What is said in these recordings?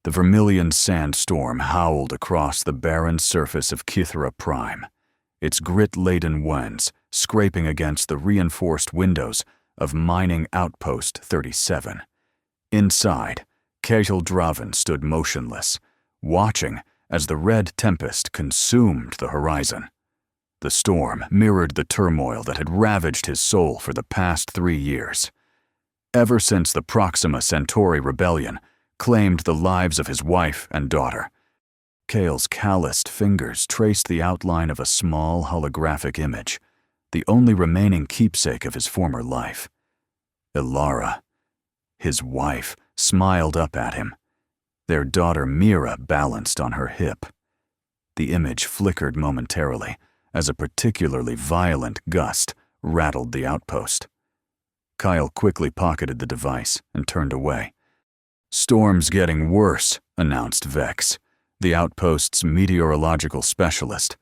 The vermilion sandstorm howled across the barren surface of Kythera Prime, its grit-laden winds scraping against the reinforced windows of Mining Outpost 37. Inside, Kjell Draven stood motionless, watching as the red tempest consumed the horizon. The storm mirrored the turmoil that had ravaged his soul for the past 3 years. Ever since the Proxima Centauri rebellion claimed the lives of his wife and daughter, Kjell's calloused fingers traced the outline of a small holographic image, the only remaining keepsake of his former life. Ilara, his wife, smiled up at him, their daughter Mira balanced on her hip. The image flickered momentarily as a particularly violent gust rattled the outpost. Kyle quickly pocketed the device and turned away. "Storm's getting worse," announced Vex, the outpost's meteorological specialist.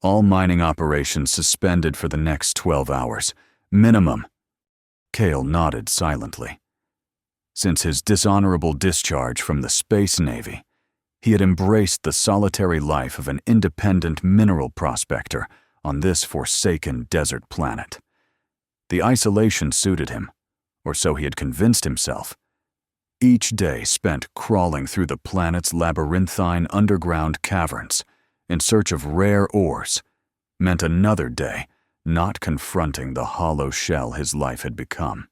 "All mining operations suspended for the next 12 hours. Minimum." Kale nodded silently. Since his dishonorable discharge from the Space Navy, he had embraced the solitary life of an independent mineral prospector on this forsaken desert planet. The isolation suited him, or so he had convinced himself. Each day spent crawling through the planet's labyrinthine underground caverns in search of rare ores meant another day not confronting the hollow shell his life had become.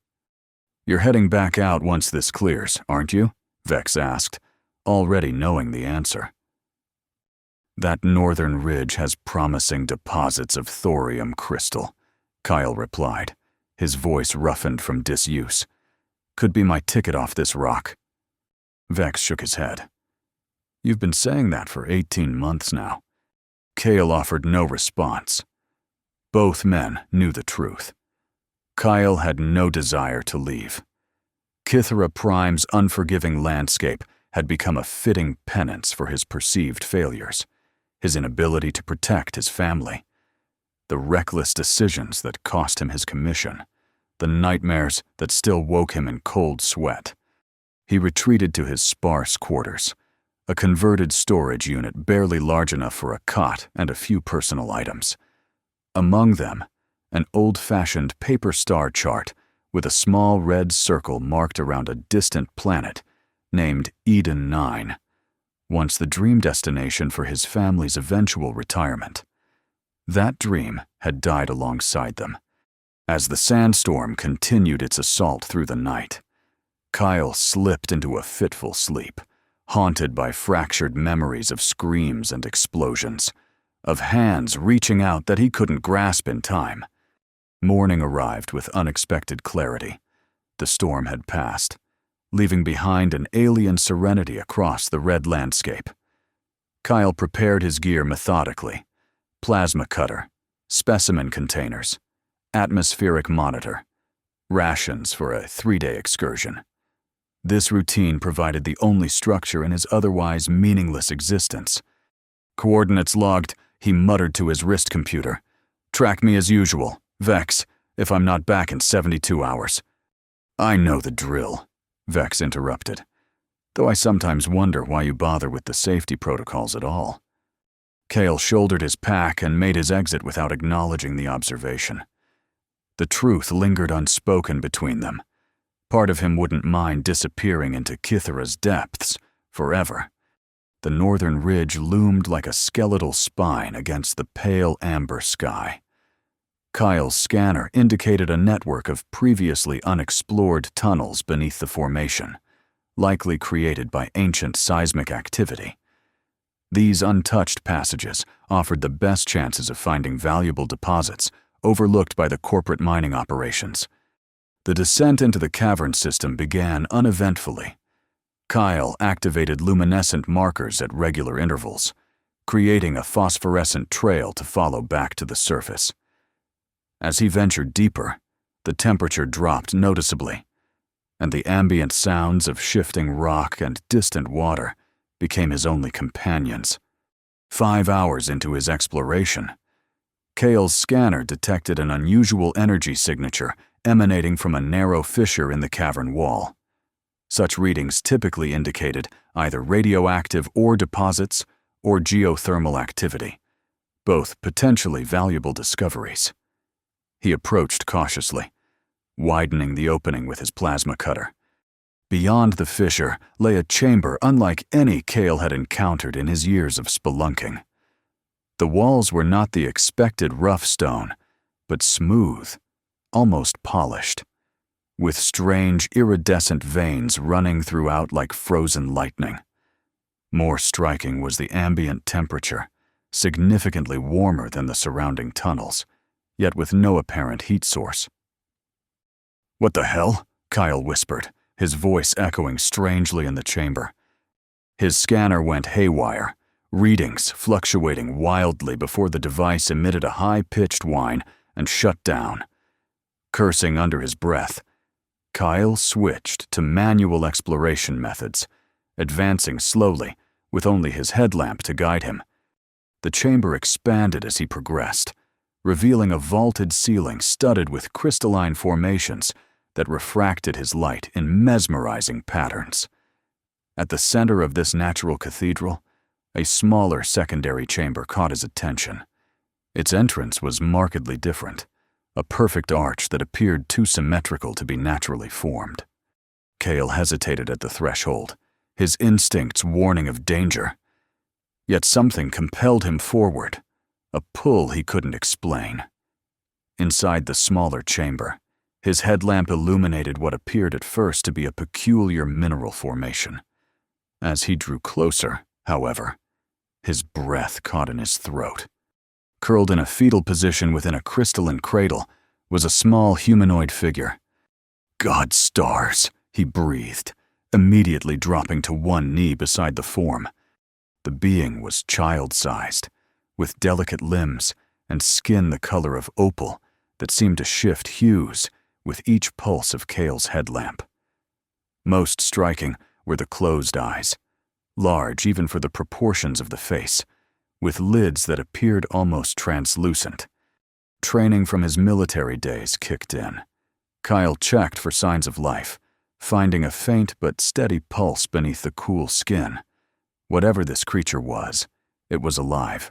"You're heading back out once this clears, aren't you?" Vex asked, already knowing the answer. "That northern ridge has promising deposits of thorium crystal," Kyle replied, his voice roughened from disuse. "Could be my ticket off this rock." Vex shook his head. "You've been saying that for 18 months now." Kale offered no response. Both men knew the truth. Kyle had no desire to leave. Kythera Prime's unforgiving landscape had become a fitting penance for his perceived failures, his inability to protect his family, the reckless decisions that cost him his commission, the nightmares that still woke him in cold sweat. He retreated to his sparse quarters, a converted storage unit barely large enough for a cot and a few personal items. Among them, an old-fashioned paper star chart with a small red circle marked around a distant planet named Eden 9, once the dream destination for his family's eventual retirement. That dream had died alongside them. As the sandstorm continued its assault through the night, Kyle slipped into a fitful sleep, haunted by fractured memories of screams and explosions, of hands reaching out that he couldn't grasp in time. Morning arrived with unexpected clarity. The storm had passed, leaving behind an alien serenity across the red landscape. Kyle prepared his gear methodically: plasma cutter, specimen containers, atmospheric monitor, rations for a 3-day excursion. This routine provided the only structure in his otherwise meaningless existence. "Coordinates logged," he muttered to his wrist computer. "Track me as usual, Vex, if I'm not back in 72 hours. "I know the drill," Vex interrupted, "though I sometimes wonder why you bother with the safety protocols at all." Kale shouldered his pack and made his exit without acknowledging the observation. The truth lingered unspoken between them. Part of him wouldn't mind disappearing into Kythera's depths forever. The northern ridge loomed like a skeletal spine against the pale amber sky. Kyle's scanner indicated a network of previously unexplored tunnels beneath the formation, likely created by ancient seismic activity. These untouched passages offered the best chances of finding valuable deposits overlooked by the corporate mining operations. The descent into the cavern system began uneventfully. Kyle activated luminescent markers at regular intervals, creating a phosphorescent trail to follow back to the surface. As he ventured deeper, the temperature dropped noticeably, and the ambient sounds of shifting rock and distant water became his only companions. 5 hours into his exploration, Kale's scanner detected an unusual energy signature emanating from a narrow fissure in the cavern wall. Such readings typically indicated either radioactive ore deposits or geothermal activity, both potentially valuable discoveries. He approached cautiously, widening the opening with his plasma cutter. Beyond the fissure lay a chamber unlike any Cale had encountered in his years of spelunking. The walls were not the expected rough stone, but smooth, almost polished, with strange iridescent veins running throughout like frozen lightning. More striking was the ambient temperature, significantly warmer than the surrounding tunnels, yet with no apparent heat source. "What the hell?" Kyle whispered, his voice echoing strangely in the chamber. His scanner went haywire, readings fluctuating wildly before the device emitted a high-pitched whine and shut down. Cursing under his breath, Kyle switched to manual exploration methods, advancing slowly with only his headlamp to guide him. The chamber expanded as he progressed, revealing a vaulted ceiling studded with crystalline formations that refracted his light in mesmerizing patterns. At the center of this natural cathedral, a smaller secondary chamber caught his attention. Its entrance was markedly different, a perfect arch that appeared too symmetrical to be naturally formed. Cale hesitated at the threshold, his instincts warning of danger. Yet something compelled him forward, a pull he couldn't explain. Inside the smaller chamber, his headlamp illuminated what appeared at first to be a peculiar mineral formation. As he drew closer, however, his breath caught in his throat. Curled in a fetal position within a crystalline cradle was a small humanoid figure. "God stars," he breathed, immediately dropping to one knee beside the form. The being was child-sized, with delicate limbs and skin the color of opal that seemed to shift hues with each pulse of Cale's headlamp. Most striking were the closed eyes, large even for the proportions of the face, with lids that appeared almost translucent. Training from his military days kicked in. Kyle checked for signs of life, finding a faint but steady pulse beneath the cool skin. Whatever this creature was, it was alive,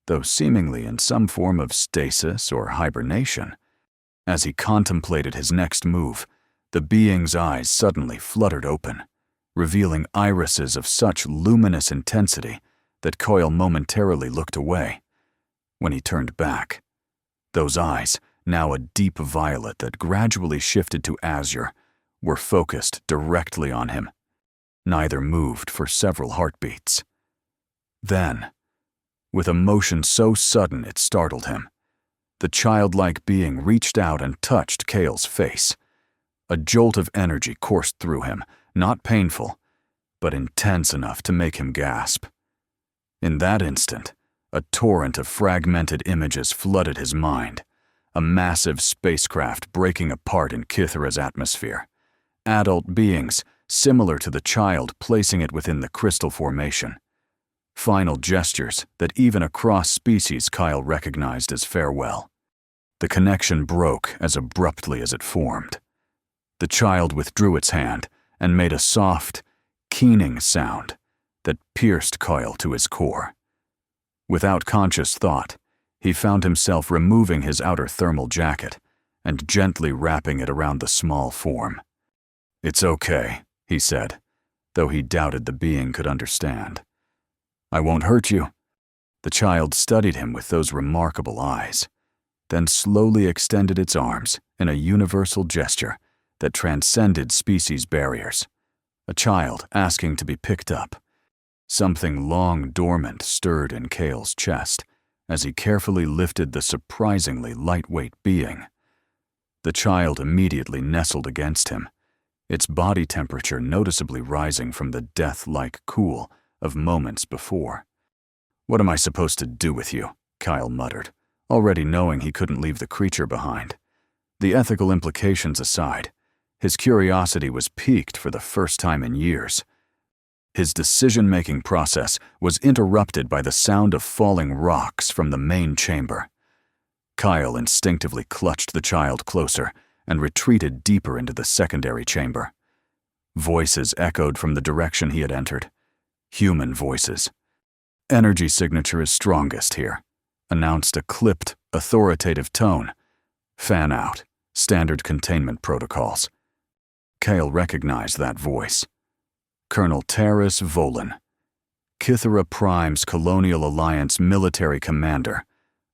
though seemingly in some form of stasis or hibernation. As he contemplated his next move, the being's eyes suddenly fluttered open, revealing irises of such luminous intensity that Coyle momentarily looked away. When he turned back, those eyes, now a deep violet that gradually shifted to azure, were focused directly on him. Neither moved for several heartbeats. Then, with a motion so sudden it startled him, the childlike being reached out and touched Cale's face. A jolt of energy coursed through him, not painful, but intense enough to make him gasp. In that instant, a torrent of fragmented images flooded his mind, a massive spacecraft breaking apart in Kithra's atmosphere, adult beings similar to the child placing it within the crystal formation. Final gestures that even across species Kyle recognized as farewell. The connection broke as abruptly as it formed. The child withdrew its hand and made a soft, keening sound that pierced Kyle to his core. Without conscious thought, he found himself removing his outer thermal jacket and gently wrapping it around the small form. "It's okay," he said, though he doubted the being could understand. "I won't hurt you." The child studied him with those remarkable eyes, then slowly extended its arms in a universal gesture that transcended species barriers. A child asking to be picked up. Something long dormant stirred in Cale's chest as he carefully lifted the surprisingly lightweight being. The child immediately nestled against him, its body temperature noticeably rising from the death-like cool of moments before. "What am I supposed to do with you?" Kyle muttered, already knowing he couldn't leave the creature behind. The ethical implications aside, his curiosity was piqued for the first time in years. His decision-making process was interrupted by the sound of falling rocks from the main chamber. Kyle instinctively clutched the child closer and retreated deeper into the secondary chamber. Voices echoed from the direction he had entered, Human voices. Energy signature is strongest here, announced a clipped, authoritative tone. Fan out. Standard containment protocols. Kale recognized that voice. Colonel Taris Volan, Kythera Prime's Colonial Alliance military commander,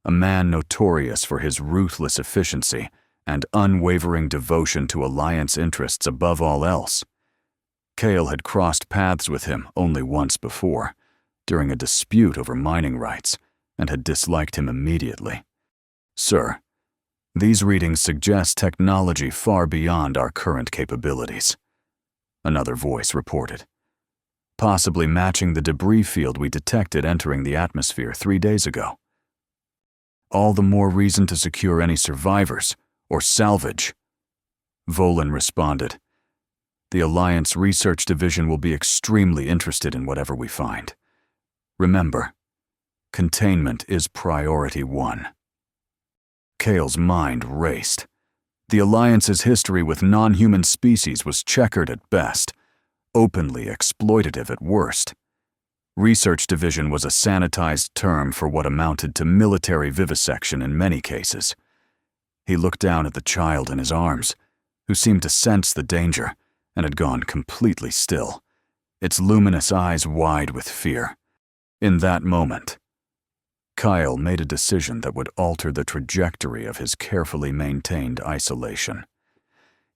a man notorious for his ruthless efficiency and unwavering devotion to Alliance interests above all else. Kale had crossed paths with him only once before, during a dispute over mining rights, and had disliked him immediately. Sir, these readings suggest technology far beyond our current capabilities, another voice reported, possibly matching the debris field we detected entering the atmosphere 3 days ago. All the more reason to secure any survivors, or salvage. Volan responded, the Alliance Research Division will be extremely interested in whatever we find. Remember, containment is priority 1. Kale's mind raced. The Alliance's history with non-human species was checkered at best, openly exploitative at worst. Research Division was a sanitized term for what amounted to military vivisection in many cases. He looked down at the child in his arms, who seemed to sense the danger and had gone completely still, its luminous eyes wide with fear. In that moment, Kyle made a decision that would alter the trajectory of his carefully maintained isolation.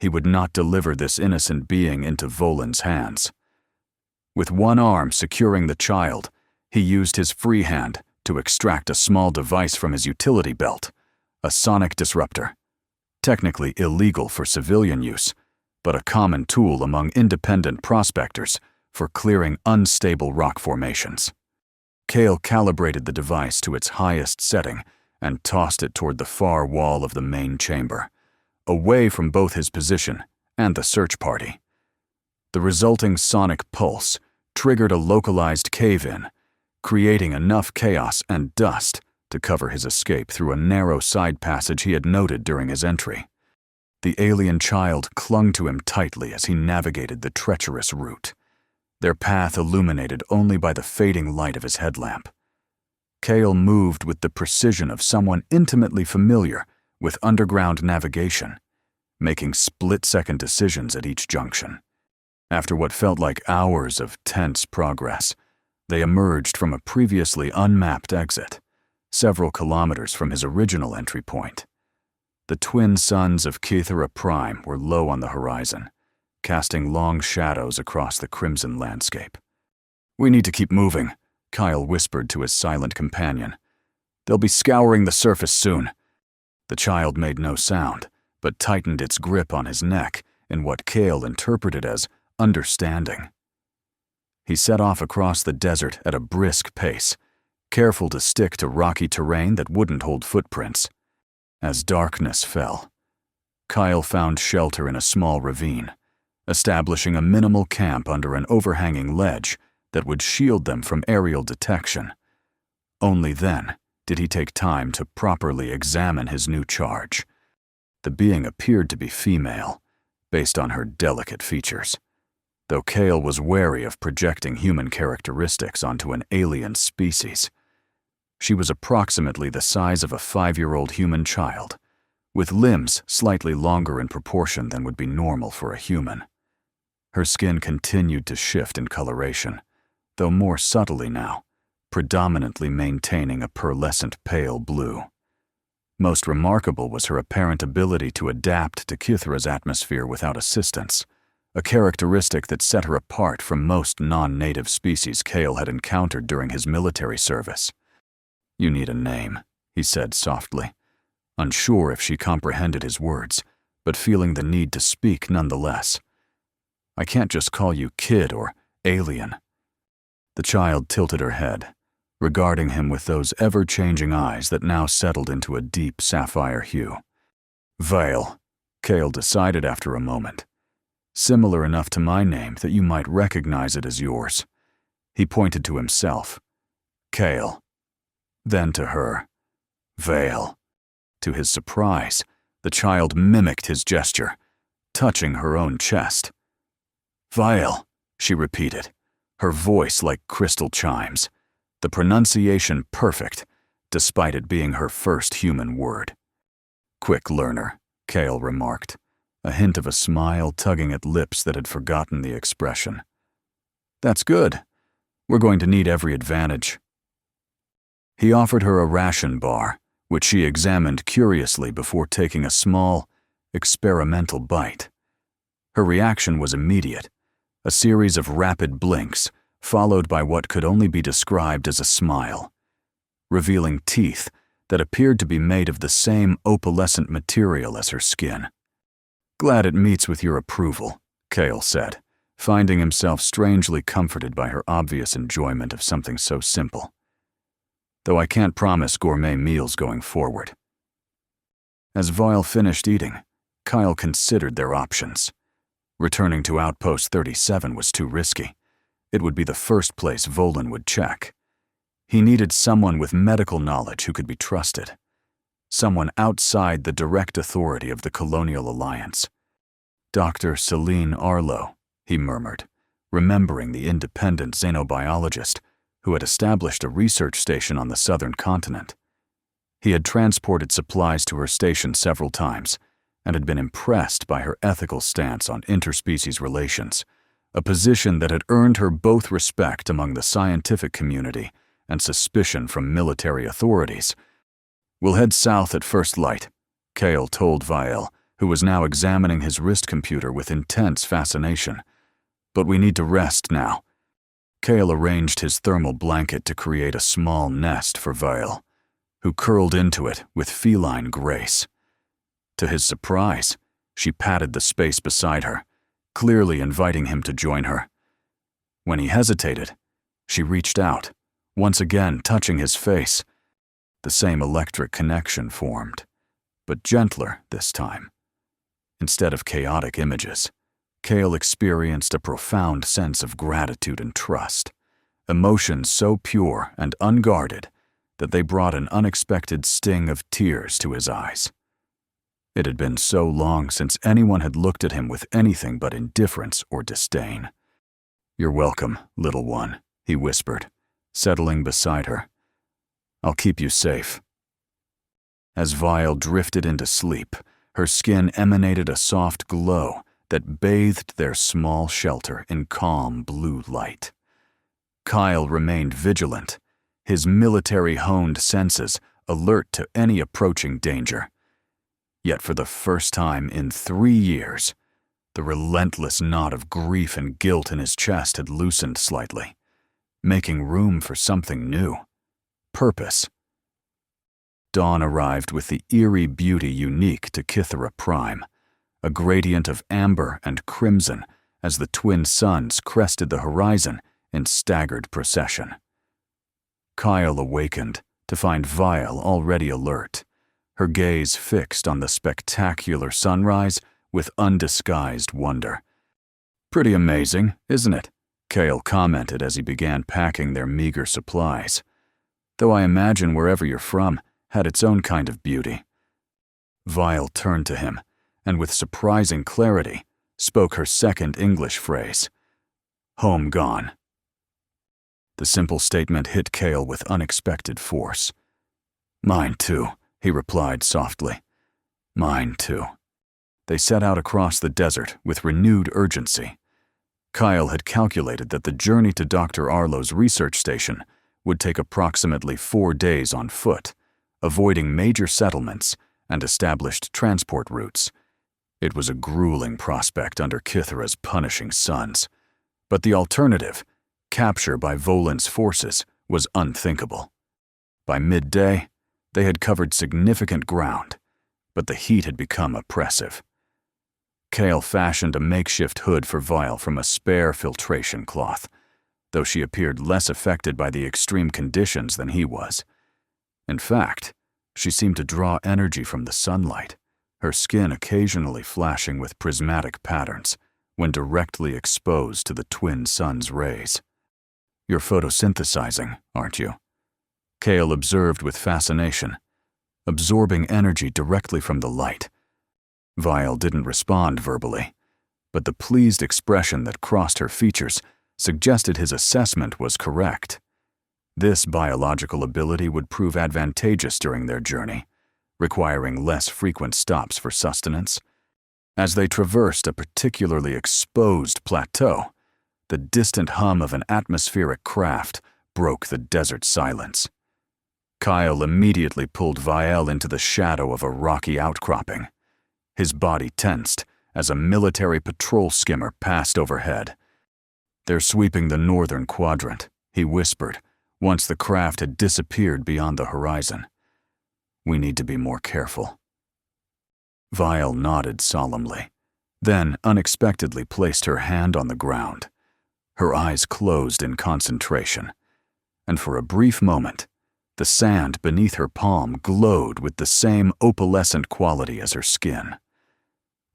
He would not deliver this innocent being into Volan's hands. With one arm securing the child, he used his free hand to extract a small device from his utility belt, a sonic disruptor. Technically illegal for civilian use, but a common tool among independent prospectors for clearing unstable rock formations. Kale calibrated the device to its highest setting and tossed it toward the far wall of the main chamber, away from both his position and the search party. The resulting sonic pulse triggered a localized cave-in, creating enough chaos and dust to cover his escape through a narrow side passage he had noted during his entry. The alien child clung to him tightly as he navigated the treacherous route, their path illuminated only by the fading light of his headlamp. Kale moved with the precision of someone intimately familiar with underground navigation, making split-second decisions at each junction. After what felt like hours of tense progress, they emerged from a previously unmapped exit, several kilometers from his original entry point. The twin suns of Kythera Prime were low on the horizon, casting long shadows across the crimson landscape. "We need to keep moving," Kyle whispered to his silent companion. "They'll be scouring the surface soon." The child made no sound, but tightened its grip on his neck in what Kale interpreted as understanding. He set off across the desert at a brisk pace, careful to stick to rocky terrain that wouldn't hold footprints. As darkness fell, Kyle found shelter in a small ravine, establishing a minimal camp under an overhanging ledge that would shield them from aerial detection. Only then did he take time to properly examine his new charge. The being appeared to be female, based on her delicate features, though Kale was wary of projecting human characteristics onto an alien species. She was approximately the size of a 5-year-old human child, with limbs slightly longer in proportion than would be normal for a human. Her skin continued to shift in coloration, though more subtly now, predominantly maintaining a pearlescent pale blue. Most remarkable was her apparent ability to adapt to Kythera's atmosphere without assistance, a characteristic that set her apart from most non-native species Kale had encountered during his military service. "You need a name," he said softly, unsure if she comprehended his words, but feeling the need to speak nonetheless. "I can't just call you kid or alien." The child tilted her head, regarding him with those ever-changing eyes that now settled into a deep sapphire hue. "Vale," Kale decided after a moment. "Similar enough to my name that you might recognize it as yours." He pointed to himself. "Kale." Then to her. "Vale." To his surprise, the child mimicked his gesture, touching her own chest. "Vale," she repeated, her voice like crystal chimes, the pronunciation perfect, despite it being her first human word. "Quick learner," Cale remarked, a hint of a smile tugging at lips that had forgotten the expression. "That's good. We're going to need every advantage." He offered her a ration bar, which she examined curiously before taking a small, experimental bite. Her reaction was immediate, a series of rapid blinks, followed by what could only be described as a smile, revealing teeth that appeared to be made of the same opalescent material as her skin. "Glad it meets with your approval," Cale said, finding himself strangely comforted by her obvious enjoyment of something so simple. "Though I can't promise gourmet meals going forward." As Vile finished eating, Kyle considered their options. Returning to Outpost 37 was too risky. It would be the first place Volan would check. He needed someone with medical knowledge who could be trusted. Someone outside the direct authority of the Colonial Alliance. "Dr. Celine Arlo," he murmured, remembering the independent xenobiologist who had established a research station on the southern continent. He had transported supplies to her station several times and had been impressed by her ethical stance on interspecies relations, a position that had earned her both respect among the scientific community and suspicion from military authorities. "We'll head south at first light," Cale told Vial, who was now examining his wrist computer with intense fascination. "But we need to rest now." Cale arranged his thermal blanket to create a small nest for Vial, who curled into it with feline grace. To his surprise, she patted the space beside her, clearly inviting him to join her. When he hesitated, she reached out, once again touching his face. The same electric connection formed, but gentler this time. Instead of chaotic images, Cale experienced a profound sense of gratitude and trust, emotions so pure and unguarded that they brought an unexpected sting of tears to his eyes. It had been so long since anyone had looked at him with anything but indifference or disdain. "You're welcome, little one," he whispered, settling beside her. "I'll keep you safe." As Vile drifted into sleep, her skin emanated a soft glow that bathed their small shelter in calm blue light. Kyle remained vigilant, his military-honed senses alert to any approaching danger. Yet for the first time in 3 years, the relentless knot of grief and guilt in his chest had loosened slightly, making room for something new. Purpose. Dawn arrived with the eerie beauty unique to Kythera Prime, a gradient of amber and crimson as the twin suns crested the horizon in staggered procession. Kyle awakened to find Vial already alert, her gaze fixed on the spectacular sunrise with undisguised wonder. "Pretty amazing, isn't it?" Cale commented as he began packing their meager supplies. "Though I imagine wherever you're from had its own kind of beauty." Vial turned to him, and with surprising clarity, spoke her second English phrase. "Home gone." The simple statement hit Cale with unexpected force. "Mine too," he replied softly. "Mine too." They set out across the desert with renewed urgency. Kyle had calculated that the journey to Dr. Arlo's research station would take approximately 4 days on foot, avoiding major settlements and established transport routes. It was a grueling prospect under Kythera's punishing suns, but the alternative, capture by Volan's forces, was unthinkable. By midday, they had covered significant ground, but the heat had become oppressive. Cale fashioned a makeshift hood for Vial from a spare filtration cloth, though she appeared less affected by the extreme conditions than he was. In fact, she seemed to draw energy from the sunlight, her skin occasionally flashing with prismatic patterns when directly exposed to the twin sun's rays. "You're photosynthesizing, aren't you?" Cale observed with fascination, absorbing energy directly from the light. Vial didn't respond verbally, but the pleased expression that crossed her features suggested his assessment was correct. This biological ability would prove advantageous during their journey, requiring less frequent stops for sustenance. As they traversed a particularly exposed plateau, the distant hum of an atmospheric craft broke the desert silence. Kyle immediately pulled Vial into the shadow of a rocky outcropping. His body tensed as a military patrol skimmer passed overhead. "They're sweeping the northern quadrant," he whispered, once the craft had disappeared beyond the horizon. "We need to be more careful." Vial nodded solemnly, then unexpectedly placed her hand on the ground. Her eyes closed in concentration, and for a brief moment, the sand beneath her palm glowed with the same opalescent quality as her skin.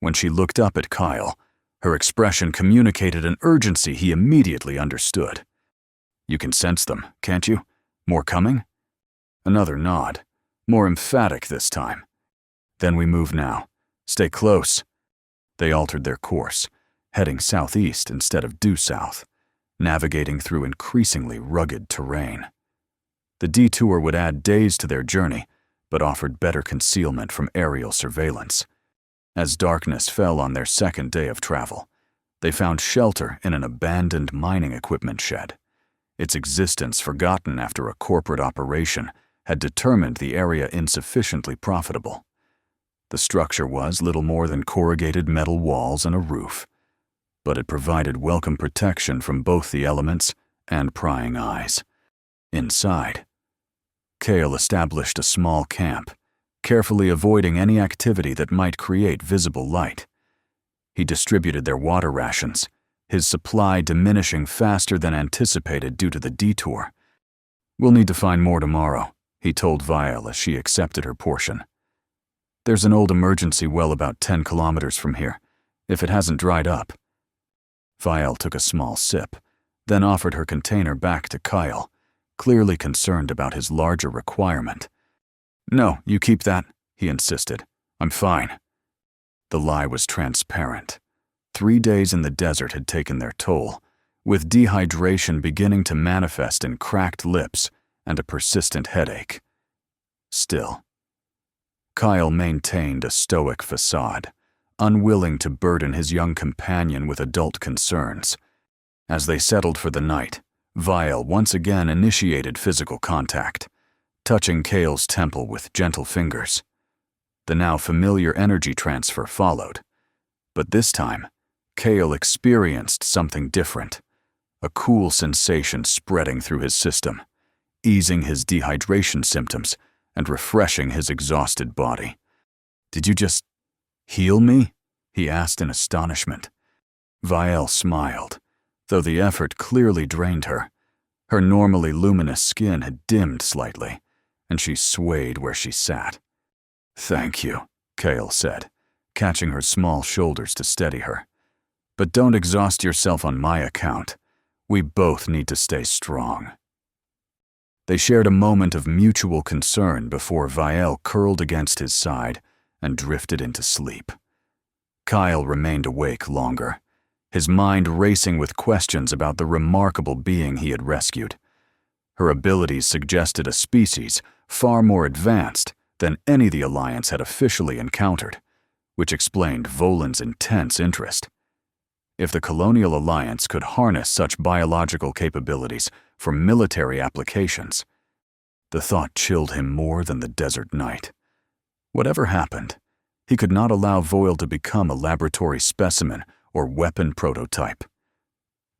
When she looked up at Kyle, her expression communicated an urgency he immediately understood. "You can sense them, can't you? More coming?" Another nod, more emphatic this time. "Then we move now. Stay close." They altered their course, heading southeast instead of due south, navigating through increasingly rugged terrain. The detour would add days to their journey, but offered better concealment from aerial surveillance. As darkness fell on their second day of travel, they found shelter in an abandoned mining equipment shed. Its existence, forgotten after a corporate operation, had determined the area insufficiently profitable. The structure was little more than corrugated metal walls and a roof, but it provided welcome protection from both the elements and prying eyes. Inside, Kale established a small camp, carefully avoiding any activity that might create visible light. He distributed their water rations, his supply diminishing faster than anticipated due to the detour. "We'll need to find more tomorrow," he told Vial as she accepted her portion. "There's an old emergency well about 10 kilometers from here, if it hasn't dried up." Vial took a small sip, then offered her container back to Kyle, clearly concerned about his larger requirement. "No, you keep that," he insisted. "I'm fine." The lie was transparent. 3 days in the desert had taken their toll, with dehydration beginning to manifest in cracked lips and a persistent headache. Still, Kyle maintained a stoic facade, unwilling to burden his young companion with adult concerns. As they settled for the night, Vial once again initiated physical contact, touching Kale's temple with gentle fingers. The now familiar energy transfer followed, but this time, Kale experienced something different, a cool sensation spreading through his system, easing his dehydration symptoms and refreshing his exhausted body. "Did you just heal me?" he asked in astonishment. Vial smiled, though the effort clearly drained her. Her normally luminous skin had dimmed slightly, and she swayed where she sat. "Thank you," Kale said, catching her small shoulders to steady her. "But don't exhaust yourself on my account. We both need to stay strong." They shared a moment of mutual concern before Vial curled against his side and drifted into sleep. Kyle remained awake longer, his mind racing with questions about the remarkable being he had rescued. Her abilities suggested a species far more advanced than any the Alliance had officially encountered, which explained Volan's intense interest. If the Colonial Alliance could harness such biological capabilities for military applications, the thought chilled him more than the desert night. Whatever happened, he could not allow Voyle to become a laboratory specimen or weapon prototype.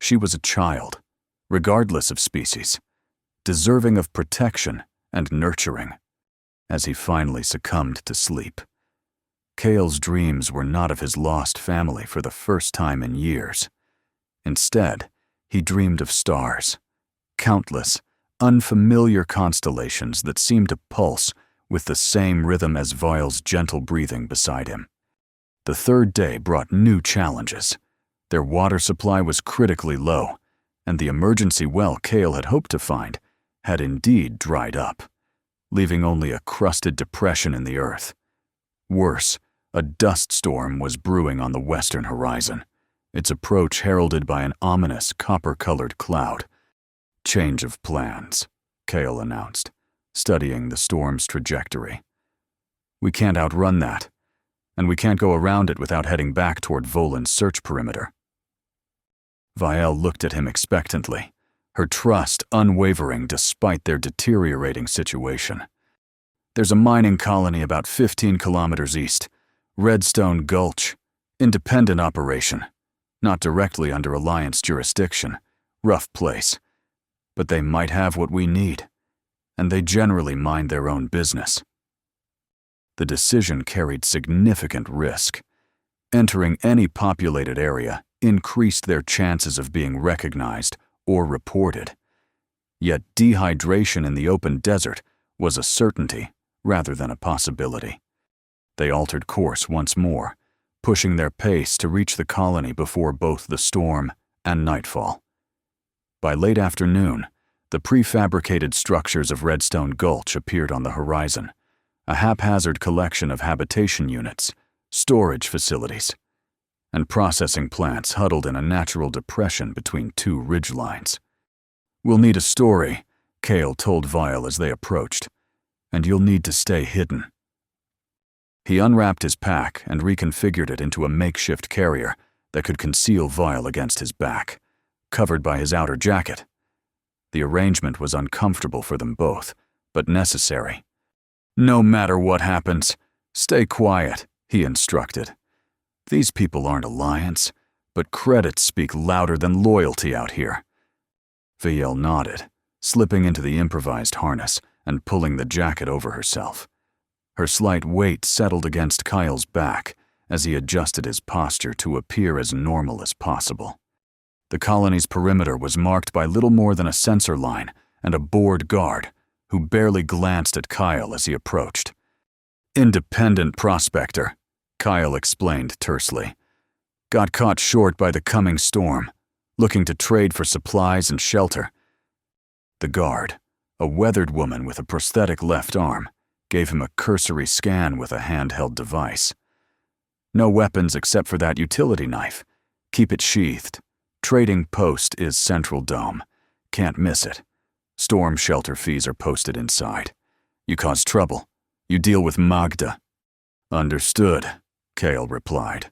She was a child, regardless of species, deserving of protection and nurturing. As he finally succumbed to sleep, Kale's dreams were not of his lost family for the first time in years. Instead, he dreamed of stars, countless, unfamiliar constellations that seemed to pulse with the same rhythm as Voile's gentle breathing beside him. The third day brought new challenges. Their water supply was critically low, and the emergency well Kale had hoped to find had indeed dried up, leaving only a crusted depression in the earth. Worse, a dust storm was brewing on the western horizon, its approach heralded by an ominous copper-colored cloud. "Change of plans," Cale announced, studying the storm's trajectory. "We can't outrun that, and we can't go around it without heading back toward Volan's search perimeter." Vielle looked at him expectantly, her trust unwavering despite their deteriorating situation. "There's a mining colony about 15 kilometers east, Redstone Gulch. Independent operation, not directly under Alliance jurisdiction. Rough place. But they might have what we need, and they generally mind their own business." The decision carried significant risk. Entering any populated area increased their chances of being recognized or reported. Yet dehydration in the open desert was a certainty rather than a possibility. They altered course once more, pushing their pace to reach the colony before both the storm and nightfall. By late afternoon, the prefabricated structures of Redstone Gulch appeared on the horizon, a haphazard collection of habitation units, storage facilities, and processing plants huddled in a natural depression between two ridgelines. "We'll need a story," Cale told Vielle as they approached, "and you'll need to stay hidden." He unwrapped his pack and reconfigured it into a makeshift carrier that could conceal Vielle against his back, covered by his outer jacket. The arrangement was uncomfortable for them both, but necessary. "No matter what happens, stay quiet," he instructed. "These people aren't Alliance, but credits speak louder than loyalty out here." Vielle nodded, slipping into the improvised harness and pulling the jacket over herself. Her slight weight settled against Kyle's back as he adjusted his posture to appear as normal as possible. The colony's perimeter was marked by little more than a sensor line and a bored guard who barely glanced at Kyle as he approached. "Independent prospector," Kyle explained tersely. "Got caught short by the coming storm, looking to trade for supplies and shelter." The guard, a weathered woman with a prosthetic left arm, gave him a cursory scan with a handheld device. "No weapons except for that utility knife. Keep it sheathed. Trading post is Central Dome. Can't miss it. Storm shelter fees are posted inside. You cause trouble, you deal with Magda." "Understood," Cale replied,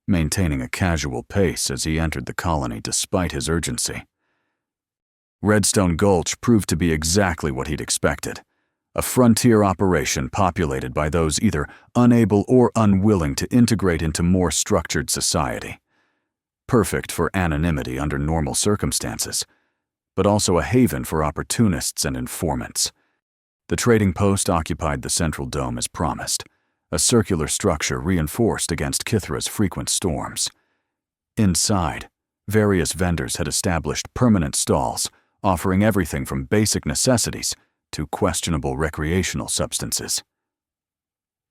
maintaining a casual pace as he entered the colony despite his urgency. Redstone Gulch proved to be exactly what he'd expected. A frontier operation populated by those either unable or unwilling to integrate into more structured society. Perfect for anonymity under normal circumstances, but also a haven for opportunists and informants. The trading post occupied the Central Dome as promised, a circular structure reinforced against Kithra's frequent storms. Inside, various vendors had established permanent stalls, offering everything from basic necessities to questionable recreational substances.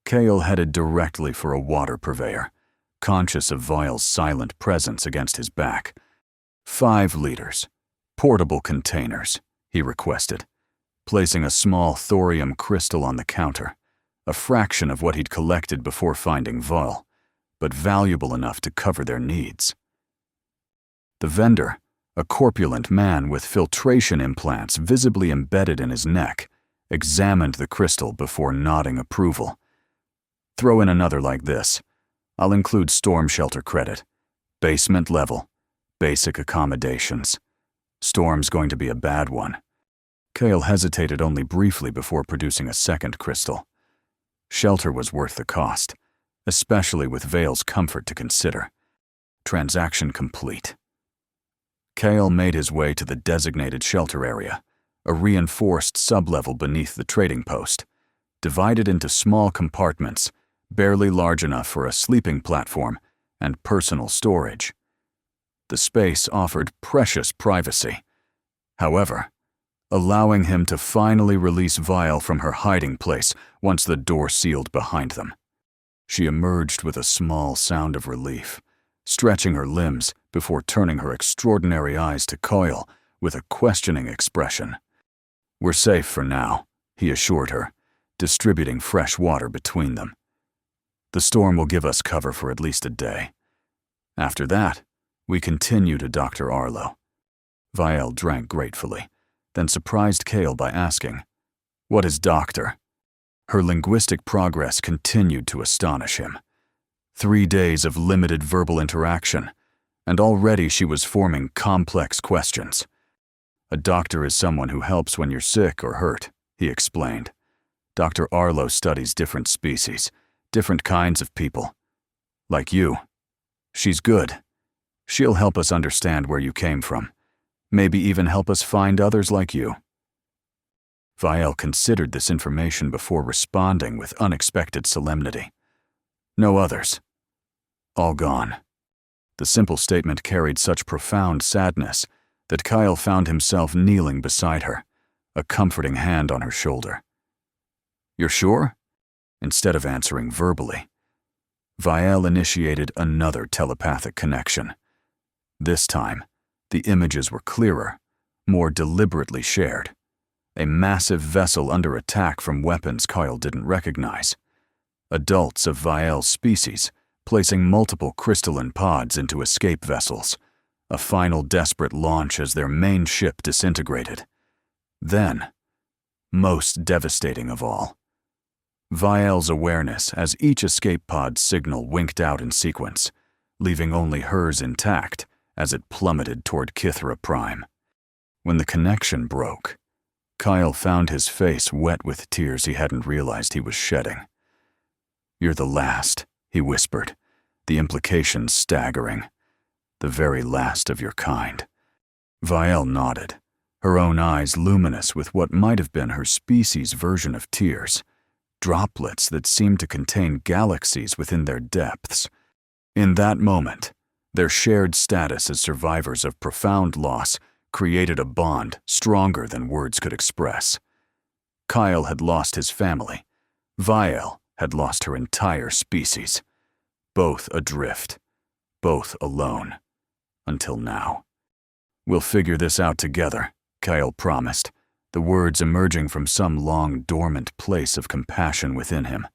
Cale headed directly for a water purveyor, conscious of Voile's silent presence against his back. 5 liters, portable containers, he requested, placing a small thorium crystal on the counter, a fraction of what he'd collected before finding Voile, but valuable enough to cover their needs. The vendor, a corpulent man with filtration implants visibly embedded in his neck, examined the crystal before nodding approval. "Throw in another like this. I'll include storm shelter credit. Basement level. Basic accommodations. Storm's going to be a bad one." Cale hesitated only briefly before producing a second crystal. Shelter was worth the cost, especially with Vale's comfort to consider. Transaction complete. Cale made his way to the designated shelter area, a reinforced sublevel beneath the trading post, divided into small compartments, barely large enough for a sleeping platform and personal storage. The space offered precious privacy. However, allowing him to finally release Vielle from her hiding place once the door sealed behind them. She emerged with a small sound of relief, stretching her limbs before turning her extraordinary eyes to Coyle with a questioning expression. "We're safe for now," he assured her, distributing fresh water between them. "The storm will give us cover for at least a day. After that, We continue to Dr. Arlo. Vial drank gratefully, then surprised Kale by asking, "What is doctor?" Her linguistic progress continued to astonish him. 3 days of limited verbal interaction, and already she was forming complex questions. "A doctor is someone who helps when you're sick or hurt," he explained. "Dr. Arlo studies different species, different kinds of people. Like you. She's good. She'll help us understand where you came from. Maybe even help us find others like you." Vial considered this information before responding with unexpected solemnity. "No others. All gone." The simple statement carried such profound sadness that Kyle found himself kneeling beside her, a comforting hand on her shoulder. "You're sure?" Instead of answering verbally, Vial initiated another telepathic connection. This time, the images were clearer, more deliberately shared. A massive vessel under attack from weapons Kyle didn't recognize. Adults of Vial's species placing multiple crystalline pods into escape vessels, a final desperate launch as their main ship disintegrated. Then, most devastating of all, Vial's awareness as each escape pod signal winked out in sequence, leaving only hers intact as it plummeted toward Kithra Prime. When the connection broke, Kyle found his face wet with tears he hadn't realized he was shedding. "You're the last," he whispered, the implications staggering. "The very last of your kind." Vial nodded, her own eyes luminous with what might have been her species' version of tears, droplets that seemed to contain galaxies within their depths. In that moment, their shared status as survivors of profound loss created a bond stronger than words could express. Kyle had lost his family. Vial had lost her entire species. Both adrift, both alone, until now. "We'll figure this out together," Kyle promised, the words emerging from some long dormant place of compassion within him.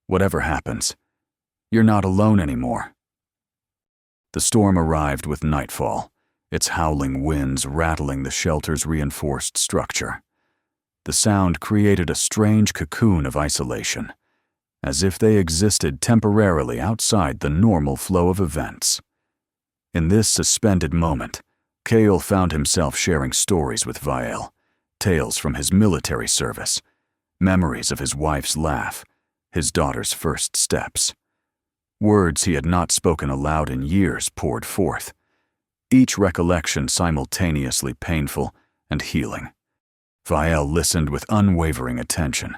"Whatever happens, you're not alone anymore." The storm arrived with nightfall, its howling winds rattling the shelter's reinforced structure. The sound created a strange cocoon of isolation, as if they existed temporarily outside the normal flow of events. In this suspended moment, Kale found himself sharing stories with Vial, tales from his military service, memories of his wife's laugh, his daughter's first steps. Words he had not spoken aloud in years poured forth, each recollection simultaneously painful and healing. Vial listened with unwavering attention,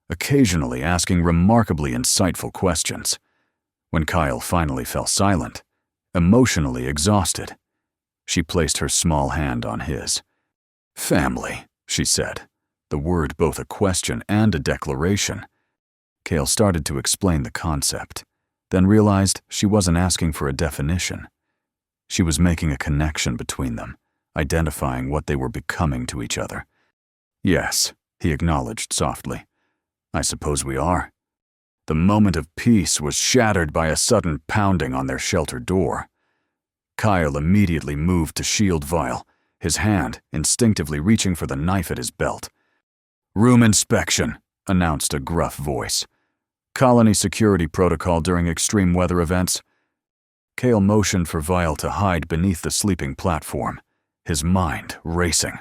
occasionally asking remarkably insightful questions. When Kyle finally fell silent, emotionally exhausted, she placed her small hand on his. "Family," she said, the word both a question and a declaration. Kale started to explain the concept, then realized she wasn't asking for a definition. She was making a connection between them, identifying what they were becoming to each other. "Yes," he acknowledged softly. "I suppose we are." The moment of peace was shattered by a sudden pounding on their shelter door. Kyle immediately moved to shield Vial, his hand instinctively reaching for the knife at his belt. "Room inspection," announced a gruff voice. "Colony security protocol during extreme weather events." Kale motioned for Vial to hide beneath the sleeping platform, his mind racing.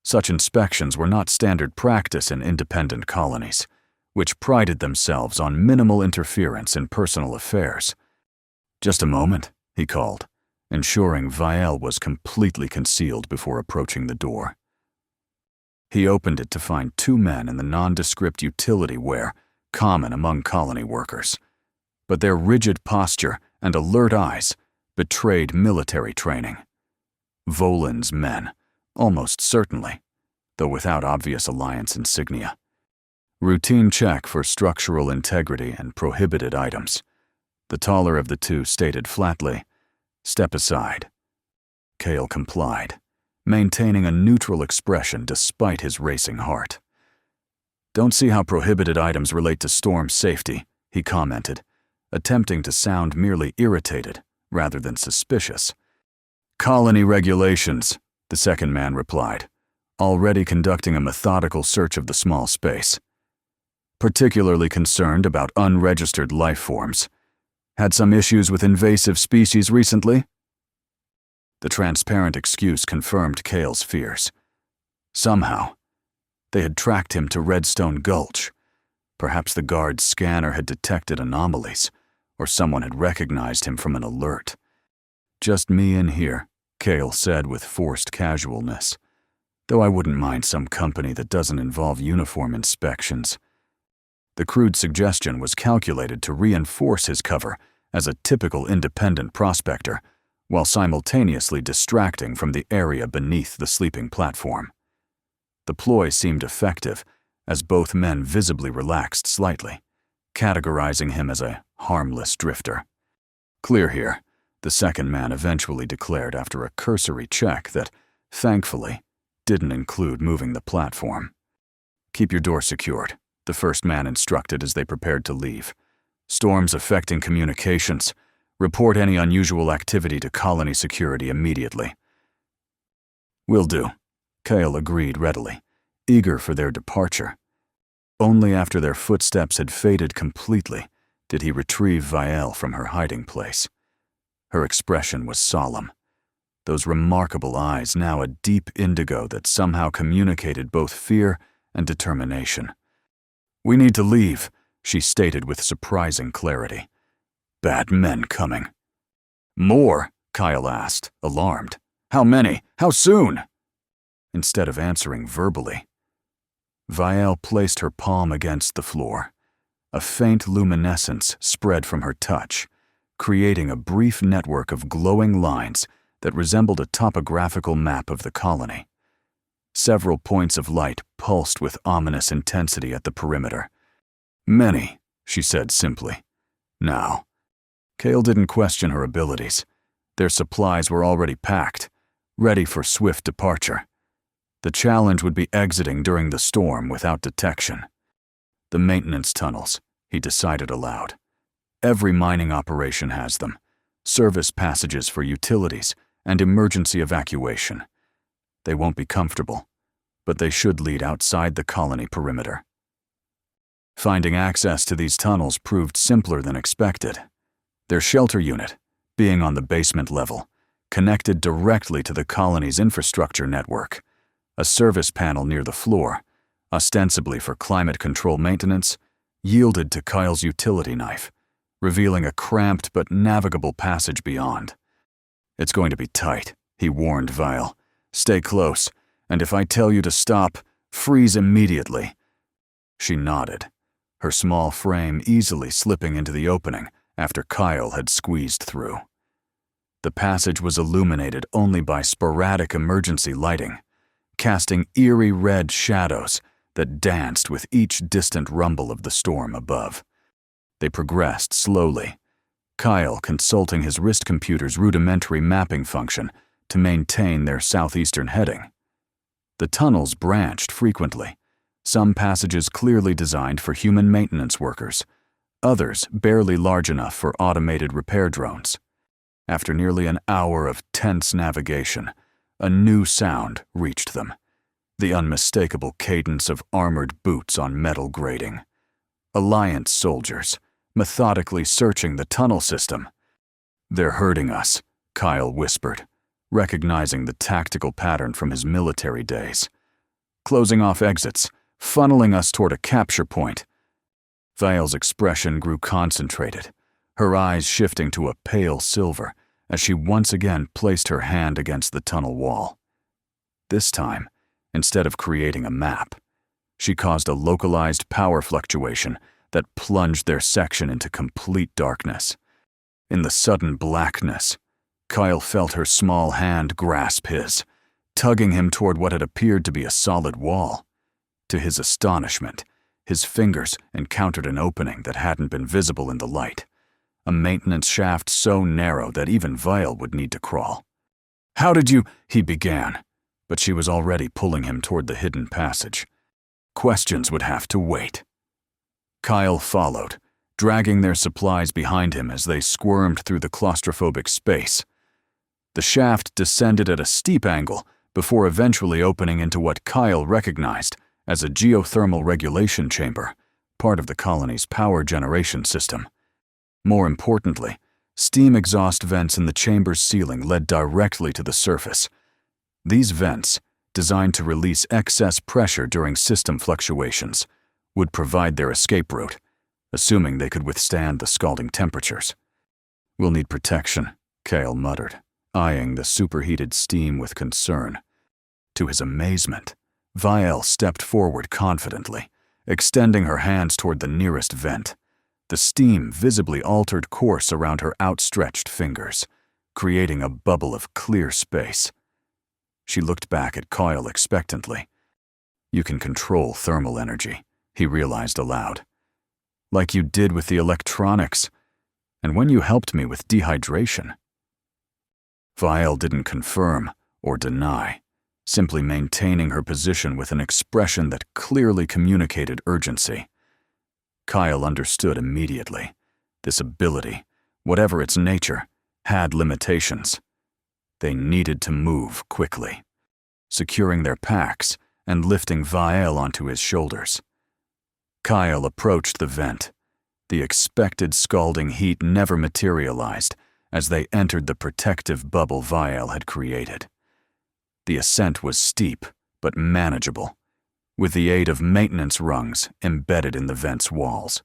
Such inspections were not standard practice in independent colonies, which prided themselves on minimal interference in personal affairs. "Just a moment," he called, ensuring Vial was completely concealed before approaching the door. He opened it to find 2 men in the nondescript utility wear common among colony workers, but their rigid posture and alert eyes betrayed military training. Volan's men, almost certainly, though without obvious alliance insignia. Routine check for structural integrity and prohibited items. The taller of the 2 stated flatly, "Step aside." Kale complied, maintaining a neutral expression despite his racing heart. "Don't see how prohibited items relate to storm safety," he commented, attempting to sound merely irritated rather than suspicious. "Colony regulations," the second man replied, already conducting a methodical search of the small space. "Particularly concerned about unregistered life forms. Had some issues with invasive species recently?" The transparent excuse confirmed Cale's fears. Somehow, they had tracked him to Redstone Gulch. Perhaps the guard's scanner had detected anomalies, or someone had recognized him from an alert. "Just me in here," Cale said with forced casualness. "Though I wouldn't mind some company that doesn't involve uniform inspections." The crude suggestion was calculated to reinforce his cover as a typical independent prospector, while simultaneously distracting from the area beneath the sleeping platform. The ploy seemed effective, as both men visibly relaxed slightly, categorizing him as a harmless drifter. "Clear here," the second man eventually declared after a cursory check that, thankfully, didn't include moving the platform. "Keep your door secured," the first man instructed as they prepared to leave. "Storms affecting communications. Report any unusual activity to colony security immediately." "Will do," Cale agreed readily, eager for their departure. Only after their footsteps had faded completely did he retrieve Vielle from her hiding place. Her expression was solemn, those remarkable eyes now a deep indigo that somehow communicated both fear and determination. "We need to leave," she stated with surprising clarity. "Bad men coming." "More?" Kyle asked, alarmed. "How many? How soon?" Instead of answering verbally, Vielle placed her palm against the floor. A faint luminescence spread from her touch, creating a brief network of glowing lines that resembled a topographical map of the colony. Several points of light pulsed with ominous intensity at the perimeter. "Many," she said simply. "Now." Cale didn't question her abilities. Their supplies were already packed, ready for swift departure. The challenge would be exiting during the storm without detection. The maintenance tunnels, he decided aloud. Every mining operation has them. Service passages for utilities and emergency evacuation. They won't be comfortable, but they should lead outside the colony perimeter. Finding access to these tunnels proved simpler than expected. Their shelter unit, being on the basement level, connected directly to the colony's infrastructure network. A service panel near the floor, ostensibly for climate control maintenance, yielded to Kyle's utility knife, revealing a cramped but navigable passage beyond. "It's going to be tight," he warned Vielle. "Stay close, and if I tell you to stop, freeze immediately." She nodded, her small frame easily slipping into the opening after Kyle had squeezed through. The passage was illuminated only by sporadic emergency lighting, casting eerie red shadows that danced with each distant rumble of the storm above. They progressed slowly, Kyle consulting his wrist computer's rudimentary mapping function to maintain their southeastern heading. The tunnels branched frequently, some passages clearly designed for human maintenance workers, others barely large enough for automated repair drones. After nearly an hour of tense navigation, a new sound reached them, the unmistakable cadence of armored boots on metal grating. Alliance soldiers, methodically searching the tunnel system. "They're hurting us," Kyle whispered, recognizing the tactical pattern from his military days. "Closing off exits, funneling us toward a capture point." Vielle's expression grew concentrated, her eyes shifting to a pale silver as she once again placed her hand against the tunnel wall. This time, instead of creating a map, she caused a localized power fluctuation that plunged their section into complete darkness. In the sudden blackness, Kyle felt her small hand grasp his, tugging him toward what had appeared to be a solid wall. To his astonishment, his fingers encountered an opening that hadn't been visible in the light, a maintenance shaft so narrow that even Vielle would need to crawl. "How did you—" he began, but she was already pulling him toward the hidden passage. Questions would have to wait. Kyle followed, dragging their supplies behind him as they squirmed through the claustrophobic space. The shaft descended at a steep angle before eventually opening into what Kyle recognized as a geothermal regulation chamber, part of the colony's power generation system. More importantly, steam exhaust vents in the chamber's ceiling led directly to the surface. These vents, designed to release excess pressure during system fluctuations, would provide their escape route, assuming they could withstand the scalding temperatures. "We'll need protection," Kyle muttered, eyeing the superheated steam with concern. To his amazement, Vielle stepped forward confidently, extending her hands toward the nearest vent. The steam visibly altered course around her outstretched fingers, creating a bubble of clear space. She looked back at Kyle expectantly. "You can control thermal energy," he realized aloud. "Like you did with the electronics, and when you helped me with dehydration." Vielle didn't confirm or deny, simply maintaining her position with an expression that clearly communicated urgency. Kyle understood immediately. This ability, whatever its nature, had limitations. They needed to move quickly, securing their packs and lifting Vielle onto his shoulders. Kyle approached the vent. The expected scalding heat never materialized as they entered the protective bubble Vielle had created. The ascent was steep, but manageable, with the aid of maintenance rungs embedded in the vent's walls.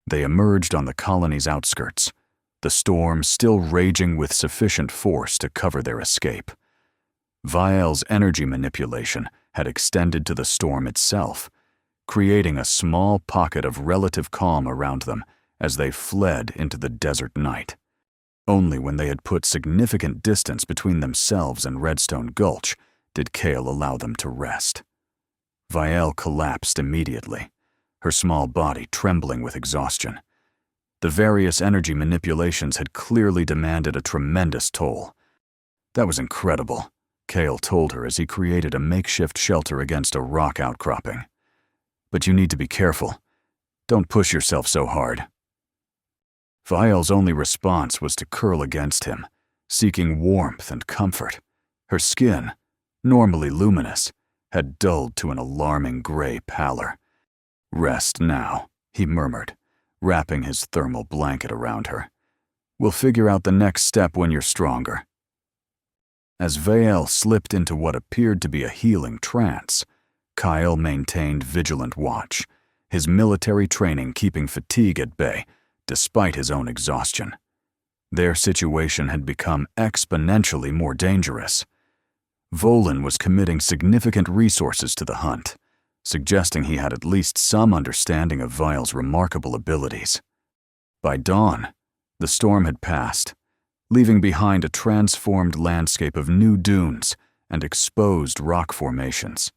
They emerged on the colony's outskirts, the storm still raging with sufficient force to cover their escape. Vielle's energy manipulation had extended to the storm itself, creating a small pocket of relative calm around them as they fled into the desert night. Only when they had put significant distance between themselves and Redstone Gulch did Kale allow them to rest. Vielle collapsed immediately, her small body trembling with exhaustion. The various energy manipulations had clearly demanded a tremendous toll. "That was incredible," Kale told her as he created a makeshift shelter against a rock outcropping. "But you need to be careful. Don't push yourself so hard." Vielle's only response was to curl against him, seeking warmth and comfort. Her skin, normally luminous, had dulled to an alarming gray pallor. "Rest now," he murmured, wrapping his thermal blanket around her. "We'll figure out the next step when you're stronger." As Vielle slipped into what appeared to be a healing trance, Kyle maintained vigilant watch, his military training keeping fatigue at bay despite his own exhaustion. Their situation had become exponentially more dangerous. Volin was committing significant resources to the hunt, suggesting he had at least some understanding of Vielle's remarkable abilities. By dawn, the storm had passed, leaving behind a transformed landscape of new dunes and exposed rock formations.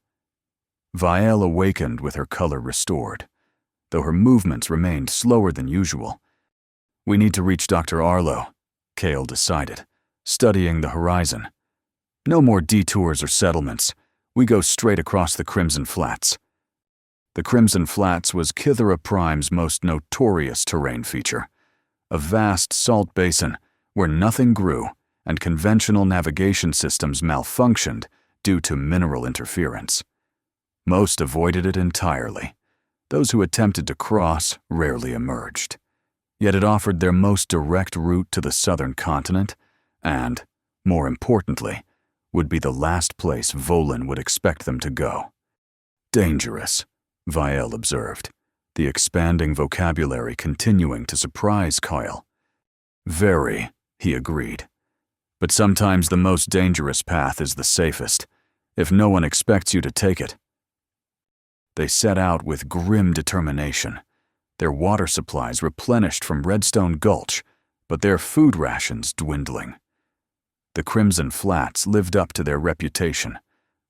Vielle awakened with her color restored, though her movements remained slower than usual. "We need to reach Dr. Arlo," Kale decided, studying the horizon. "No more detours or settlements. We go straight across the Crimson Flats." The Crimson Flats was Kythera Prime's most notorious terrain feature, a vast salt basin where nothing grew and conventional navigation systems malfunctioned due to mineral interference. Most avoided it entirely. Those who attempted to cross rarely emerged. Yet it offered their most direct route to the southern continent and, more importantly, would be the last place Volin would expect them to go. "Dangerous," Vielle observed, the expanding vocabulary continuing to surprise Kyle. "Very," he agreed. "But sometimes the most dangerous path is the safest, if no one expects you to take it." They set out with grim determination, their water supplies replenished from Redstone Gulch, but their food rations dwindling. The Crimson Flats lived up to their reputation,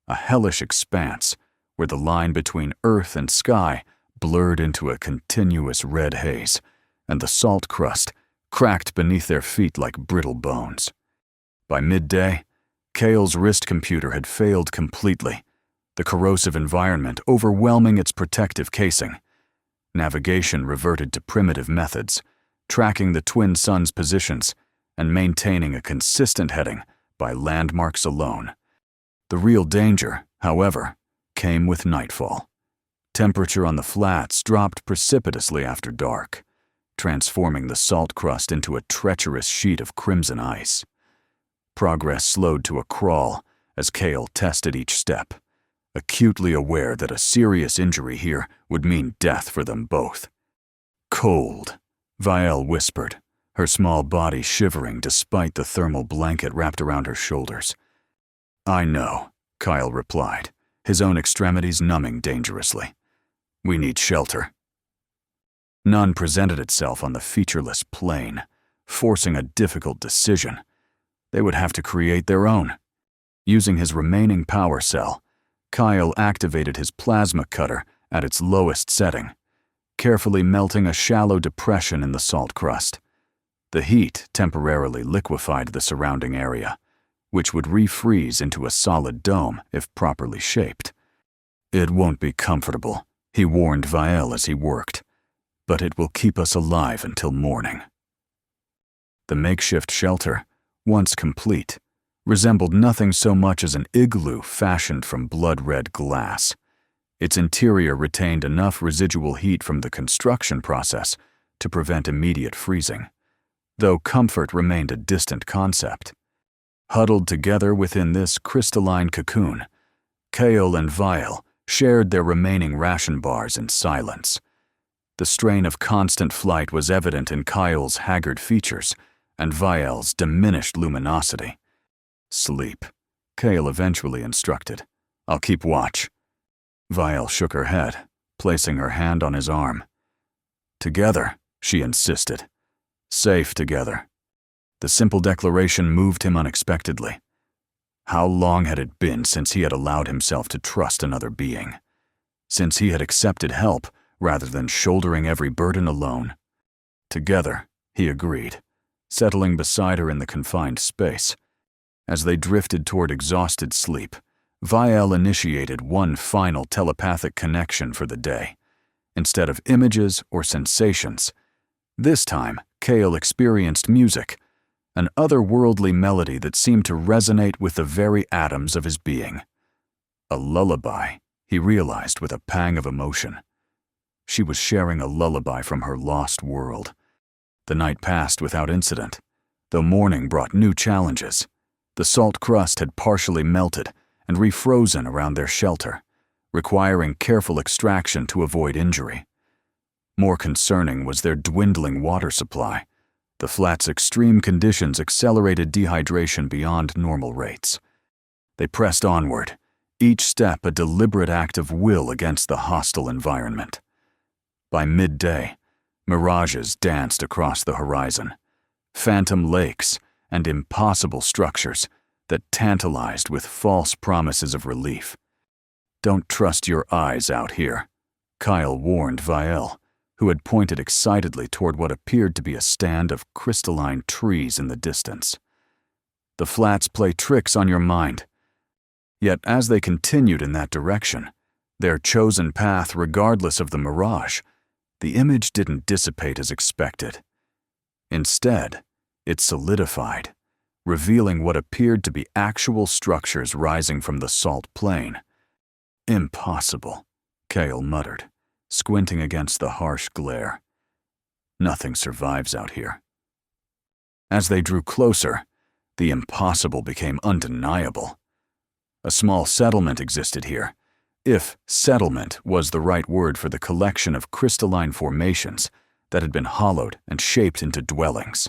a hellish expanse where the line between earth and sky blurred into a continuous red haze, and the salt crust cracked beneath their feet like brittle bones. By midday, Kale's wrist computer had failed completely, the corrosive environment overwhelming its protective casing. Navigation reverted to primitive methods, tracking the twin suns' positions and maintaining a consistent heading by landmarks alone. The real danger, however, came with nightfall. Temperature on the flats dropped precipitously after dark, transforming the salt crust into a treacherous sheet of crimson ice. Progress slowed to a crawl as Kale tested each step, acutely aware that a serious injury here would mean death for them both. "Cold," Vielle whispered, her small body shivering despite the thermal blanket wrapped around her shoulders. "I know," Kyle replied, his own extremities numbing dangerously. "We need shelter." None presented itself on the featureless plain, forcing a difficult decision. They would have to create their own. Using his remaining power cell, Kyle activated his plasma cutter at its lowest setting, carefully melting a shallow depression in the salt crust. The heat temporarily liquefied the surrounding area, which would refreeze into a solid dome if properly shaped. "It won't be comfortable," he warned Vielle as he worked, "but it will keep us alive until morning." The makeshift shelter, once complete, resembled nothing so much as an igloo fashioned from blood-red glass. Its interior retained enough residual heat from the construction process to prevent immediate freezing, though comfort remained a distant concept. Huddled together within this crystalline cocoon, Kale and Vielle shared their remaining ration bars in silence. The strain of constant flight was evident in Kyle's haggard features and Vielle's diminished luminosity. "Sleep," Kale eventually instructed. "I'll keep watch." Vielle shook her head, placing her hand on his arm. "Together," she insisted. "Safe together." The simple declaration moved him unexpectedly. How long had it been since he had allowed himself to trust another being? Since he had accepted help rather than shouldering every burden alone? "Together," he agreed, settling beside her in the confined space. As they drifted toward exhausted sleep, Vielle initiated one final telepathic connection for the day. Instead of images or sensations, this time Kale experienced music, an otherworldly melody that seemed to resonate with the very atoms of his being. A lullaby, he realized with a pang of emotion. She was sharing a lullaby from her lost world. The night passed without incident, though morning brought new challenges. The salt crust had partially melted and refrozen around their shelter, requiring careful extraction to avoid injury. More concerning was their dwindling water supply. The flat's extreme conditions accelerated dehydration beyond normal rates. They pressed onward, each step a deliberate act of will against the hostile environment. By midday, mirages danced across the horizon, phantom lakes and impossible structures that tantalized with false promises of relief. "Don't trust your eyes out here," Kyle warned Vielle, who had pointed excitedly toward what appeared to be a stand of crystalline trees in the distance. "The flats play tricks on your mind." Yet as they continued in that direction, their chosen path regardless of the mirage, the image didn't dissipate as expected. Instead, it solidified, revealing what appeared to be actual structures rising from the salt plain. "Impossible," Kale muttered, squinting against the harsh glare. "Nothing survives out here." As they drew closer, the impossible became undeniable. A small settlement existed here, if settlement was the right word for the collection of crystalline formations that had been hollowed and shaped into dwellings.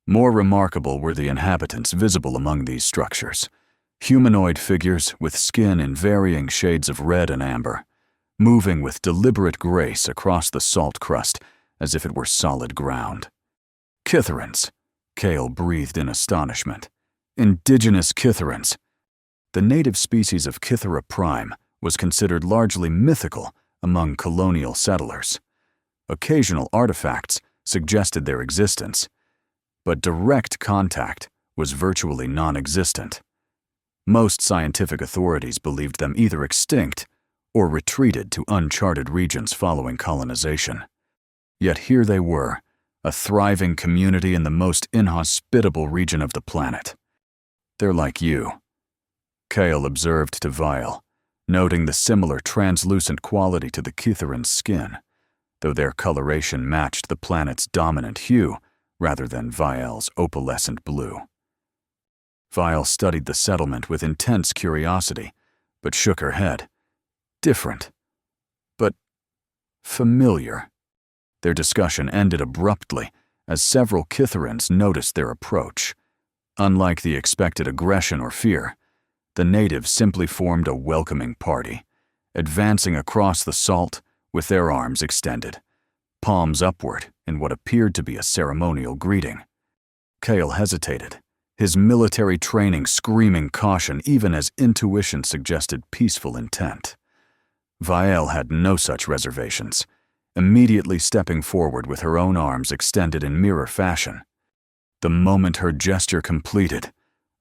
More remarkable were the inhabitants visible among these structures, humanoid figures with skin in varying shades of red and amber, moving with deliberate grace across the salt crust as if it were solid ground. "Kitherans," Kale breathed in astonishment. "Indigenous Kitherans." The native species of Kythera prime was considered largely mythical among colonial settlers. Occasional artifacts suggested their existence, but direct contact was virtually non-existent. Most scientific authorities believed them either extinct or retreated to uncharted regions following colonization. Yet here they were, a thriving community in the most inhospitable region of the planet. "They're like you," Kale observed to Vile, noting the similar translucent quality to the Kithuran's skin, though their coloration matched the planet's dominant hue rather than Vile's opalescent blue. Vile studied the settlement with intense curiosity, but shook her head. Different, but familiar. Their discussion ended abruptly as several Kithurans noticed their approach. Unlike the expected aggression or fear, the natives simply formed a welcoming party, advancing across the salt with their arms extended, palms upward in what appeared to be a ceremonial greeting. Kale hesitated, his military training screaming caution even as intuition suggested peaceful intent. Vile had no such reservations, immediately stepping forward with her own arms extended in mirror fashion. The moment her gesture completed,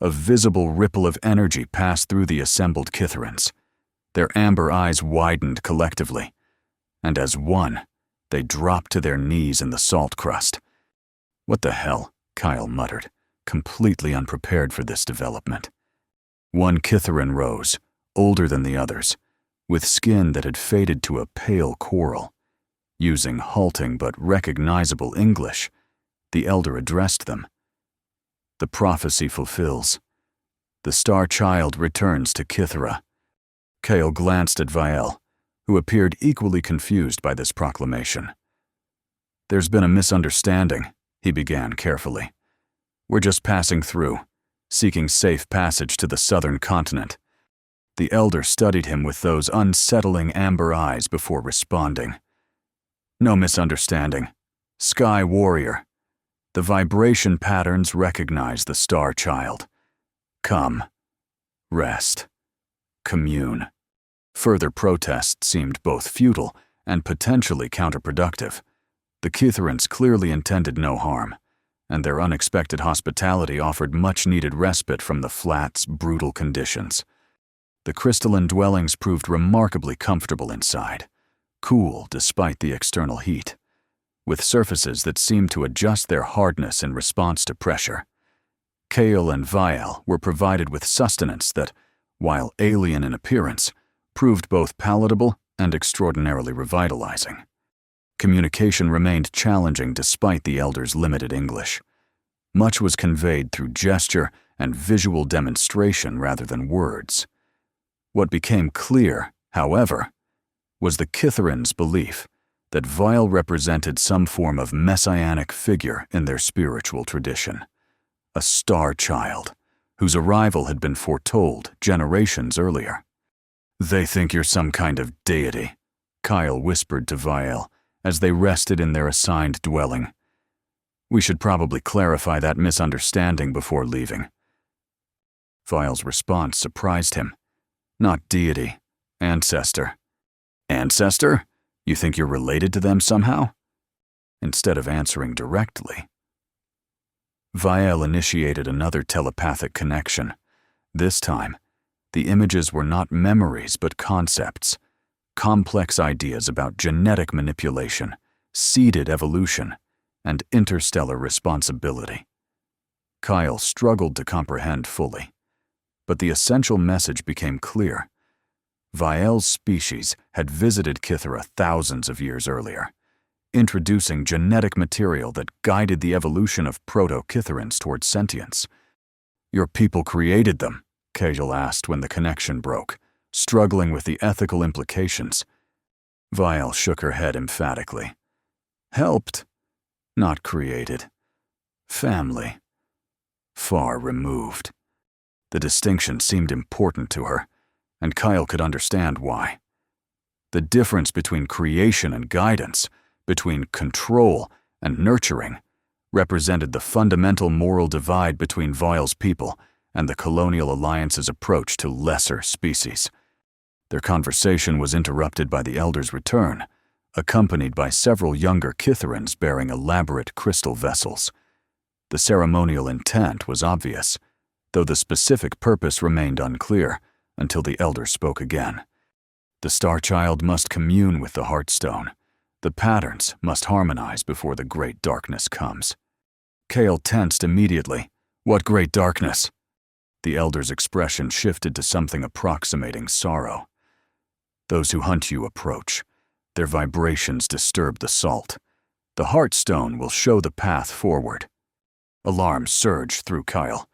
a visible ripple of energy passed through the assembled Kithurans. Their amber eyes widened collectively, and as one, they dropped to their knees in the salt crust. "What the hell?" Kyle muttered, completely unprepared for this development. One Kithuran rose, older than the others, with skin that had faded to a pale coral. Using halting but recognizable English, the elder addressed them. "The prophecy fulfills. The Star Child returns to Kithura." Kale glanced at Viel, who appeared equally confused by this proclamation. "There's been a misunderstanding," he began carefully. "We're just passing through, seeking safe passage to the southern continent." The elder studied him with those unsettling amber eyes before responding. "No misunderstanding. Sky Warrior. The vibration patterns recognize the Star Child. Come. Rest. Commune." Further protests seemed both futile and potentially counterproductive. The Kithurans clearly intended no harm, and their unexpected hospitality offered much-needed respite from the flat's brutal conditions. The crystalline dwellings proved remarkably comfortable inside, cool despite the external heat, with surfaces that seemed to adjust their hardness in response to pressure. Kale and Vial were provided with sustenance that, while alien in appearance, proved both palatable and extraordinarily revitalizing. Communication remained challenging despite the elder's limited English. Much was conveyed through gesture and visual demonstration rather than words. What became clear, however, was the Kithuran's belief that Vial represented some form of messianic figure in their spiritual tradition, a star child whose arrival had been foretold generations earlier. "They think you're some kind of deity," Kyle whispered to Vial as they rested in their assigned dwelling. "We should probably clarify that misunderstanding before leaving." Vial's response surprised him. "Not deity, ancestor." "Ancestor? You think you're related to them somehow?" Instead of answering directly, Vial initiated another telepathic connection. This time, the images were not memories but concepts, complex ideas about genetic manipulation, seeded evolution, and interstellar responsibility. Kyle struggled to comprehend fully, but the essential message became clear. Viel's species had visited Kithura thousands of years earlier, introducing genetic material that guided the evolution of proto-Kithurans towards sentience. "Your people created them?" Kajal asked when the connection broke, struggling with the ethical implications. Vial shook her head emphatically. "Helped, not created. Family. Far removed." The distinction seemed important to her, and Kyle could understand why. The difference between creation and guidance, between control and nurturing, represented the fundamental moral divide between Vial's people and the Colonial Alliance's approach to lesser species. Their conversation was interrupted by the Elder's return, accompanied by several younger Kithurans bearing elaborate crystal vessels. The ceremonial intent was obvious, though the specific purpose remained unclear until the Elder spoke again. The Star Child must commune with the Heartstone. The patterns must harmonize before the great darkness comes. Kale tensed immediately. What great darkness? The Elder's expression shifted to something approximating sorrow. Those who hunt you approach. Their vibrations disturb the salt. The Heartstone will show the path forward. Alarm surged through Kyle.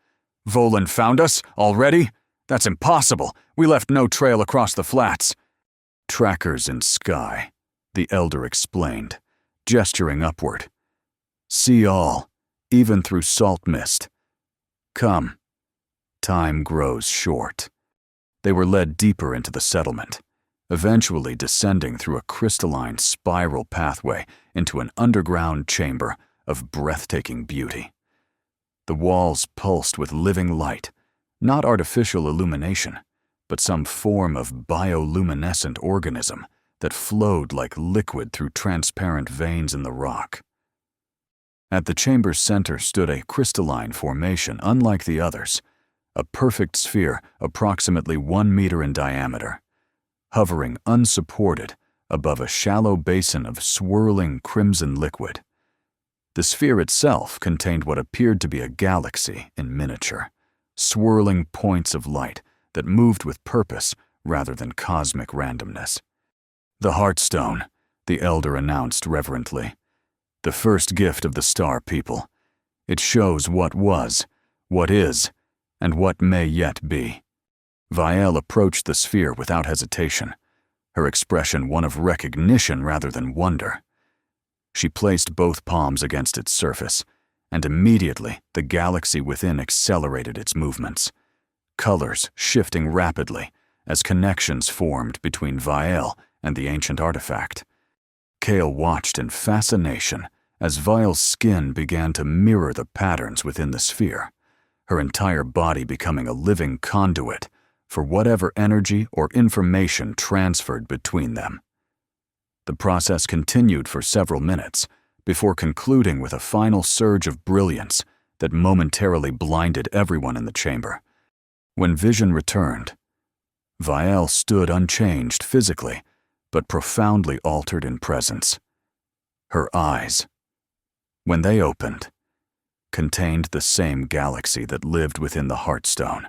Volan found us? Already? That's impossible. We left no trail across the flats. Trackers in sky, the Elder explained, gesturing upward. See all, even through salt mist. Come. Time grows short. They were led deeper into the settlement, eventually descending through a crystalline spiral pathway into an underground chamber of breathtaking beauty. The walls pulsed with living light, not artificial illumination, but some form of bioluminescent organism that flowed like liquid through transparent veins in the rock. At the chamber's center stood a crystalline formation unlike the others, a perfect sphere approximately 1 meter in diameter, hovering unsupported above a shallow basin of swirling crimson liquid. The sphere itself contained what appeared to be a galaxy in miniature, swirling points of light that moved with purpose rather than cosmic randomness. The Heartstone, the Elder announced reverently. The first gift of the Star People. It shows what was, what is, and what may yet be. Vielle approached the sphere without hesitation, her expression one of recognition rather than wonder. She placed both palms against its surface, and immediately the galaxy within accelerated its movements, colors shifting rapidly as connections formed between Vielle and the ancient artifact. Kale watched in fascination as Vielle's skin began to mirror the patterns within the sphere, her entire body becoming a living conduit for whatever energy or information transferred between them. The process continued for several minutes before concluding with a final surge of brilliance that momentarily blinded everyone in the chamber. When vision returned, Vielle stood unchanged physically, but profoundly altered in presence. Her eyes, when they opened, contained the same galaxy that lived within the Heartstone,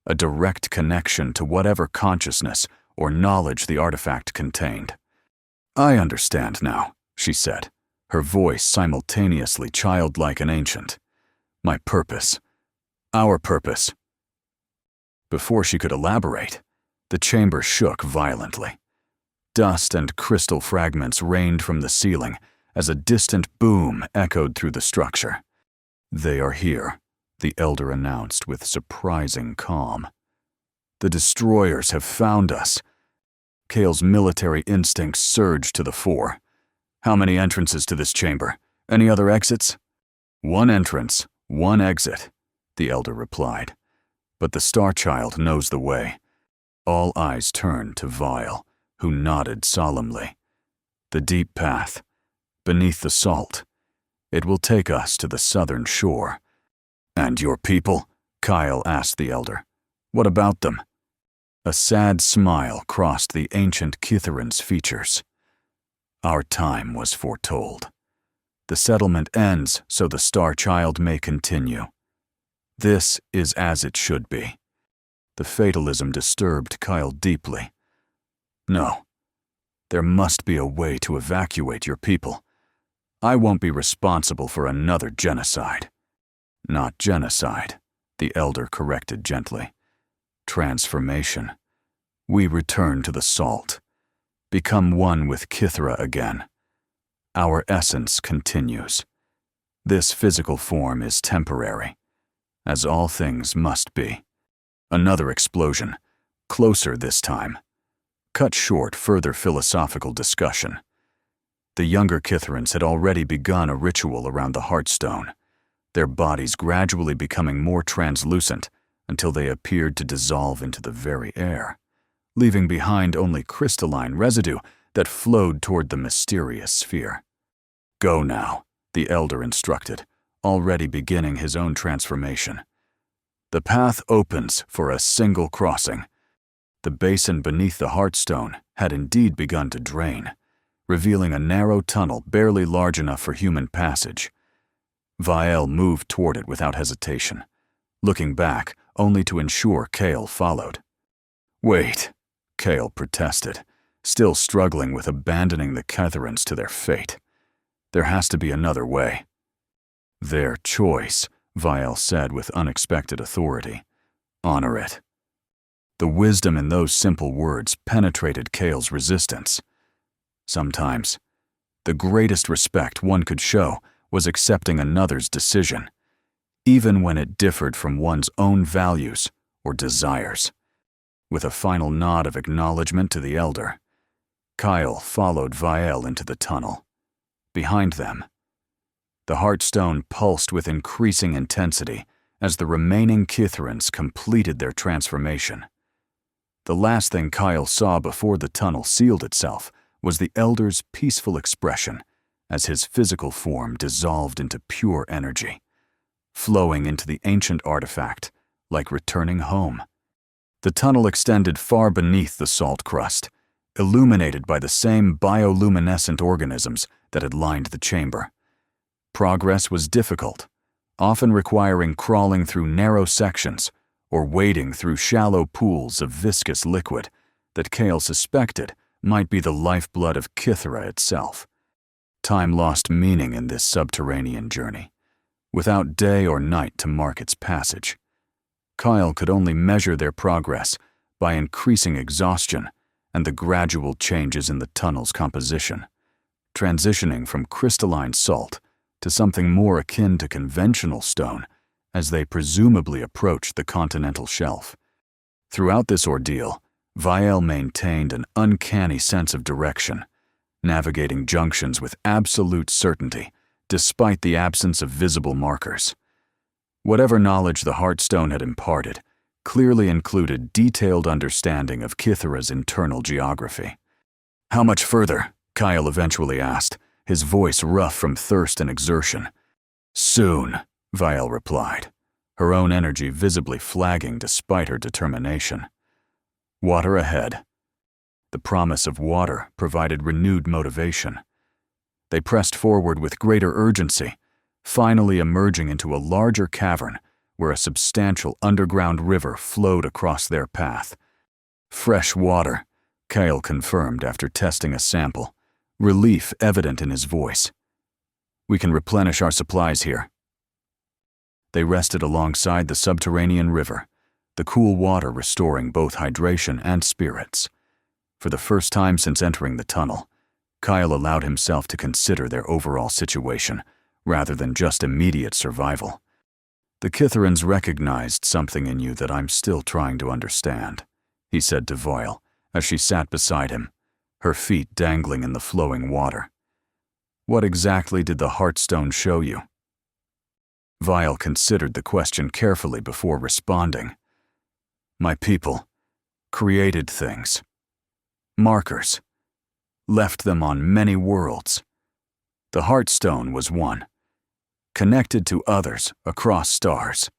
a direct connection to whatever consciousness or knowledge the artifact contained. I understand now, she said, her voice simultaneously childlike and ancient. My purpose. Our purpose. Before she could elaborate, the chamber shook violently. Dust and crystal fragments rained from the ceiling as a distant boom echoed through the structure. They are here, the Elder announced with surprising calm. The destroyers have found us. Kale's military instincts surged to the fore. How many entrances to this chamber? Any other exits? One entrance, one exit, the Elder replied. But the Star Child knows the way. All eyes turned to Vielle, who nodded solemnly. The deep path, beneath the salt. It will take us to the southern shore. And your people? Kyle asked the Elder. What about them? A sad smile crossed the ancient Kitharan's features. Our time was foretold. The settlement ends so the Star Child may continue. This is as it should be. The fatalism disturbed Kyle deeply. No. There must be a way to evacuate your people. I won't be responsible for another genocide. Not genocide, the Elder corrected gently. Transformation. We return to the salt. Become one with Kithra again. Our essence continues. This physical form is temporary, as all things must be. Another explosion, closer this time, cut short further philosophical discussion. The younger Kitharans had already begun a ritual around the Heartstone, their bodies gradually becoming more translucent until they appeared to dissolve into the very air, leaving behind only crystalline residue that flowed toward the mysterious sphere. Go now, the Elder instructed, already beginning his own transformation. The path opens for a single crossing. The basin beneath the Heartstone had indeed begun to drain, revealing a narrow tunnel barely large enough for human passage. Vial moved toward it without hesitation, looking back only to ensure Kale followed. "Wait," Kale protested, still struggling with abandoning the Ketherans to their fate. "There has to be another way." "Their choice," Vial said with unexpected authority. "Honor it." The wisdom in those simple words penetrated Kale's resistance. Sometimes, the greatest respect one could show was accepting another's decision, even when it differed from one's own values or desires. With a final nod of acknowledgement to the elder, Kyle followed Vial into the tunnel. Behind them, the Heartstone pulsed with increasing intensity as the remaining Kithrans completed their transformation. The last thing Kyle saw before the tunnel sealed itself was the elder's peaceful expression as his physical form dissolved into pure energy, flowing into the ancient artifact like returning home. The tunnel extended far beneath the salt crust, illuminated by the same bioluminescent organisms that had lined the chamber. Progress was difficult, often requiring crawling through narrow sections or wading through shallow pools of viscous liquid that Kale suspected might be the lifeblood of Kithra itself. Time lost meaning in this subterranean journey, without day or night to mark its passage. Kyle could only measure their progress by increasing exhaustion and the gradual changes in the tunnel's composition, transitioning from crystalline salt to something more akin to conventional stone as they presumably approached the continental shelf. Throughout this ordeal, Vial maintained an uncanny sense of direction, navigating junctions with absolute certainty despite the absence of visible markers. Whatever knowledge the Heartstone had imparted clearly included detailed understanding of Kithra's internal geography. "How much further?" Kyle eventually asked, his voice rough from thirst and exertion. "Soon," Vial replied, her own energy visibly flagging despite her determination. Water ahead. The promise of water provided renewed motivation. They pressed forward with greater urgency, finally emerging into a larger cavern where a substantial underground river flowed across their path. "Fresh water," Kyle confirmed after testing a sample, relief evident in his voice. "We can replenish our supplies here." They rested alongside the subterranean river, the cool water restoring both hydration and spirits. For the first time since entering the tunnel, Kyle allowed himself to consider their overall situation, rather than just immediate survival. "The Kithrans recognized something in you that I'm still trying to understand," he said to Vial as she sat beside him, her feet dangling in the flowing water. "What exactly did the Heartstone show you?" Vial considered the question carefully before responding. "My people created things. Markers. Left them on many worlds. The Heartstone was one, connected to others across stars.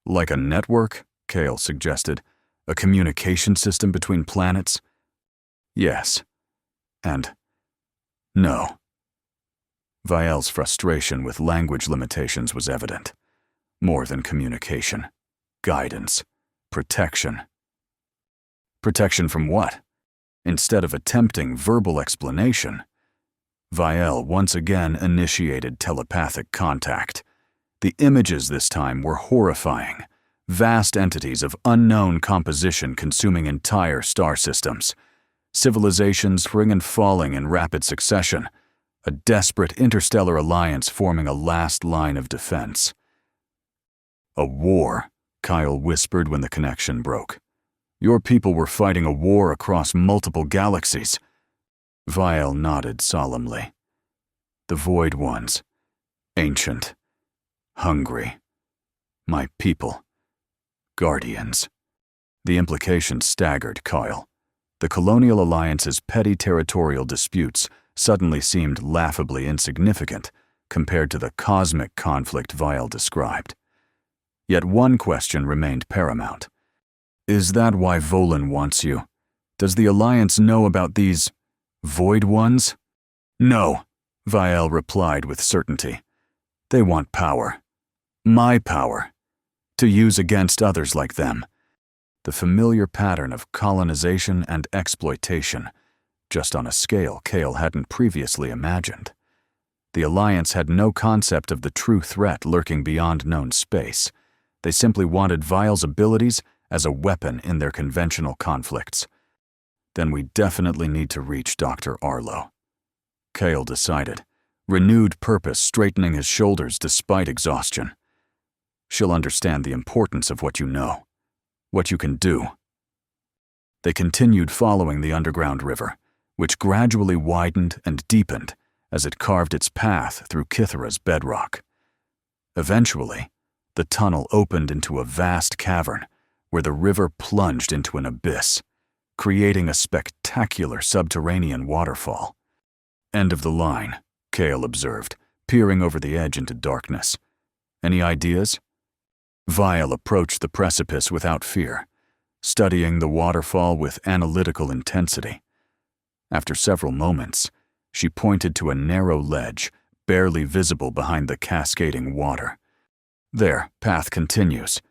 Like a network," Kale suggested, "a communication system between planets?" "Yes. And no." Vial's frustration with language limitations was evident. More than communication. Guidance. Protection. Protection from what? Instead of attempting verbal explanation, Vial once again initiated telepathic contact. The images this time were horrifying, vast entities of unknown composition consuming entire star systems, civilizations spring and falling in rapid succession, a desperate interstellar alliance forming a last line of defense. "A war," Kyle whispered when the connection broke. "Your people were fighting a war across multiple galaxies." Vial nodded solemnly. "The Void Ones. Ancient. Hungry. My people. Guardians." The implication staggered Kyle. The Colonial Alliance's petty territorial disputes suddenly seemed laughably insignificant compared to the cosmic conflict Vial described. Yet one question remained paramount. "Is that why Volan wants you?" Does the Alliance know about these Void Ones? No, Vial replied with certainty. They want power. My power. To use against others like them. The familiar pattern of colonization and exploitation, just on a scale Kale hadn't previously imagined. The Alliance had no concept of the true threat lurking beyond known space. They simply wanted Vial's abilities as a weapon in their conventional conflicts. Then we definitely need to reach Dr. Arlo. Kale decided, renewed purpose straightening his shoulders despite exhaustion. She'll understand the importance of what you know, what you can do. They continued following the underground river, which gradually widened and deepened as it carved its path through Kythera's bedrock. Eventually, the tunnel opened into a vast cavern where the river plunged into an abyss, creating a spectacular subterranean waterfall. End of the line, Kale observed, peering over the edge into darkness. Any ideas? Vial approached the precipice without fear, studying the waterfall with analytical intensity. After several moments, she pointed to a narrow ledge, barely visible behind the cascading water. There, path continues.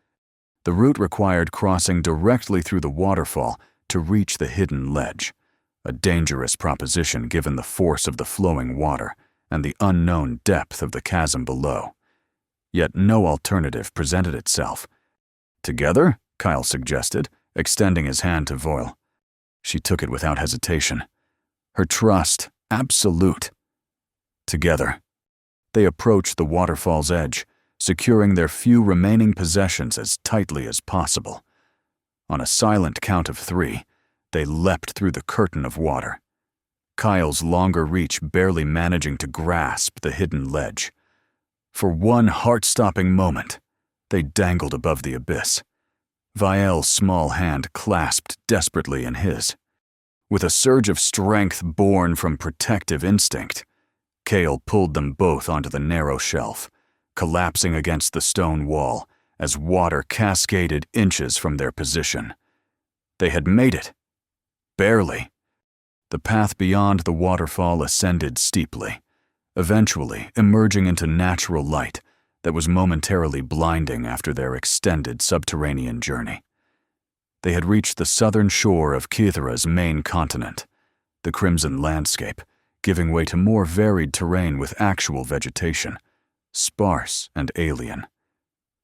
The route required crossing directly through the waterfall to reach the hidden ledge, a dangerous proposition given the force of the flowing water and the unknown depth of the chasm below. Yet no alternative presented itself. Together, Kyle suggested, extending his hand to Voil. She took it without hesitation. Her trust absolute. Together, they approached the waterfall's edge, securing their few remaining possessions as tightly as possible. On a silent count of 3, they leapt through the curtain of water, Kyle's longer reach barely managing to grasp the hidden ledge. For one heart-stopping moment, they dangled above the abyss. Vial's small hand clasped desperately in his. With a surge of strength born from protective instinct, Kale pulled them both onto the narrow shelf, collapsing against the stone wall as water cascaded inches from their position. They had made it. Barely. The path beyond the waterfall ascended steeply, eventually emerging into natural light that was momentarily blinding after their extended subterranean journey. They had reached the southern shore of Kythera's main continent, the crimson landscape giving way to more varied terrain with actual vegetation, sparse and alien,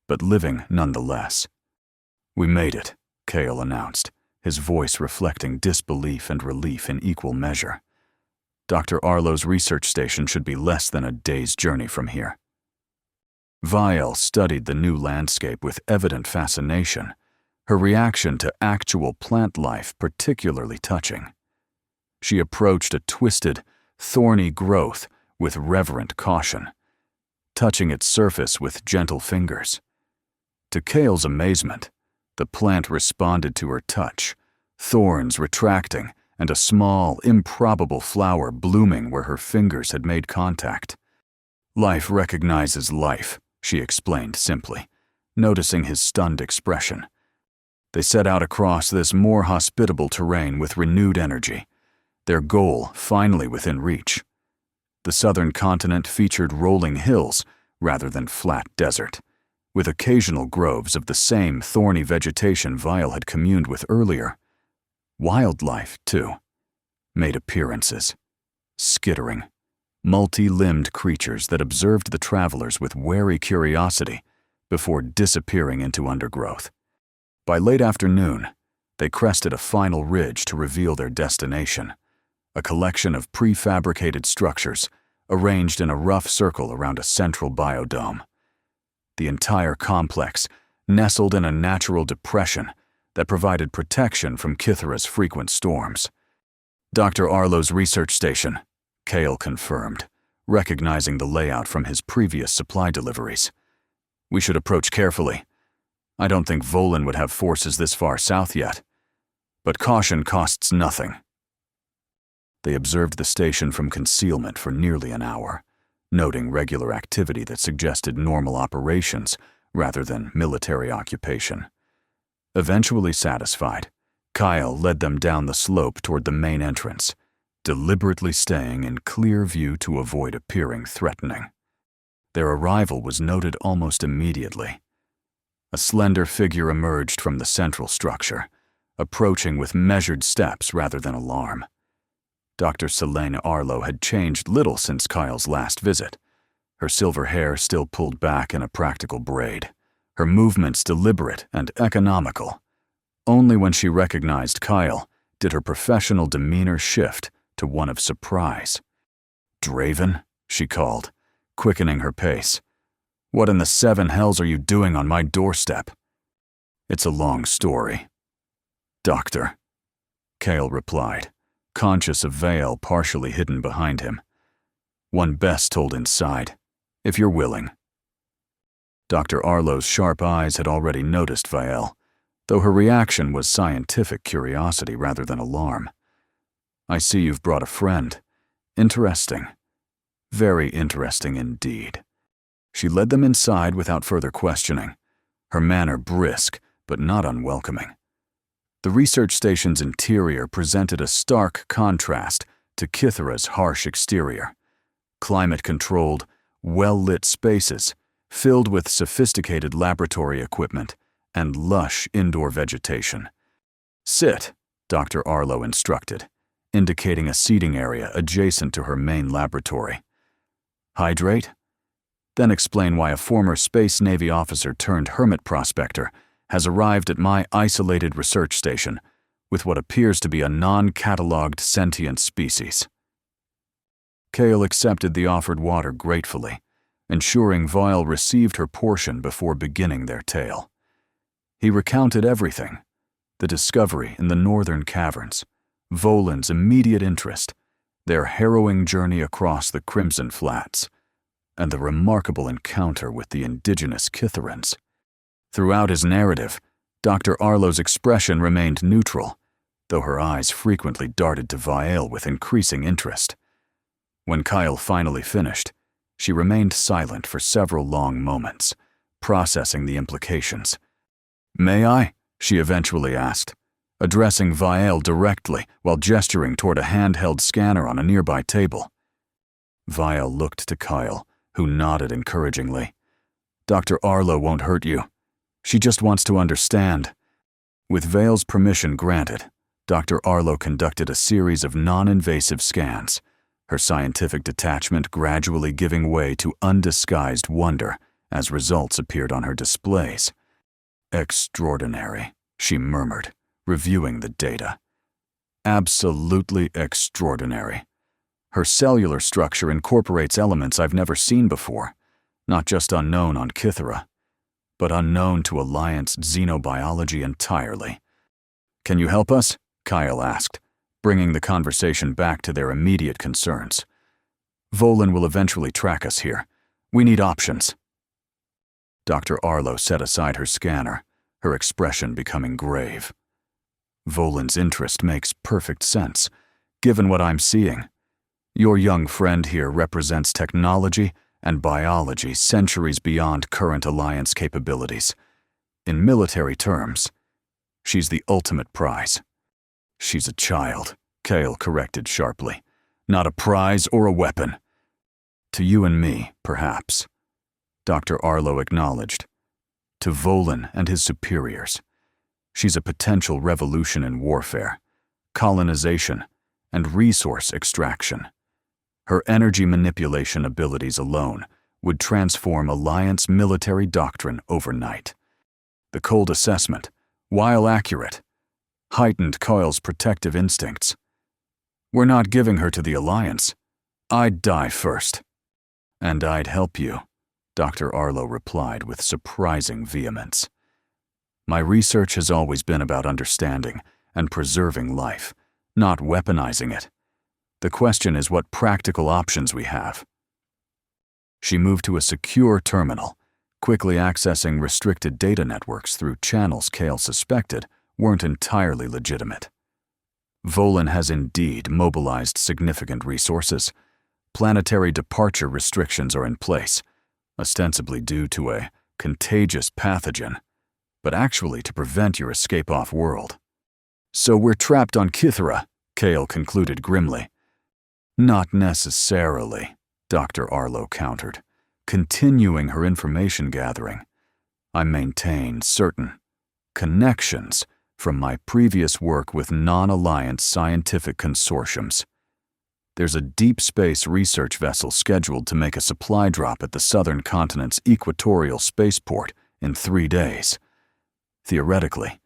but living nonetheless. We made it, Kale announced, his voice reflecting disbelief and relief in equal measure. Dr. Arlo's research station should be less than a day's journey from here. Vial studied the new landscape with evident fascination, her reaction to actual plant life particularly touching. She approached a twisted, thorny growth with reverent caution, touching its surface with gentle fingers. To Kale's amazement, the plant responded to her touch, thorns retracting and a small, improbable flower blooming where her fingers had made contact. Life recognizes life, she explained simply, noticing his stunned expression. They set out across this more hospitable terrain with renewed energy, their goal finally within reach. The southern continent featured rolling hills rather than flat desert, with occasional groves of the same thorny vegetation Vial had communed with earlier. Wildlife, too, made appearances, skittering, multi-limbed creatures that observed the travelers with wary curiosity before disappearing into undergrowth. By late afternoon, they crested a final ridge to reveal their destination, a collection of prefabricated structures arranged in a rough circle around a central biodome. The entire complex nestled in a natural depression that provided protection from Kythera's frequent storms. Dr. Arlo's research station, Kale confirmed, recognizing the layout from his previous supply deliveries. We should approach carefully. I don't think Volin would have forces this far south yet, but caution costs nothing. They observed the station from concealment for nearly an hour, noting regular activity that suggested normal operations rather than military occupation. Eventually satisfied, Kyle led them down the slope toward the main entrance, deliberately staying in clear view to avoid appearing threatening. Their arrival was noted almost immediately. A slender figure emerged from the central structure, approaching with measured steps rather than alarm. Dr. Selene Arlo had changed little since Kyle's last visit, her silver hair still pulled back in a practical braid, her movements deliberate and economical. Only when she recognized Kyle did her professional demeanor shift to one of surprise. "Draven?" she called, quickening her pace. "What in the seven hells are you doing on my doorstep?" "It's a long story." "Doctor," Kale replied, conscious of veil partially hidden behind him. "One best told inside, if you're willing." Dr. Arlo's sharp eyes had already noticed Vael, though her reaction was scientific curiosity rather than alarm. "I see you've brought a friend. Interesting. Very interesting indeed." She led them inside without further questioning, her manner brisk but not unwelcoming. The research station's interior presented a stark contrast to Kythera's harsh exterior. Climate-controlled, well-lit spaces filled with sophisticated laboratory equipment and lush indoor vegetation. "Sit," Dr. Arlo instructed, indicating a seating area adjacent to her main laboratory. "Hydrate? Then explain why a former Space Navy officer turned hermit prospector has arrived at my isolated research station with what appears to be a non-catalogued sentient species." Kale accepted the offered water gratefully, ensuring Vael received her portion before beginning their tale. He recounted everything: the discovery in the northern caverns, Volan's immediate interest, their harrowing journey across the Crimson Flats, and the remarkable encounter with the indigenous Kytherans. Throughout his narrative, Dr. Arlo's expression remained neutral, though her eyes frequently darted to Vael with increasing interest. When Kyle finally finished, she remained silent for several long moments, processing the implications. "May I?" she eventually asked, addressing Vael directly while gesturing toward a handheld scanner on a nearby table. Vael looked to Kyle, who nodded encouragingly. "Dr. Arlo won't hurt you. She just wants to understand." With Vael's permission granted, Dr. Arlo conducted a series of non-invasive scans, her scientific detachment gradually giving way to undisguised wonder as results appeared on her displays. "Extraordinary," she murmured, reviewing the data. "Absolutely extraordinary. Her cellular structure incorporates elements I've never seen before, not just unknown on Kythera, but unknown to Alliance xenobiology entirely." "Can you help us?" Kyle asked, bringing the conversation back to their immediate concerns. "Volan will eventually track us here. We need options." Dr. Arlo set aside her scanner, her expression becoming grave. "Volan's interest makes perfect sense, given what I'm seeing. Your young friend here represents technology and biology centuries beyond current Alliance capabilities. In military terms, she's the ultimate prize." "She's a child," Kale corrected sharply. "Not a prize or a weapon." "To you and me, perhaps," Dr. Arlo acknowledged. "To Volan and his superiors, she's a potential revolution in warfare, colonization, and resource extraction. Her energy manipulation abilities alone would transform Alliance military doctrine overnight. The cold assessment, while accurate, heightened Kyle's protective instincts. We're not giving her to the Alliance. I'd die first." "And I'd help you," Dr. Arlo replied with surprising vehemence. "My research has always been about understanding and preserving life, not weaponizing it. The question is what practical options we have." She moved to a secure terminal, quickly accessing restricted data networks through channels Kale suspected weren't entirely legitimate. "Volan has indeed mobilized significant resources. Planetary departure restrictions are in place, ostensibly due to a contagious pathogen, but actually to prevent your escape off-world. So we're trapped on Kythera, Kale concluded grimly. Not necessarily, Dr. Arlo countered, continuing her information gathering. I maintain certain connections from my previous work with non-alliance scientific consortiums. There's a deep space research vessel scheduled to make a supply drop at the southern continent's equatorial spaceport in 3 days. Theoretically,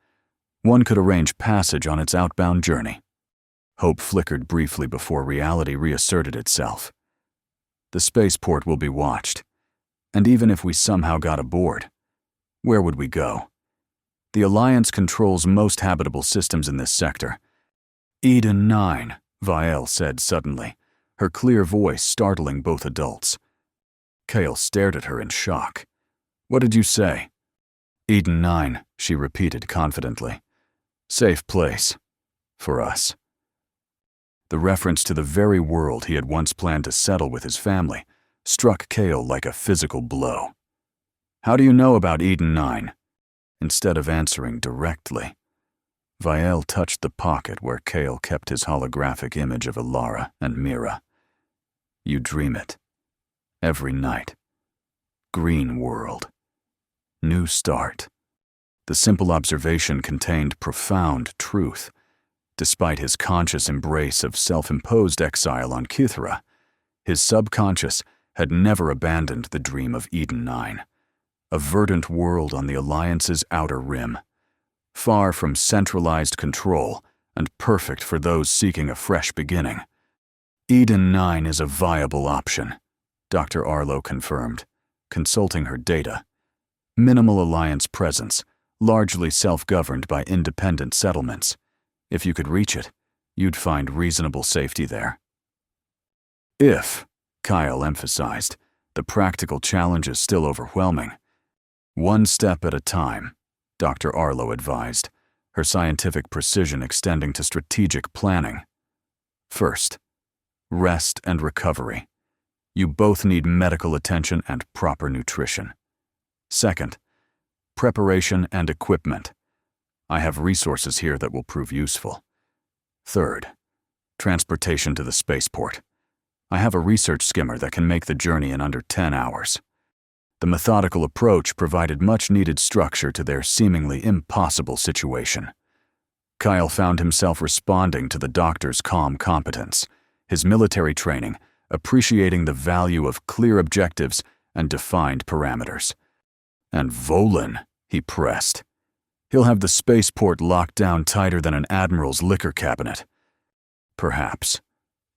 one could arrange passage on its outbound journey. Hope flickered briefly before reality reasserted itself. The spaceport will be watched, and even if we somehow got aboard, where would we go? The Alliance controls most habitable systems in this sector. Eden 9, Vael said suddenly, her clear voice startling both adults. Kale stared at her in shock. What did you say? Eden 9, she repeated confidently. Safe place. For us. The reference to the very world he had once planned to settle with his family struck Kale like a physical blow. How do you know about Eden 9? Instead of answering directly, Vael touched the pocket where Kale kept his holographic image of Ilara and Mira. You dream it. Every night. Green world. New start. The simple observation contained profound truth. Despite his conscious embrace of self-imposed exile on Kythera, his subconscious had never abandoned the dream of Eden 9, a verdant world on the Alliance's outer rim, far from centralized control and perfect for those seeking a fresh beginning. Eden 9 is a viable option, Dr. Arlo confirmed, consulting her data. Minimal Alliance presence, largely self-governed by independent settlements. If you could reach it, you'd find reasonable safety there. If, Kyle emphasized, the practical challenge is still overwhelming. One step at a time, Dr. Arlo advised, her scientific precision extending to strategic planning. First, rest and recovery. You both need medical attention and proper nutrition. Second, preparation and equipment. I have resources here that will prove useful. Third, transportation to the spaceport. I have a research skimmer that can make the journey in under 10 hours. The methodical approach provided much-needed structure to their seemingly impossible situation. Kyle found himself responding to the doctor's calm competence, his military training, appreciating the value of clear objectives and defined parameters. And Volin, he pressed. He'll have the spaceport locked down tighter than an admiral's liquor cabinet. Perhaps,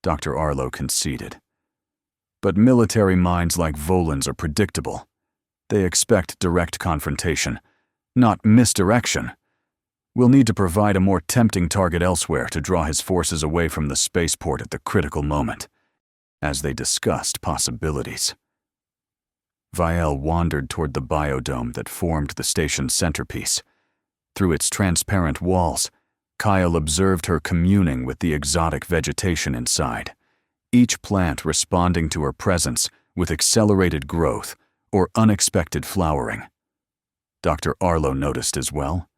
Dr. Arlo conceded. But military minds like Volin's are predictable. They expect direct confrontation, not misdirection. We'll need to provide a more tempting target elsewhere to draw his forces away from the spaceport at the critical moment, as they discussed possibilities. Vael wandered toward the biodome that formed the station's centerpiece. Through its transparent walls, Kyle observed her communing with the exotic vegetation inside, each plant responding to her presence with accelerated growth or unexpected flowering. Dr. Arlo noticed as well.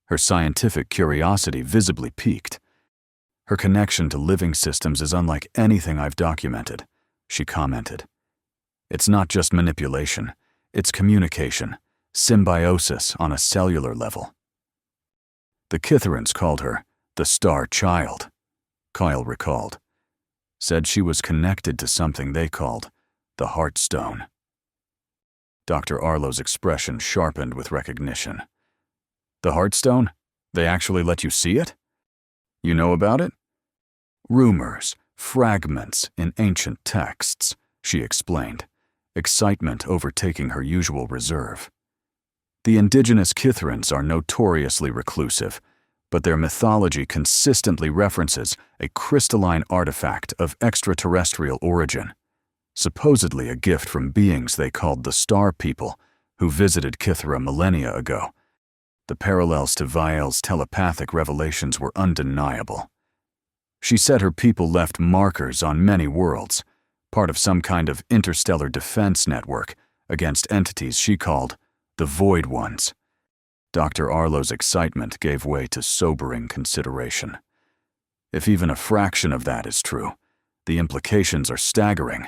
Her scientific curiosity visibly piqued. Her connection to living systems is unlike anything I've documented, she commented. It's not just manipulation, it's communication, symbiosis on a cellular level. The Kytherans called her the Star Child, Kyle recalled. Said she was connected to something they called the Heartstone. Dr. Arlo's expression sharpened with recognition. The Heartstone? They actually let you see it? You know about it? Rumors, fragments in ancient texts, she explained, excitement overtaking her usual reserve. The indigenous Kytherans are notoriously reclusive, but their mythology consistently references a crystalline artifact of extraterrestrial origin, supposedly a gift from beings they called the Star People, who visited Kythera millennia ago. The parallels to Vael's telepathic revelations were undeniable. She said her people left markers on many worlds, part of some kind of interstellar defense network against entities she called the Void Ones. Dr. Arlo's excitement gave way to sobering consideration. If even a fraction of that is true, the implications are staggering.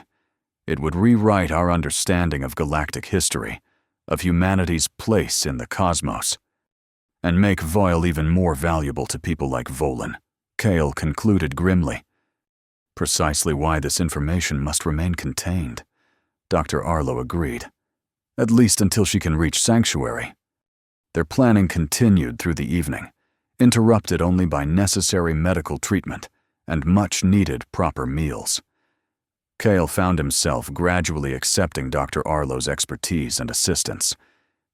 It would rewrite our understanding of galactic history, of humanity's place in the cosmos, and make Voyle even more valuable to people like Volan, Kale concluded grimly. Precisely why this information must remain contained, Dr. Arlo agreed, at least until she can reach Sanctuary. Their planning continued through the evening, interrupted only by necessary medical treatment and much-needed proper meals. Kale found himself gradually accepting Dr. Arlo's expertise and assistance,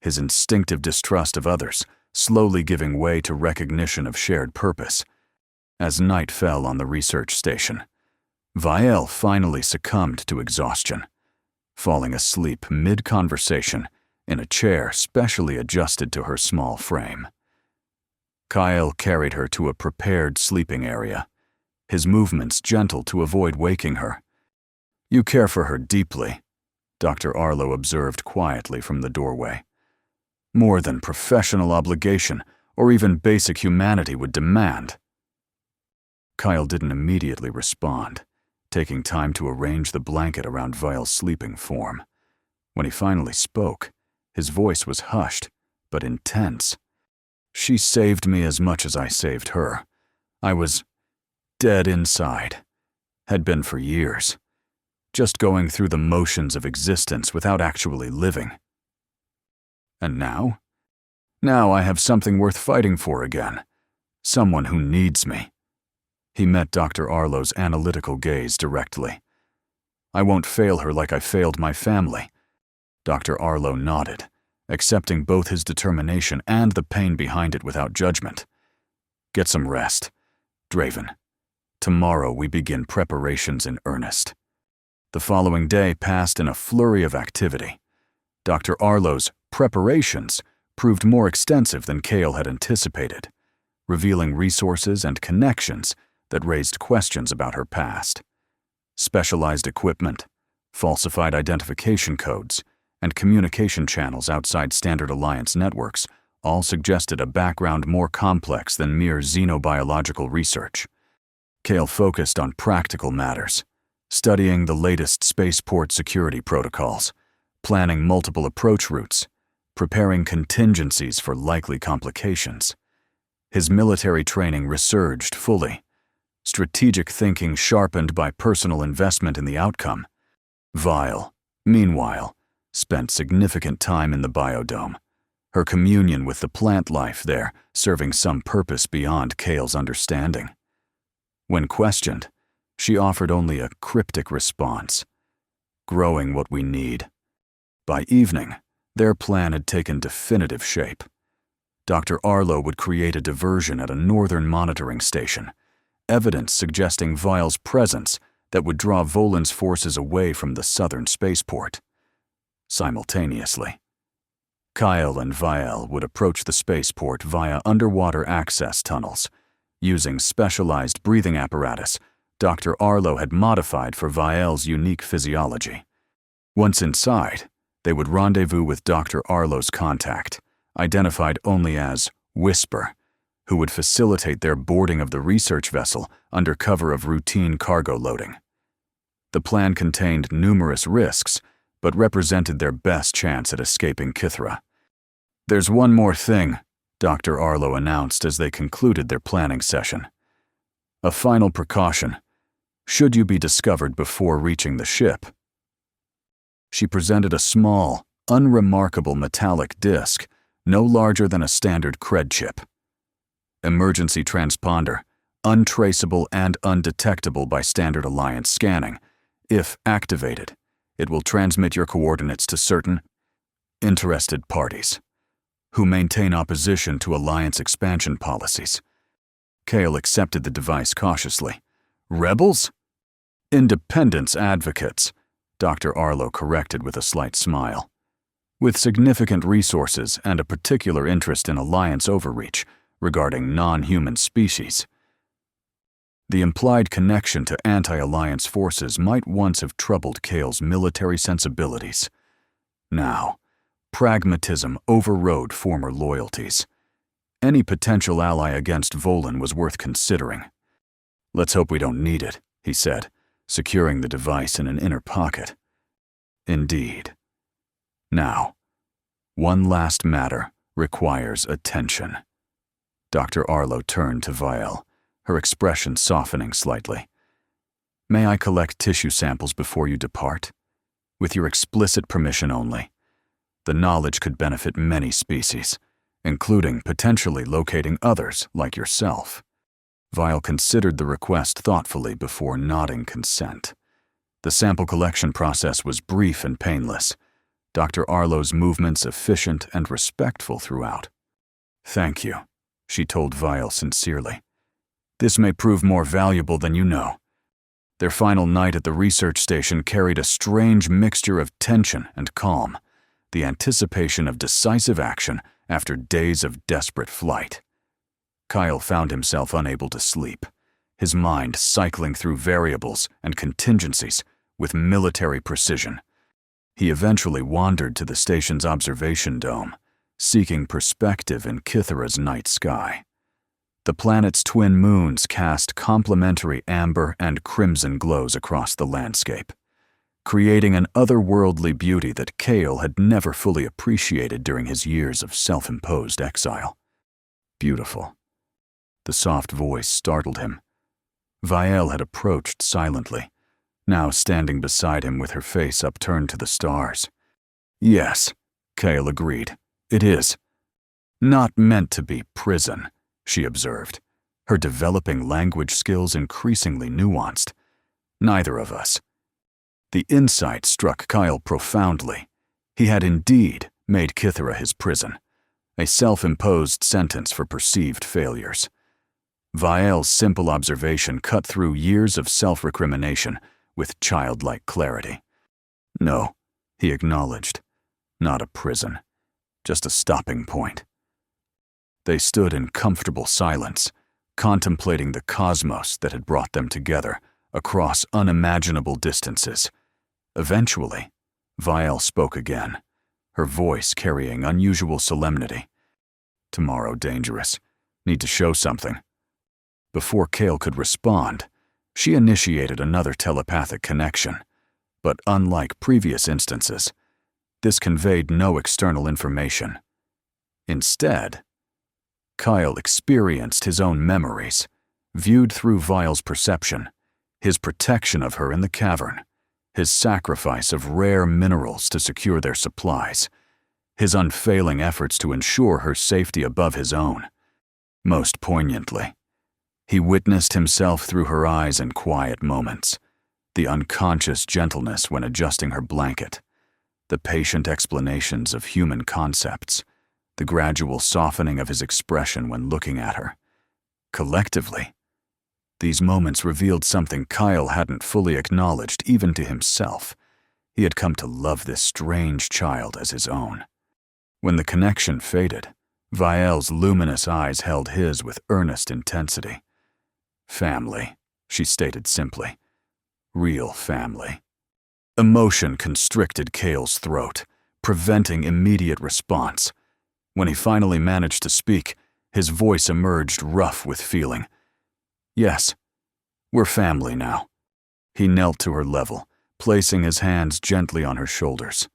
his instinctive distrust of others slowly giving way to recognition of shared purpose. As night fell on the research station, Vielle finally succumbed to exhaustion, falling asleep mid-conversation in a chair specially adjusted to her small frame. Kyle carried her to a prepared sleeping area, his movements gentle to avoid waking her. "You care for her deeply," Dr. Arlo observed quietly from the doorway. "More than professional obligation or even basic humanity would demand." Kyle didn't immediately respond, taking time to arrange the blanket around Vielle's sleeping form. When he finally spoke, his voice was hushed, but intense. "She saved me as much as I saved her. I was dead inside. Had been for years. Just going through the motions of existence without actually living. And now? Now I have something worth fighting for again. Someone who needs me." He met Dr. Arlo's analytical gaze directly. "I won't fail her like I failed my family." Dr. Arlo nodded, accepting both his determination and the pain behind it without judgment. "Get some rest. Draven, tomorrow we begin preparations in earnest." The following day passed in a flurry of activity. Dr. Arlo's preparations proved more extensive than Kale had anticipated, revealing resources and connections that raised questions about her past. Specialized equipment, falsified identification codes, and communication channels outside Standard Alliance networks all suggested a background more complex than mere xenobiological research. Kale focused on practical matters, studying the latest spaceport security protocols, planning multiple approach routes, preparing contingencies for likely complications. His military training resurged fully, strategic thinking sharpened by personal investment in the outcome. Vielle, meanwhile, spent significant time in the biodome, her communion with the plant life there serving some purpose beyond Kale's understanding. When questioned, she offered only a cryptic response: "Growing what we need." By evening, their plan had taken definitive shape. Dr. Arlo would create a diversion at a northern monitoring station, evidence suggesting Vielle's presence that would draw Volan's forces away from the southern spaceport. Simultaneously, Kyle and Vielle would approach the spaceport via underwater access tunnels, using specialized breathing apparatus Dr. Arlo had modified for Vielle's unique physiology. Once inside, they would rendezvous with Dr. Arlo's contact, identified only as Whisper, who would facilitate their boarding of the research vessel under cover of routine cargo loading. The plan contained numerous risks, but represented their best chance at escaping Kythera. "There's one more thing," Dr. Arlo announced as they concluded their planning session. "A final precaution, should you be discovered before reaching the ship." She presented a small, unremarkable metallic disc, no larger than a standard cred chip. "Emergency transponder, untraceable and undetectable by Standard Alliance scanning. If activated, it will transmit your coordinates to certain interested parties who maintain opposition to Alliance expansion policies." Kale accepted the device cautiously. "Rebels?" "Independence advocates," Dr. Arlo corrected with a slight smile. "With significant resources and a particular interest in Alliance overreach regarding non-human species." The implied connection to anti-Alliance forces might once have troubled Kale's military sensibilities. Now, Pragmatism overrode former loyalties. Any potential ally against Volan was worth considering. "Let's hope we don't need it," he said, securing the device in an inner pocket. Indeed. Now, one last matter requires attention. Dr. Arlo turned to Vial, her expression softening slightly. "May I collect tissue samples before you depart? With your explicit permission only. The knowledge could benefit many species, including potentially locating others like yourself." Vial considered the request thoughtfully before nodding consent. The sample collection process was brief and painless, Dr. Arlo's movements efficient and respectful throughout. "Thank you," she told Vial sincerely. "This may prove more valuable than you know." Their final night at the research station carried a strange mixture of tension and calm, the anticipation of decisive action after days of desperate flight. Kyle found himself unable to sleep, his mind cycling through variables and contingencies with military precision. He eventually wandered to the station's observation dome, seeking perspective in Kythera's night sky. The planet's twin moons cast complementary amber and crimson glows across the landscape, creating an otherworldly beauty that Kale had never fully appreciated during his years of self-imposed exile. Beautiful. The soft voice startled him. Vial had approached silently, now standing beside him with her face upturned to the stars. "Yes," Kale agreed, "it is. Not meant to be prison," she observed, her developing language skills increasingly nuanced. "Neither of us." The insight struck Kyle profoundly. He had indeed made Kythera his prison, a self-imposed sentence for perceived failures. Vial's simple observation cut through years of self-recrimination with childlike clarity. "No," he acknowledged, "not a prison, just a stopping point." They stood in comfortable silence, contemplating the cosmos that had brought them together across unimaginable distances. Eventually, Vial spoke again, her voice carrying unusual solemnity. "Tomorrow dangerous. Need to show something." Before Kale could respond, she initiated another telepathic connection, but unlike previous instances, this conveyed no external information. Instead, Kyle experienced his own memories, viewed through Vial's perception, his protection of her in the cavern, his sacrifice of rare minerals to secure their supplies, his unfailing efforts to ensure her safety above his own. Most poignantly, he witnessed himself through her eyes in quiet moments, the unconscious gentleness when adjusting her blanket, the patient explanations of human concepts, the gradual softening of his expression when looking at her. Collectively, these moments revealed something Kyle hadn't fully acknowledged even to himself. He had come to love this strange child as his own. When the connection faded, Vial's luminous eyes held his with earnest intensity. "Family," she stated simply. "Real family." Emotion constricted Kale's throat, preventing immediate response. When he finally managed to speak, his voice emerged rough with feeling. "Yes, we're family now." He knelt to her level, placing his hands gently on her shoulders.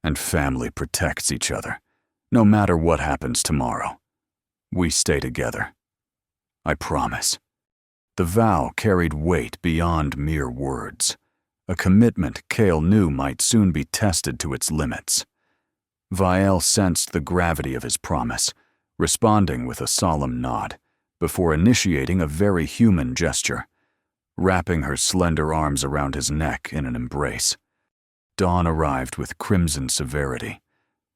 "And family protects each other, no matter what happens tomorrow. We stay together. I promise." The vow carried weight beyond mere words, a commitment Kale knew might soon be tested to its limits. Vial sensed the gravity of his promise, responding with a solemn nod, before initiating a very human gesture, wrapping her slender arms around his neck in an embrace. Dawn arrived with crimson severity,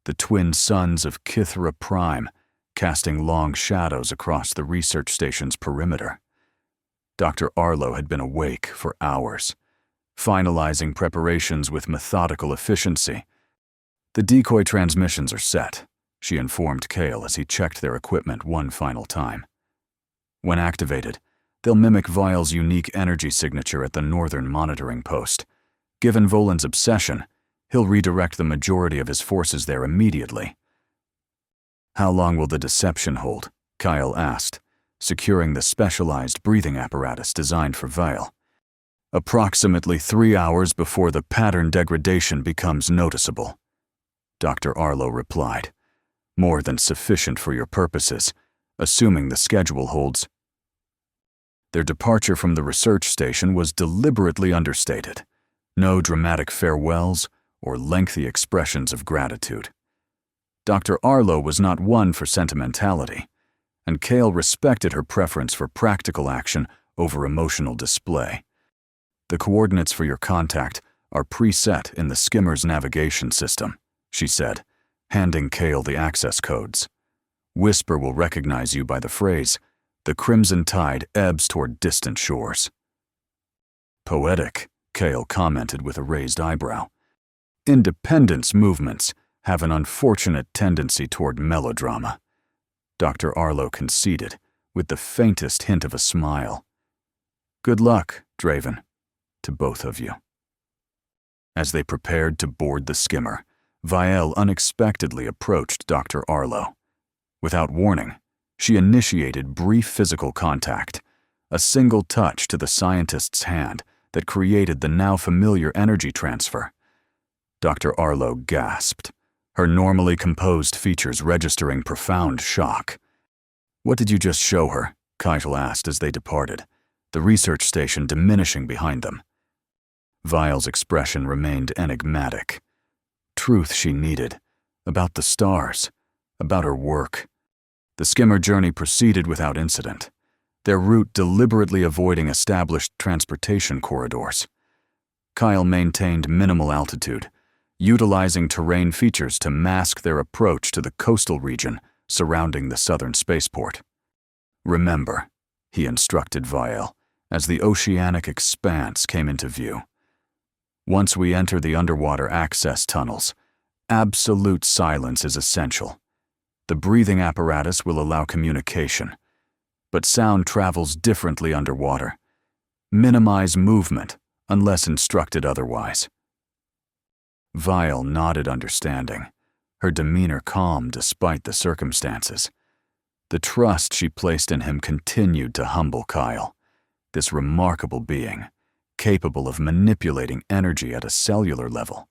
the twin suns of Kythera Prime casting long shadows across the research station's perimeter. Dr. Arlo had been awake for hours, finalizing preparations with methodical efficiency. "The decoy transmissions are set," she informed Kale as he checked their equipment one final time. "When activated, they'll mimic Vial's unique energy signature at the northern monitoring post. Given Volan's obsession, He'll redirect the majority of his forces there immediately. How long will the deception hold? Kyle asked, securing the specialized breathing apparatus designed for Vial. Approximately 3 hours before the pattern degradation becomes noticeable, Dr. Arlo replied. More than sufficient for your purposes, assuming the schedule holds. Their departure from the research station was deliberately understated. No dramatic farewells or lengthy expressions of gratitude. Dr. Arlo was not one for sentimentality, and Kale respected her preference for practical action over emotional display. The coordinates for your contact are preset in the skimmer's navigation system, she said, handing Kale the access codes. Whisper will recognize you by the phrase, "The crimson tide ebbs toward distant shores." Poetic, Kale commented with a raised eyebrow. Independence movements have an unfortunate tendency toward melodrama, Dr. Arlo conceded, with the faintest hint of a smile. Good luck, Draven, to both of you. As they prepared to board the skimmer, Vial unexpectedly approached Dr. Arlo. Without warning, she initiated brief physical contact, a single touch to the scientist's hand that created the now familiar energy transfer. Dr. Arlo gasped, her normally composed features registering profound shock. What did you just show her? Keitel asked as they departed, the research station diminishing behind them. Vial's expression remained enigmatic. Truth she needed, about the stars, about her work. The skimmer journey proceeded without incident, their route deliberately avoiding established transportation corridors. Kyle maintained minimal altitude, utilizing terrain features to mask their approach to the coastal region surrounding the southern spaceport. Remember, he instructed Vial, as the oceanic expanse came into view. Once we enter the underwater access tunnels, absolute silence is essential. The breathing apparatus will allow communication, but sound travels differently underwater. Minimize movement, unless instructed otherwise. Vial nodded understanding, her demeanor calm despite the circumstances. The trust she placed in him continued to humble Kyle, this remarkable being, capable of manipulating energy at a cellular level,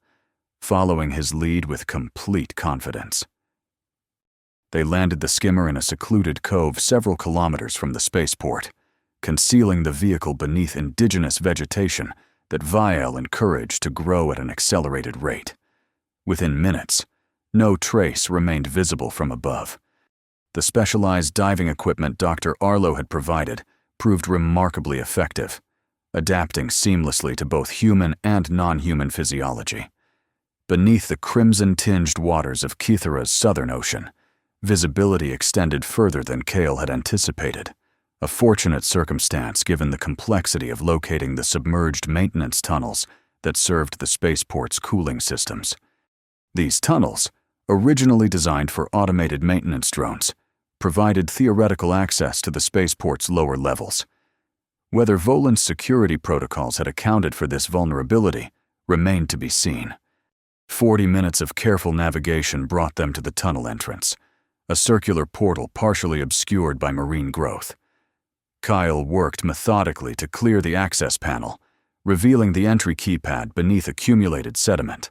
following his lead with complete confidence. They landed the skimmer in a secluded cove several kilometers from the spaceport, concealing the vehicle beneath indigenous vegetation that Vial encouraged to grow at an accelerated rate. Within minutes, no trace remained visible from above. The specialized diving equipment Dr. Arlo had provided proved remarkably effective, adapting seamlessly to both human and non-human physiology. Beneath the crimson-tinged waters of Kythera's southern ocean, visibility extended further than Kale had anticipated, a fortunate circumstance given the complexity of locating the submerged maintenance tunnels that served the spaceport's cooling systems. These tunnels, originally designed for automated maintenance drones, provided theoretical access to the spaceport's lower levels. Whether Volan's security protocols had accounted for this vulnerability remained to be seen. 40 minutes of careful navigation brought them to the tunnel entrance, a circular portal partially obscured by marine growth. Kyle worked methodically to clear the access panel, revealing the entry keypad beneath accumulated sediment.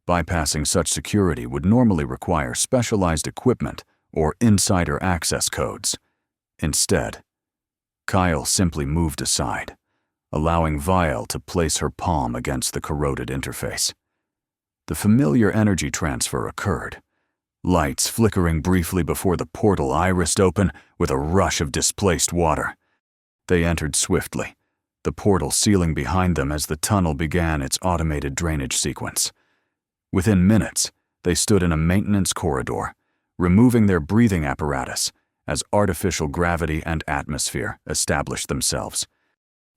Bypassing such security would normally require specialized equipment or insider access codes. Instead, Kyle simply moved aside, allowing Vial to place her palm against the corroded interface. The familiar energy transfer occurred, lights flickering briefly before the portal irised open with a rush of displaced water. They entered swiftly, the portal sealing behind them as the tunnel began its automated drainage sequence. Within minutes, they stood in a maintenance corridor, removing their breathing apparatus as artificial gravity and atmosphere established themselves.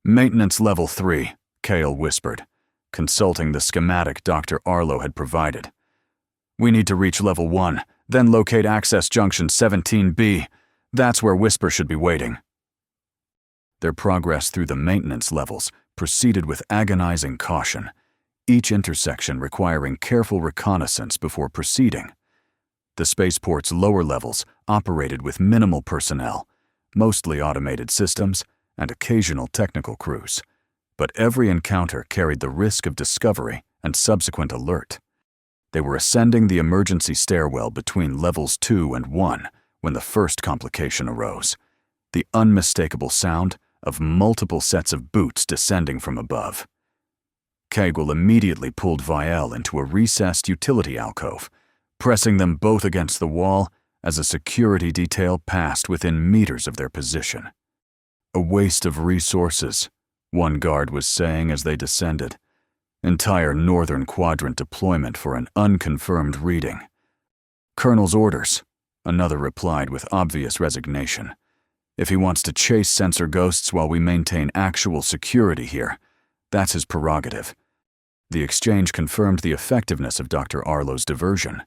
"Maintenance level 3, Kale whispered, consulting the schematic Dr. Arlo had provided. "We need to reach level 1, then locate access junction 17B. That's where Whisper should be waiting." Their progress through the maintenance levels proceeded with agonizing caution, each intersection requiring careful reconnaissance before proceeding. The spaceport's lower levels operated with minimal personnel, mostly automated systems and occasional technical crews, but every encounter carried the risk of discovery and subsequent alert. They were ascending the emergency stairwell between levels 2 and 1 when the first complication arose, the unmistakable sound of multiple sets of boots descending from above. Kegel immediately pulled Vielle into a recessed utility alcove, pressing them both against the wall as a security detail passed within meters of their position. "A waste of resources," one guard was saying as they descended. "Entire northern quadrant deployment for an unconfirmed reading." "Colonel's orders," another replied with obvious resignation. "If he wants to chase sensor ghosts while we maintain actual security here, that's his prerogative." The exchange confirmed the effectiveness of Dr. Arlo's diversion,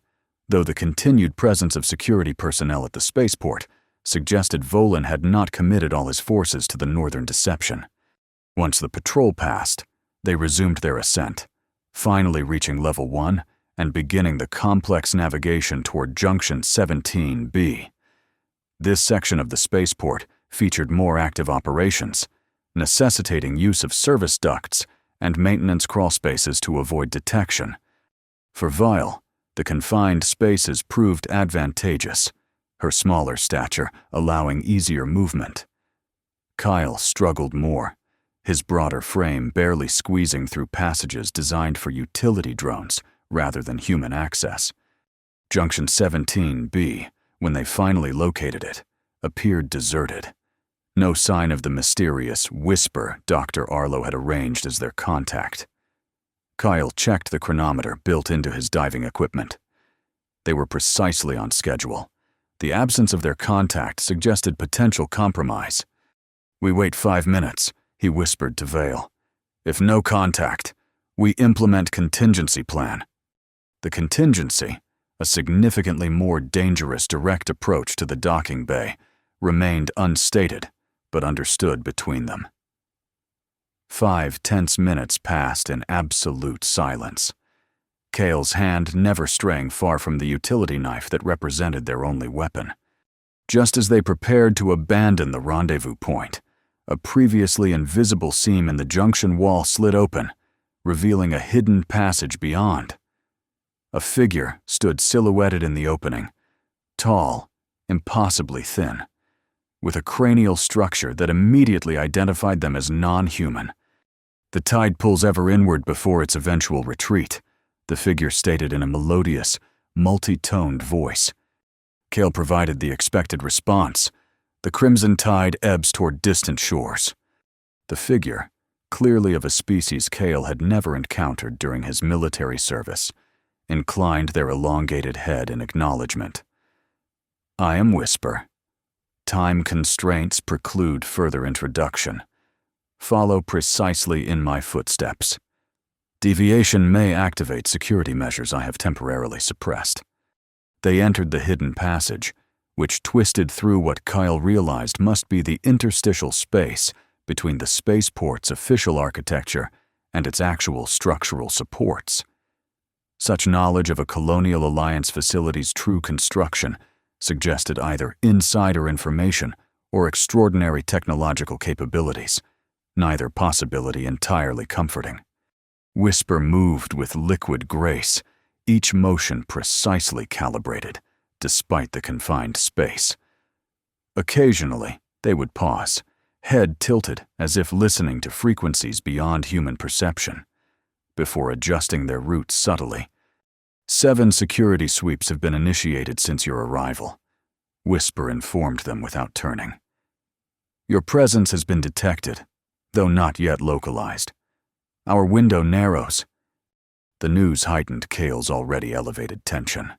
though the continued presence of security personnel at the spaceport suggested Volin had not committed all his forces to the northern deception. Once the patrol passed, they resumed their ascent, finally reaching level 1 and beginning the complex navigation toward Junction 17B. This section of the spaceport featured more active operations, necessitating use of service ducts and maintenance crawlspaces to avoid detection. For Vielle, the confined spaces proved advantageous, her smaller stature allowing easier movement. Kyle struggled more, his broader frame barely squeezing through passages designed for utility drones rather than human access. Junction 17B, when they finally located it, appeared deserted. No sign of the mysterious Whisper Dr. Arlo had arranged as their contact. Kyle checked the chronometer built into his diving equipment. They were precisely on schedule. The absence of their contact suggested potential compromise. "We wait 5 minutes," he whispered to Vale. "If no contact, we implement contingency plan." The contingency, a significantly more dangerous direct approach to the docking bay, remained unstated, but understood between them. 5 tense minutes passed in absolute silence, Kale's hand never straying far from the utility knife that represented their only weapon. Just as they prepared to abandon the rendezvous point, a previously invisible seam in the junction wall slid open, revealing a hidden passage beyond. A figure stood silhouetted in the opening, tall, impossibly thin, with a cranial structure that immediately identified them as non-human. "The tide pulls ever inward before its eventual retreat," the figure stated in a melodious, multi-toned voice. Kale provided the expected response. "The crimson tide ebbs toward distant shores." The figure, clearly of a species Kale had never encountered during his military service, inclined their elongated head in acknowledgement. "I am Whisper. Time constraints preclude further introduction. Follow precisely in my footsteps. Deviation may activate security measures I have temporarily suppressed." They entered the hidden passage, which twisted through what Kyle realized must be the interstitial space between the spaceport's official architecture and its actual structural supports. Such knowledge of a Colonial Alliance facility's true construction suggested either insider information or extraordinary technological capabilities, neither possibility entirely comforting. Whisper moved with liquid grace, each motion precisely calibrated, despite the confined space. Occasionally, they would pause, head tilted as if listening to frequencies beyond human perception, before adjusting their route subtly. 7 security sweeps have been initiated since your arrival, Whisper informed them without turning. Your presence has been detected, though not yet localized. Our window narrows. The news heightened Kale's already elevated tension.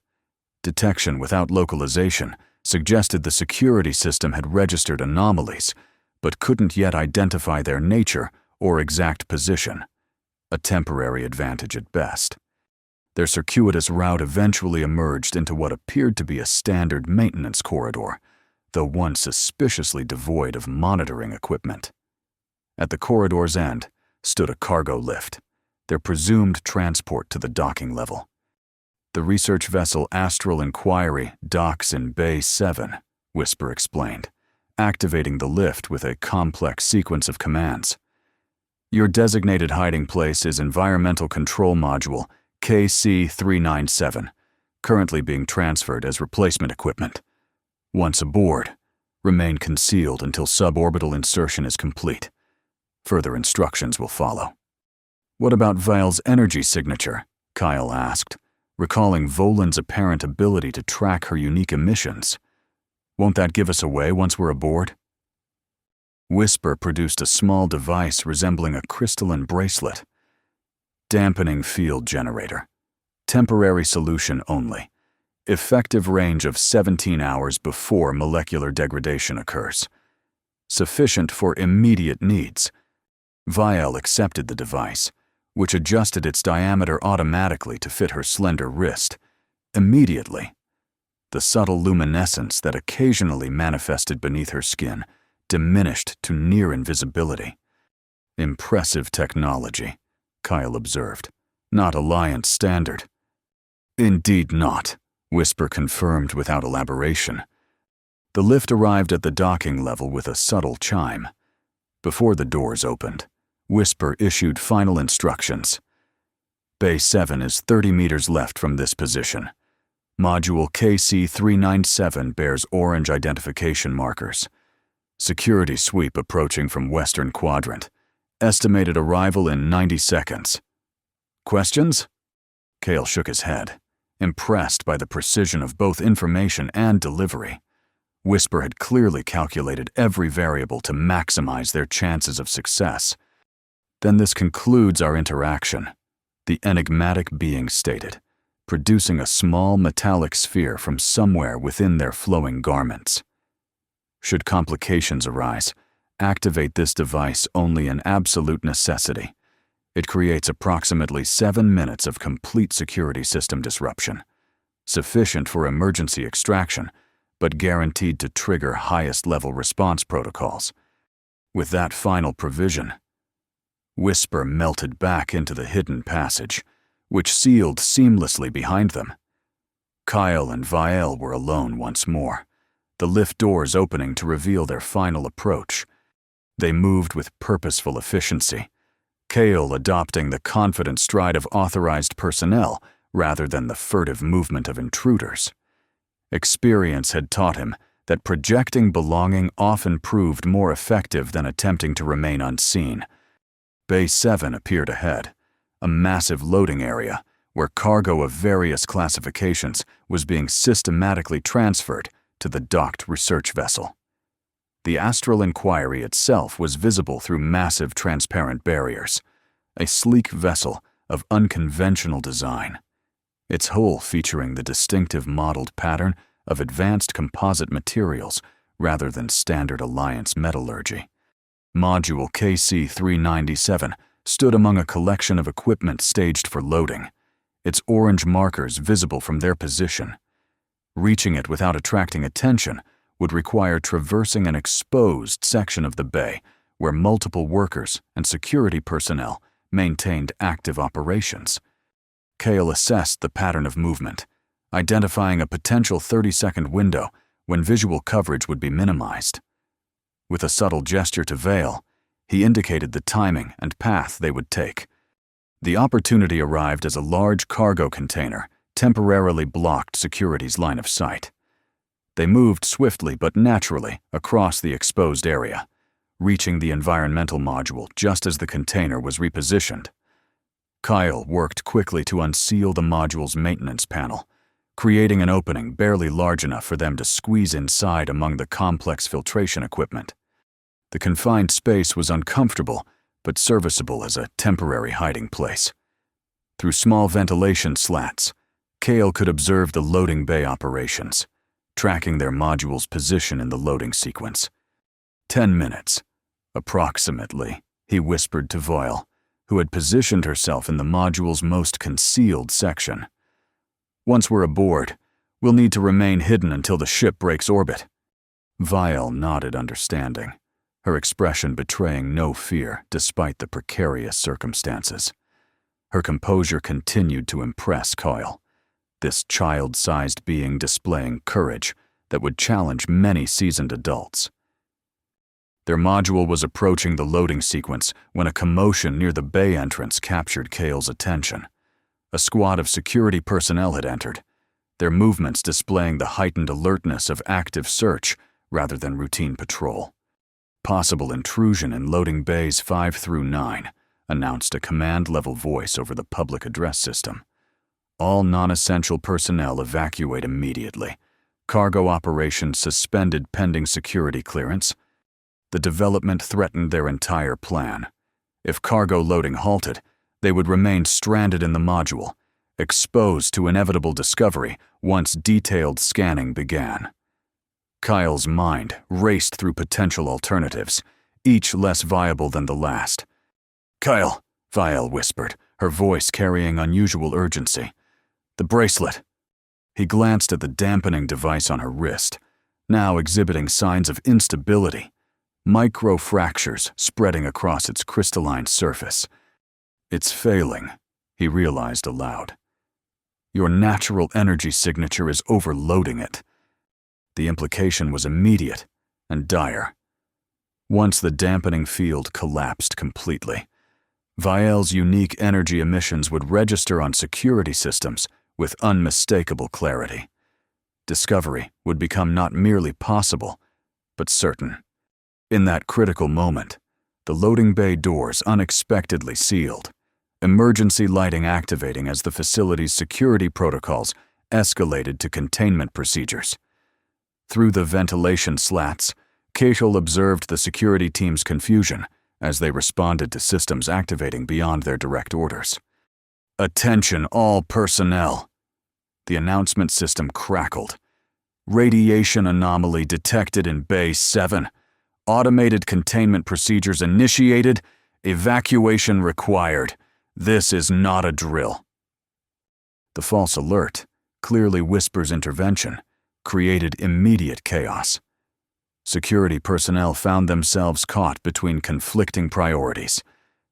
Detection without localization suggested the security system had registered anomalies, but couldn't yet identify their nature or exact position, a temporary advantage at best. Their circuitous route eventually emerged into what appeared to be a standard maintenance corridor, though one suspiciously devoid of monitoring equipment. At the corridor's end stood a cargo lift, their presumed transport to the docking level. The research vessel Astral Inquiry docks in Bay 7, Whisper explained, activating the lift with a complex sequence of commands. Your designated hiding place is Environmental Control Module KC-397, currently being transferred as replacement equipment. Once aboard, remain concealed until suborbital insertion is complete. Further instructions will follow. What about Vial's energy signature? Kyle asked, recalling Volan's apparent ability to track her unique emissions. Won't that give us away once we're aboard? Whisper produced a small device resembling a crystalline bracelet. Dampening field generator. Temporary solution only. Effective range of 17 hours before molecular degradation occurs. Sufficient for immediate needs. Vial accepted the device, which adjusted its diameter automatically to fit her slender wrist. Immediately, the subtle luminescence that occasionally manifested beneath her skin diminished to near invisibility. Impressive technology, Kyle observed. Not Alliance standard. Indeed not, Whisper confirmed without elaboration. The lift arrived at the docking level with a subtle chime. Before the doors opened, Whisper issued final instructions. Bay 7 is 30 meters left from this position. Module KC-397 bears orange identification markers. Security sweep approaching from Western Quadrant. Estimated arrival in 90 seconds. Questions? Cale shook his head, impressed by the precision of both information and delivery. Whisper had clearly calculated every variable to maximize their chances of success. Then this concludes our interaction, the enigmatic being stated, producing a small metallic sphere from somewhere within their flowing garments. Should complications arise, activate this device only in absolute necessity. It creates approximately 7 minutes of complete security system disruption, sufficient for emergency extraction, but guaranteed to trigger highest-level response protocols. With that final provision, Whisper melted back into the hidden passage, which sealed seamlessly behind them. Kyle and Vial were alone once more, the lift doors opening to reveal their final approach. They moved with purposeful efficiency, Cale adopting the confident stride of authorized personnel rather than the furtive movement of intruders. Experience had taught him that projecting belonging often proved more effective than attempting to remain unseen. Bay 7 appeared ahead, a massive loading area where cargo of various classifications was being systematically transferred to the docked research vessel. The Astral Inquiry itself was visible through massive transparent barriers, a sleek vessel of unconventional design, its hull featuring the distinctive mottled pattern of advanced composite materials rather than standard Alliance metallurgy. Module KC-397 stood among a collection of equipment staged for loading, its orange markers visible from their position. Reaching it without attracting attention would require traversing an exposed section of the bay where multiple workers and security personnel maintained active operations. Cale assessed the pattern of movement, identifying a potential 30-second window when visual coverage would be minimized. With a subtle gesture to Vale, he indicated the timing and path they would take. The opportunity arrived as a large cargo container temporarily blocked security's line of sight. They moved swiftly but naturally across the exposed area, reaching the environmental module just as the container was repositioned. Kyle worked quickly to unseal the module's maintenance panel, creating an opening barely large enough for them to squeeze inside among the complex filtration equipment. The confined space was uncomfortable, but serviceable as a temporary hiding place. Through small ventilation slats, Cale could observe the loading bay operations, tracking their module's position in the loading sequence. 10 minutes, approximately, he whispered to Voyle, who had positioned herself in the module's most concealed section. Once we're aboard, we'll need to remain hidden until the ship breaks orbit. Vial nodded understanding, her expression betraying no fear despite the precarious circumstances. Her composure continued to impress Kyle, this child-sized being displaying courage that would challenge many seasoned adults. Their module was approaching the loading sequence when a commotion near the bay entrance captured Kale's attention. A squad of security personnel had entered, their movements displaying the heightened alertness of active search rather than routine patrol. Possible intrusion in loading bays 5 through 9, announced a command-level voice over the public address system. All non-essential personnel evacuate immediately. Cargo operations suspended pending security clearance. The development threatened their entire plan. If cargo loading halted, they would remain stranded in the module, exposed to inevitable discovery once detailed scanning began. Kyle's mind raced through potential alternatives, each less viable than the last. "Kyle," Vial whispered, her voice carrying unusual urgency. "The bracelet." He glanced at the dampening device on her wrist, now exhibiting signs of instability, micro-fractures spreading across its crystalline surface. "It's failing," he realized aloud. "Your natural energy signature is overloading it." The implication was immediate and dire. Once the dampening field collapsed completely, Vial's unique energy emissions would register on security systems with unmistakable clarity. Discovery would become not merely possible, but certain. In that critical moment, the loading bay doors unexpectedly sealed, emergency lighting activating as the facility's security protocols escalated to containment procedures. Through the ventilation slats, Cashel observed the security team's confusion as they responded to systems activating beyond their direct orders. "Attention all personnel." The announcement system crackled. "Radiation anomaly detected in Bay 7. Automated containment procedures initiated. Evacuation required. This is not a drill." The false alert, clearly whispers intervention, created immediate chaos. Security personnel found themselves caught between conflicting priorities,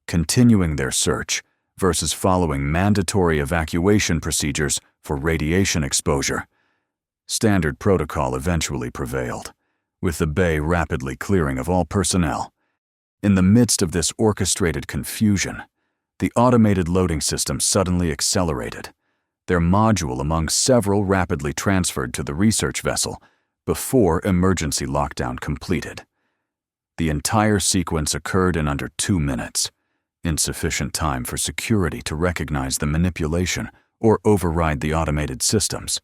continuing their search versus following mandatory evacuation procedures for radiation exposure. Standard protocol eventually prevailed, with the bay rapidly clearing of all personnel. In the midst of this orchestrated confusion, the automated loading system suddenly accelerated, their module among several rapidly transferred to the research vessel before emergency lockdown completed. The entire sequence occurred in under 2 minutes, insufficient time for security to recognize the manipulation or override the automated systems.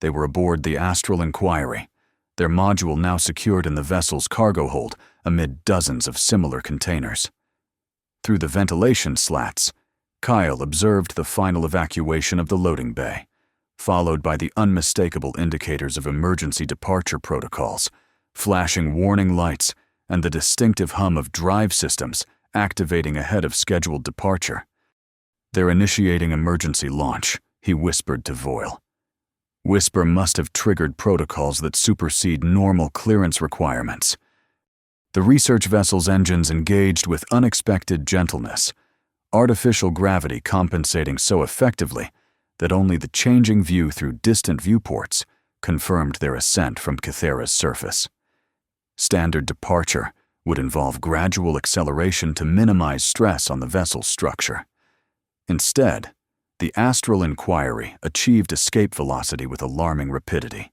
They were aboard the Astral Inquiry, their module now secured in the vessel's cargo hold amid dozens of similar containers. Through the ventilation slats, Kyle observed the final evacuation of the loading bay, followed by the unmistakable indicators of emergency departure protocols, flashing warning lights, and the distinctive hum of drive systems activating ahead of scheduled departure. "They're initiating emergency launch," he whispered to Voyle. Whisper must have triggered protocols that supersede normal clearance requirements. The research vessel's engines engaged with unexpected gentleness, artificial gravity compensating so effectively that only the changing view through distant viewports confirmed their ascent from Kythera's surface. Standard departure would involve gradual acceleration to minimize stress on the vessel's structure. Instead, the Astral Inquiry achieved escape velocity with alarming rapidity,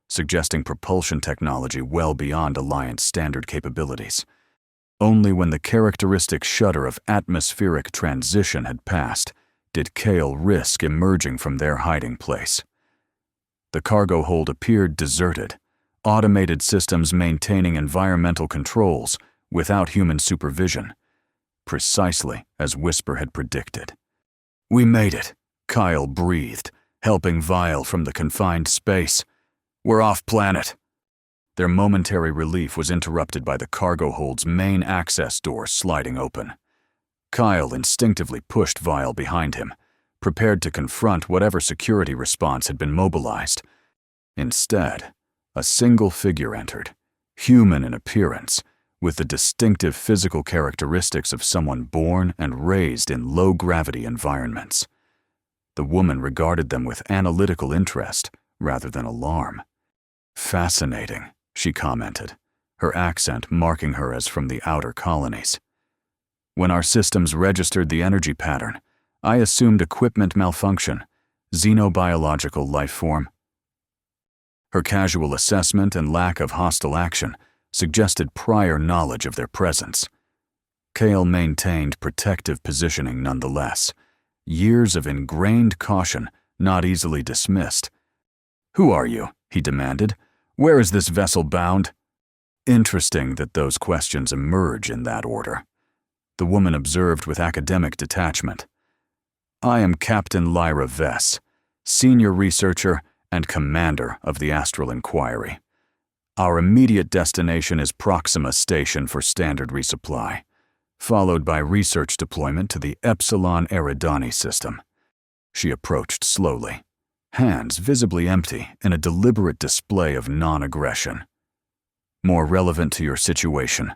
suggesting propulsion technology well beyond Alliance standard capabilities. Only when the characteristic shudder of atmospheric transition had passed did Kale risk emerging from their hiding place. The cargo hold appeared deserted, automated systems maintaining environmental controls without human supervision, precisely as Whisper had predicted. "We made it," Kyle breathed, helping Vial from the confined space. "We're off planet." Their momentary relief was interrupted by the cargo hold's main access door sliding open. Kyle instinctively pushed Vial behind him, prepared to confront whatever security response had been mobilized. Instead, a single figure entered, human in appearance, with the distinctive physical characteristics of someone born and raised in low-gravity environments. The woman regarded them with analytical interest rather than alarm. "Fascinating," she commented, her accent marking her as from the outer colonies. "When our systems registered the energy pattern, I assumed equipment malfunction, xenobiological life form." Her casual assessment and lack of hostile action suggested prior knowledge of their presence. Kale maintained protective positioning nonetheless, years of ingrained caution not easily dismissed. "Who are you?" he demanded. "Where is this vessel bound?" Interesting that those questions emerge in that order. The woman observed with academic detachment. "I am Captain Lyra Vess, senior researcher and commander of the Astral Inquiry. Our immediate destination is Proxima Station for standard resupply, followed by research deployment to the Epsilon Eridani system." She approached slowly, hands visibly empty in a deliberate display of non-aggression. "More relevant to your situation,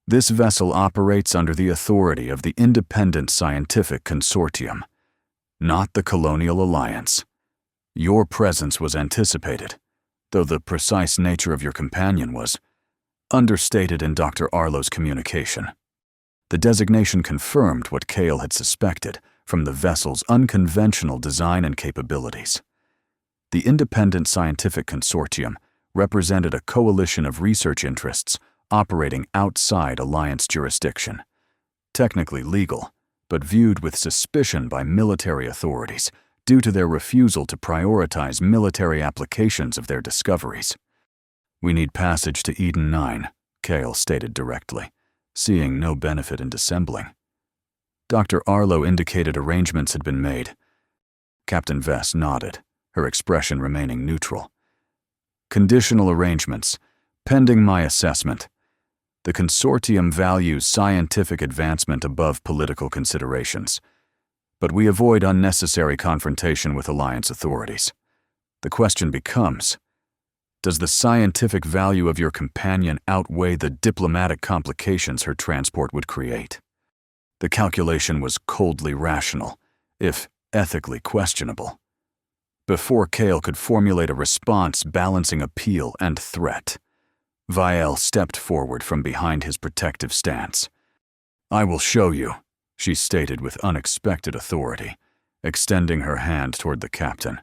this vessel operates under the authority of the Independent Scientific Consortium, not the Colonial Alliance. Your presence was anticipated, though the precise nature of your companion was understated in Dr. Arlo's communication." The designation confirmed what Kale had suspected from the vessel's unconventional design and capabilities. The Independent Scientific Consortium represented a coalition of research interests operating outside Alliance jurisdiction. Technically legal, but viewed with suspicion by military authorities due to their refusal to prioritize military applications of their discoveries. "We need passage to Eden 9, Kale stated directly, seeing no benefit in dissembling. Dr. Arlo indicated arrangements had been made. Captain Vess nodded, her expression remaining neutral. "Conditional arrangements, pending my assessment. The consortium values scientific advancement above political considerations, but we avoid unnecessary confrontation with Alliance authorities. The question becomes, does the scientific value of your companion outweigh the diplomatic complications her transport would create?" The calculation was coldly rational, if ethically questionable. Before Kale could formulate a response balancing appeal and threat, Vielle stepped forward from behind his protective stance. "I will show you," she stated with unexpected authority, extending her hand toward the captain.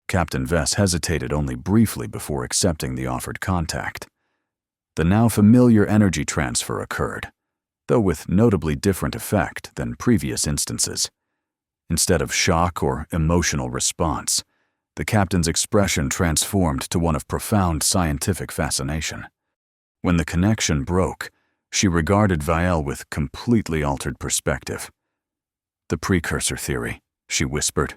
Captain Vess hesitated only briefly before accepting the offered contact. The now familiar energy transfer occurred, though with notably different effect than previous instances. Instead of shock or emotional response, the captain's expression transformed to one of profound scientific fascination. When the connection broke, she regarded Vielle with completely altered perspective. "The precursor theory," she whispered,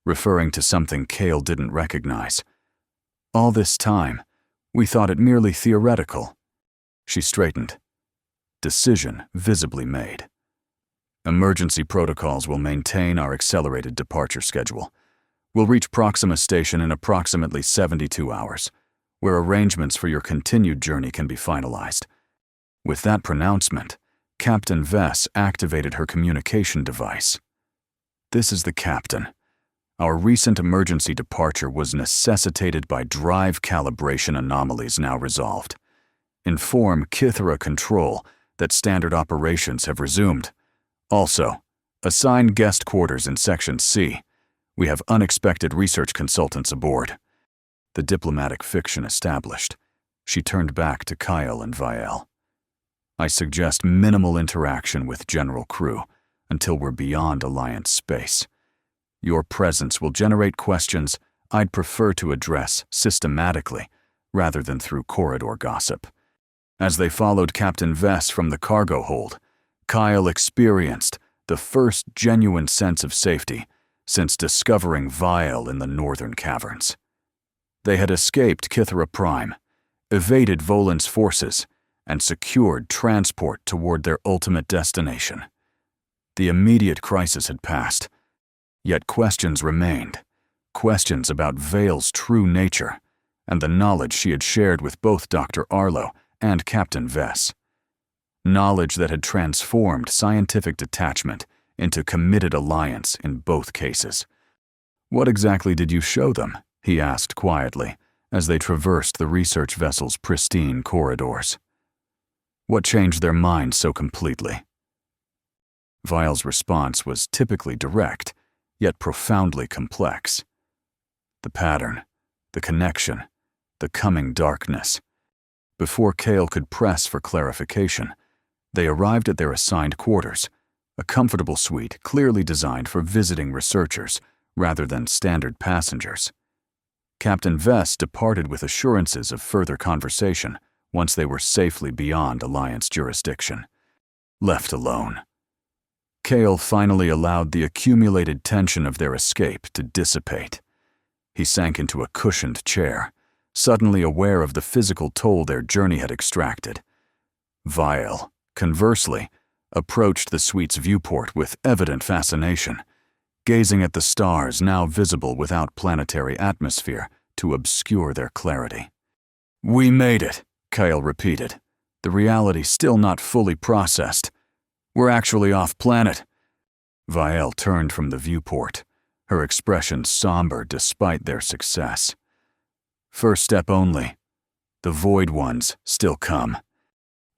referring to something Kale didn't recognize. "All this time, we thought it merely theoretical." She straightened. Decision visibly made. "Emergency protocols will maintain our accelerated departure schedule. We'll reach Proxima Station in approximately 72 hours, where arrangements for your continued journey can be finalized." With that pronouncement, Captain Vess activated her communication device. "This is the captain. Our recent emergency departure was necessitated by drive calibration anomalies now resolved. Inform Kythera Control that standard operations have resumed. Also, assign guest quarters in Section C. We have unexpected research consultants aboard." The diplomatic fiction established, she turned back to Kyle and Vielle. "I suggest minimal interaction with general crew until we're beyond Alliance space. Your presence will generate questions I'd prefer to address systematically rather than through corridor gossip." As they followed Captain Vess from the cargo hold, Kyle experienced the first genuine sense of safety since discovering Vielle in the northern caverns. They had escaped Kythera Prime, evaded Volan's forces, and secured transport toward their ultimate destination. The immediate crisis had passed, yet questions remained, questions about Vale's true nature and the knowledge she had shared with both Dr. Arlo and Captain Vess. Knowledge that had transformed scientific detachment into committed alliance in both cases. "What exactly did you show them?" he asked quietly, as they traversed the research vessel's pristine corridors. "What changed their minds so completely?" Vile's response was typically direct, yet profoundly complex. The pattern, the connection, the coming darkness. Before Cale could press for clarification, they arrived at their assigned quarters, a comfortable suite clearly designed for visiting researchers rather than standard passengers. Captain Vess departed with assurances of further conversation once they were safely beyond Alliance jurisdiction. Left alone, Cale finally allowed the accumulated tension of their escape to dissipate. He sank into a cushioned chair, suddenly aware of the physical toll their journey had extracted. Vile, conversely, approached the suite's viewport with evident fascination, gazing at the stars now visible without planetary atmosphere to obscure their clarity. "We made it," Cale repeated, the reality still not fully processed. "We're actually off-planet." Vile turned from the viewport, her expression somber despite their success. "First step only. The Void Ones still come."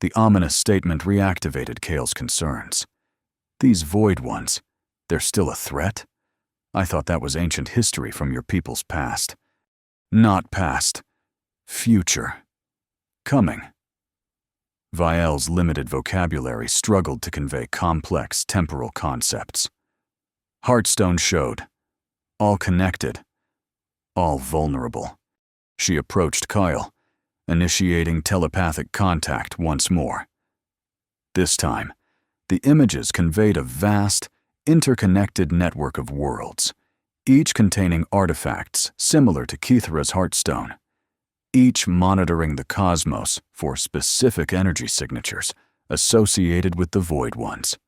The ominous statement reactivated Cale's concerns. These Void Ones, they're still a threat? I thought that was ancient history from your people's past. Not past. Future. Coming. Vile's limited vocabulary struggled to convey complex temporal concepts. Heartstone showed. All connected. All vulnerable. She approached Kyle, initiating telepathic contact once more. This time, the images conveyed a vast, interconnected network of worlds, each containing artifacts similar to Kithra's Heartstone, each monitoring the cosmos for specific energy signatures associated with the Void Ones.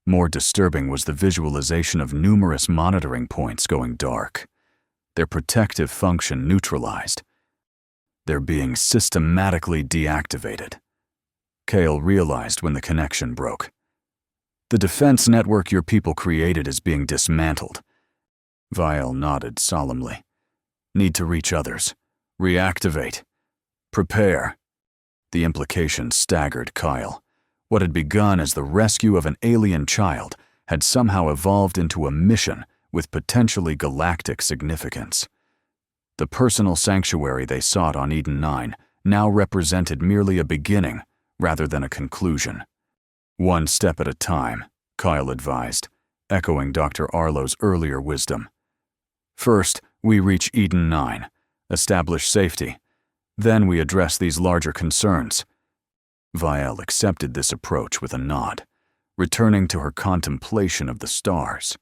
More disturbing was the visualization of numerous monitoring points going dark, their protective function neutralized. They're being systematically deactivated. Cale realized when the connection broke. "The defense network your people created is being dismantled." Vile nodded solemnly. "Need to reach others. Reactivate. Prepare." The implication staggered Kyle. What had begun as the rescue of an alien child had somehow evolved into a mission with potentially galactic significance. The personal sanctuary they sought on Eden 9 now represented merely a beginning rather than a conclusion. "One step at a time," Kyle advised, echoing Dr. Arlo's earlier wisdom. "First, we reach Eden 9. Establish safety. Then we address these larger concerns." Vile accepted this approach with a nod, returning to her contemplation of the stars.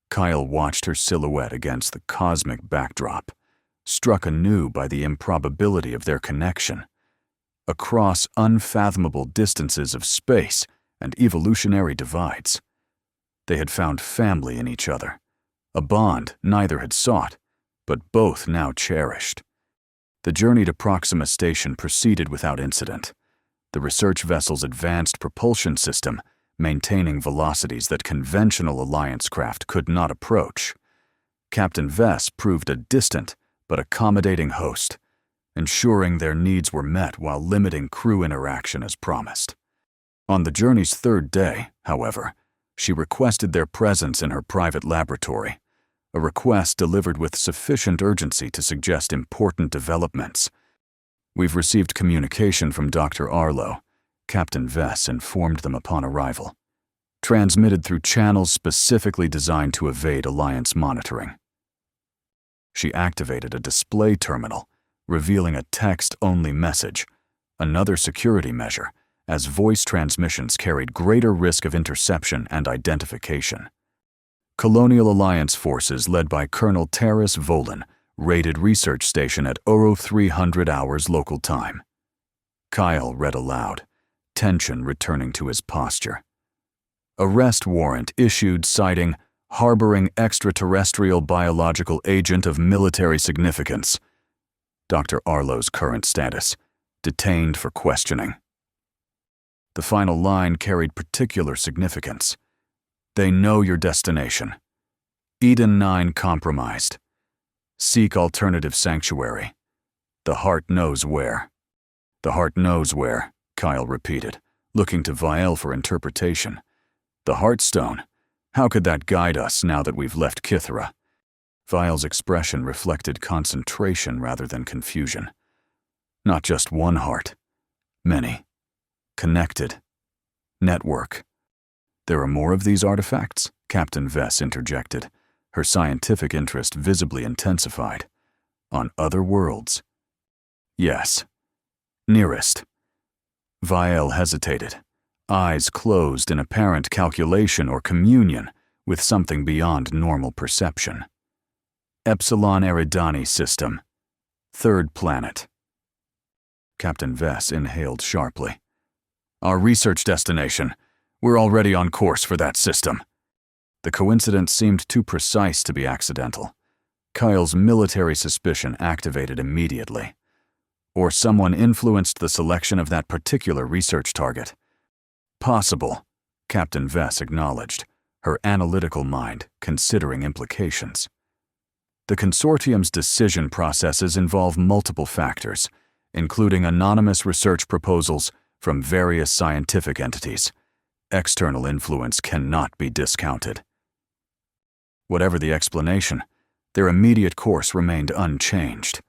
Kyle watched her silhouette against the cosmic backdrop, struck anew by the improbability of their connection. Across unfathomable distances of space and evolutionary divides, they had found family in each other, a bond neither had sought, but both now cherished. The journey to Proxima Station proceeded without incident, the research vessel's advanced propulsion system maintaining velocities that conventional Alliance craft could not approach. Captain Vess proved a distant but accommodating host, ensuring their needs were met while limiting crew interaction as promised. On the journey's third day, however, she requested their presence in her private laboratory, a request delivered with sufficient urgency to suggest important developments. "We've received communication from Dr. Arlo," Captain Vess informed them upon arrival. "Transmitted through channels specifically designed to evade Alliance monitoring." She activated a display terminal, revealing a text-only message, another security measure, as voice transmissions carried greater risk of interception and identification. Colonial Alliance forces led by Colonel Terrace Volan raided research station at 0300 hours local time. Kyle read aloud, tension returning to his posture. "Arrest warrant issued citing harboring extraterrestrial biological agent of military significance. Dr. Arlo's current status, detained for questioning. The final line carried particular significance. They know your destination. Eden 9 compromised. Seek alternative sanctuary. The heart knows where. The heart knows where, Kyle repeated, looking to Vial for interpretation. The Heartstone. How could that guide us now that we've left Kythera? Vial's expression reflected concentration rather than confusion. Not just one heart. Many. Connected. Network. There are more of these artifacts? Captain Vess interjected, her scientific interest visibly intensified. On other worlds? Yes. Nearest. Vial hesitated, eyes closed in apparent calculation or communion with something beyond normal perception. Epsilon Eridani system. Third planet. Captain Vess inhaled sharply. Our research destination. We're already on course for that system. The coincidence seemed too precise to be accidental. Kyle's military suspicion activated immediately. Or someone influenced the selection of that particular research target. Possible, Captain Vess acknowledged, her analytical mind considering implications. The consortium's decision processes involve multiple factors, including anonymous research proposals from various scientific entities. External influence cannot be discounted. Whatever the explanation, their immediate course remained unchanged.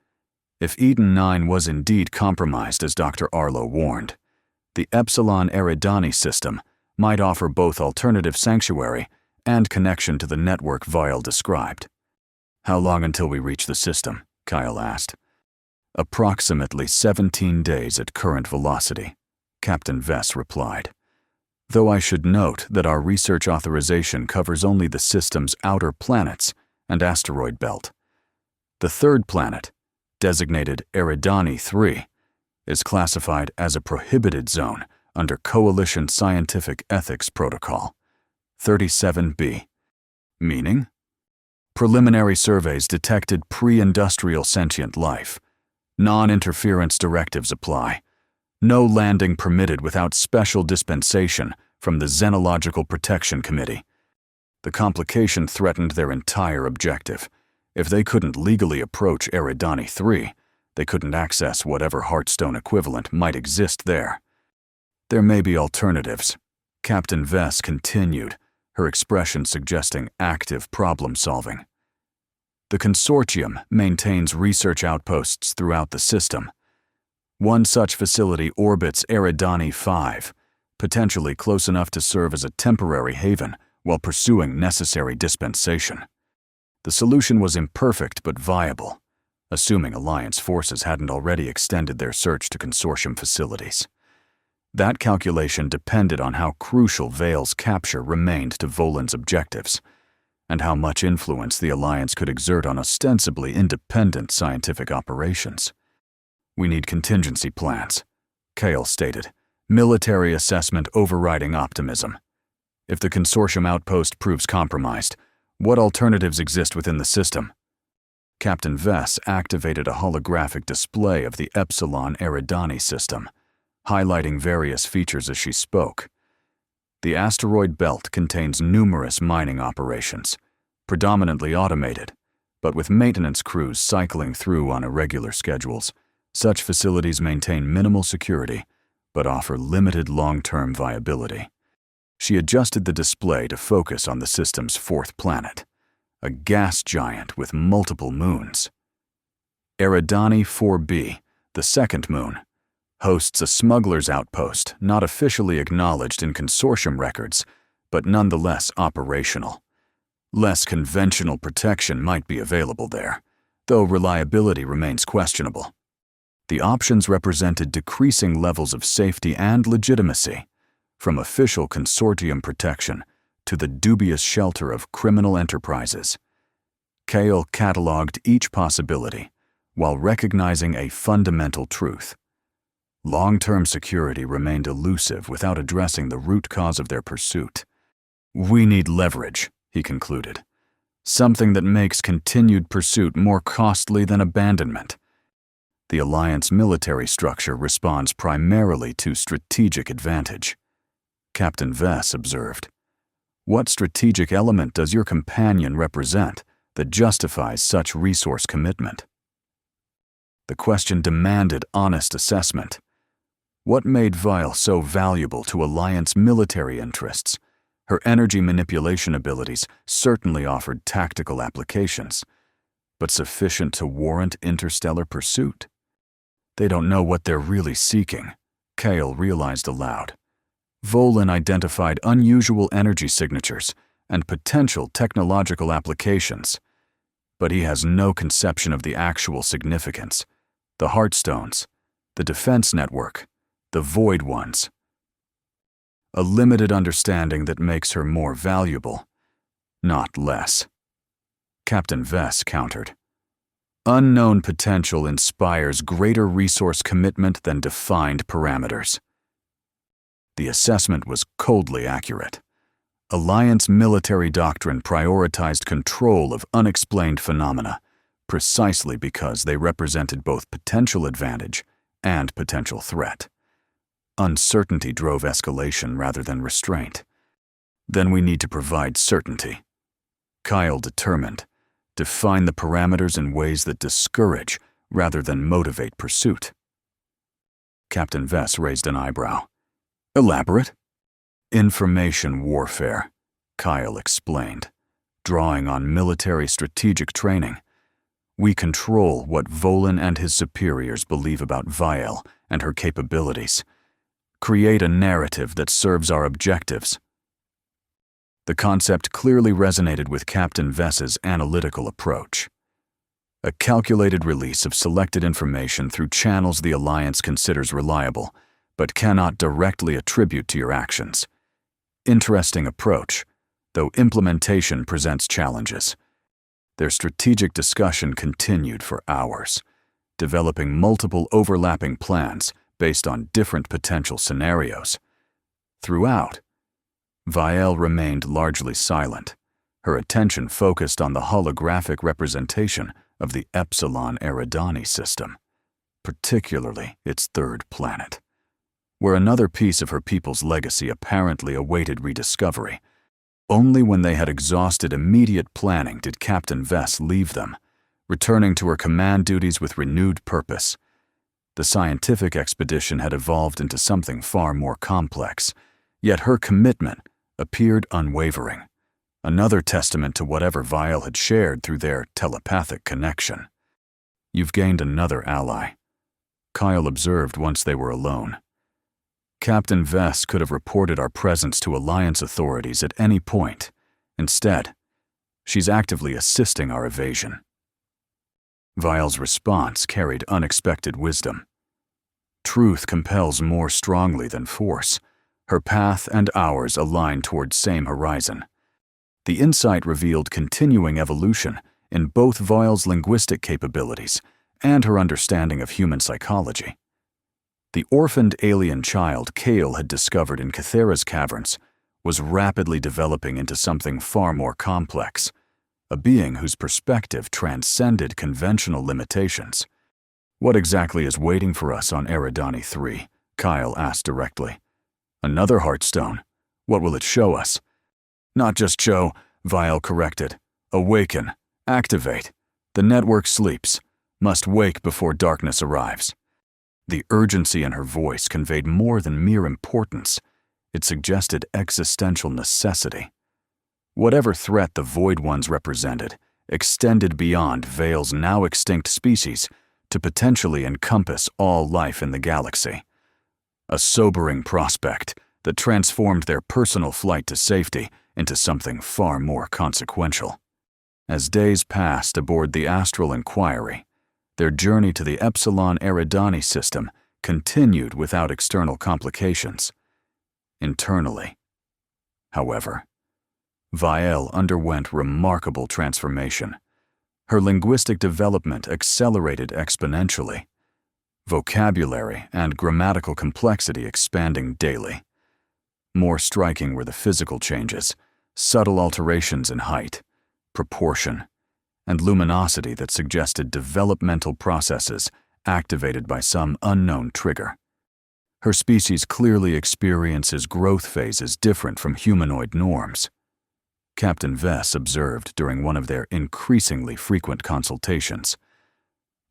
If Eden 9 was indeed compromised as Dr. Arlo warned, the Epsilon Eridani system might offer both alternative sanctuary and connection to the network Vial described. How long until we reach the system? Kyle asked. Approximately 17 days at current velocity, Captain Vess replied. Though I should note that our research authorization covers only the system's outer planets and asteroid belt. The third planet, designated Eridani 3, is classified as a prohibited zone under Coalition Scientific Ethics Protocol 37B. Meaning? Preliminary surveys detected pre-industrial sentient life. Non-interference directives apply. No landing permitted without special dispensation from the Xenological Protection Committee. The complication threatened their entire objective. If they couldn't legally approach Eridani 3, they couldn't access whatever Heartstone equivalent might exist there. There may be alternatives, Captain Vess continued, her expression suggesting active problem-solving. The consortium maintains research outposts throughout the system. One such facility orbits Eridani 5, potentially close enough to serve as a temporary haven while pursuing necessary dispensation. The solution was imperfect but viable, assuming Alliance forces hadn't already extended their search to consortium facilities. That calculation depended on how crucial Vale's capture remained to Volan's objectives, and how much influence the Alliance could exert on ostensibly independent scientific operations. We need contingency plans, Kale stated, military assessment overriding optimism. If the consortium outpost proves compromised, what alternatives exist within the system? Captain Vess activated a holographic display of the Epsilon Eridani system, highlighting various features as she spoke. The asteroid belt contains numerous mining operations, predominantly automated, but with maintenance crews cycling through on irregular schedules. Such facilities maintain minimal security, but offer limited long-term viability. She adjusted the display to focus on the system's fourth planet, a gas giant with multiple moons. Eridani 4b, the second moon, hosts a smuggler's outpost not officially acknowledged in consortium records, but nonetheless operational. Less conventional protection might be available there, though reliability remains questionable. The options represented decreasing levels of safety and legitimacy, from official consortium protection to the dubious shelter of criminal enterprises. Kale cataloged each possibility while recognizing a fundamental truth. Long-term security remained elusive without addressing the root cause of their pursuit. We need leverage, he concluded. Something that makes continued pursuit more costly than abandonment. The Alliance military structure responds primarily to strategic advantage. Captain Vess observed. What strategic element does your companion represent that justifies such resource commitment? The question demanded honest assessment. What made Vile so valuable to Alliance military interests? Her energy manipulation abilities certainly offered tactical applications, but sufficient to warrant interstellar pursuit? They don't know what they're really seeking, Kale realized aloud. Volin identified unusual energy signatures and potential technological applications, but he has no conception of the actual significance. The Heartstones, the defense network, the Void Ones. A limited understanding that makes her more valuable, not less. Captain Vess countered. Unknown potential inspires greater resource commitment than defined parameters. The assessment was coldly accurate. Alliance military doctrine prioritized control of unexplained phenomena, precisely because they represented both potential advantage and potential threat. Uncertainty drove escalation rather than restraint. Then we need to provide certainty. Kyle determined. Define the parameters in ways that discourage rather than motivate pursuit. Captain Vess raised an eyebrow. Elaborate? Information warfare, Kyle explained, drawing on military strategic training. We control what Volin and his superiors believe about Vial and her capabilities. Create a narrative that serves our objectives. The concept clearly resonated with Captain Vess's analytical approach. A calculated release of selected information through channels the Alliance considers reliable, but cannot directly attribute to your actions. Interesting approach, though implementation presents challenges. Their strategic discussion continued for hours, developing multiple overlapping plans based on different potential scenarios. Throughout, Vial remained largely silent, her attention focused on the holographic representation of the Epsilon Eridani system, particularly its third planet, where another piece of her people's legacy apparently awaited rediscovery. Only when they had exhausted immediate planning did Captain Vess leave them, returning to her command duties with renewed purpose. The scientific expedition had evolved into something far more complex, yet her commitment appeared unwavering, another testament to whatever Vial had shared through their telepathic connection. You've gained another ally, Kyle observed once they were alone. Captain Vess could have reported our presence to Alliance authorities at any point. Instead, she's actively assisting our evasion. Vial's response carried unexpected wisdom. Truth compels more strongly than force. Her path and ours align toward same horizon. The insight revealed continuing evolution in both Vial's linguistic capabilities and her understanding of human psychology. The orphaned alien child Kale had discovered in Cathera's caverns was rapidly developing into something far more complex, a being whose perspective transcended conventional limitations. What exactly is waiting for us on Eridani 3? Kyle asked directly. Another Heartstone. What will it show us? Not just show, Vial corrected. Awaken. Activate. The network sleeps. Must wake before darkness arrives. The urgency in her voice conveyed more than mere importance. It suggested existential necessity. Whatever threat the Void Ones represented extended beyond Vale's now extinct species to potentially encompass all life in the galaxy. A sobering prospect that transformed their personal flight to safety into something far more consequential. As days passed aboard the Astral Inquiry, their journey to the Epsilon Eridani system continued without external complications. Internally, however, Vial underwent remarkable transformation. Her linguistic development accelerated exponentially, vocabulary and grammatical complexity expanding daily. More striking were the physical changes, subtle alterations in height, proportion, and luminosity that suggested developmental processes activated by some unknown trigger. Her species clearly experiences growth phases different from humanoid norms. Captain Vess observed during one of their increasingly frequent consultations,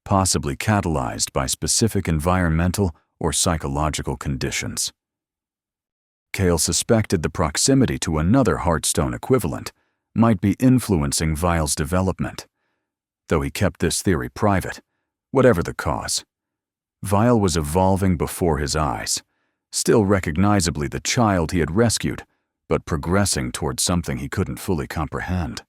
possibly catalyzed by specific environmental or psychological conditions. Cale suspected the proximity to another Heartstone equivalent might be influencing Vile's development, though he kept this theory private, whatever the cause. Vile was evolving before his eyes, still recognizably the child he had rescued, but progressing towards something he couldn't fully comprehend.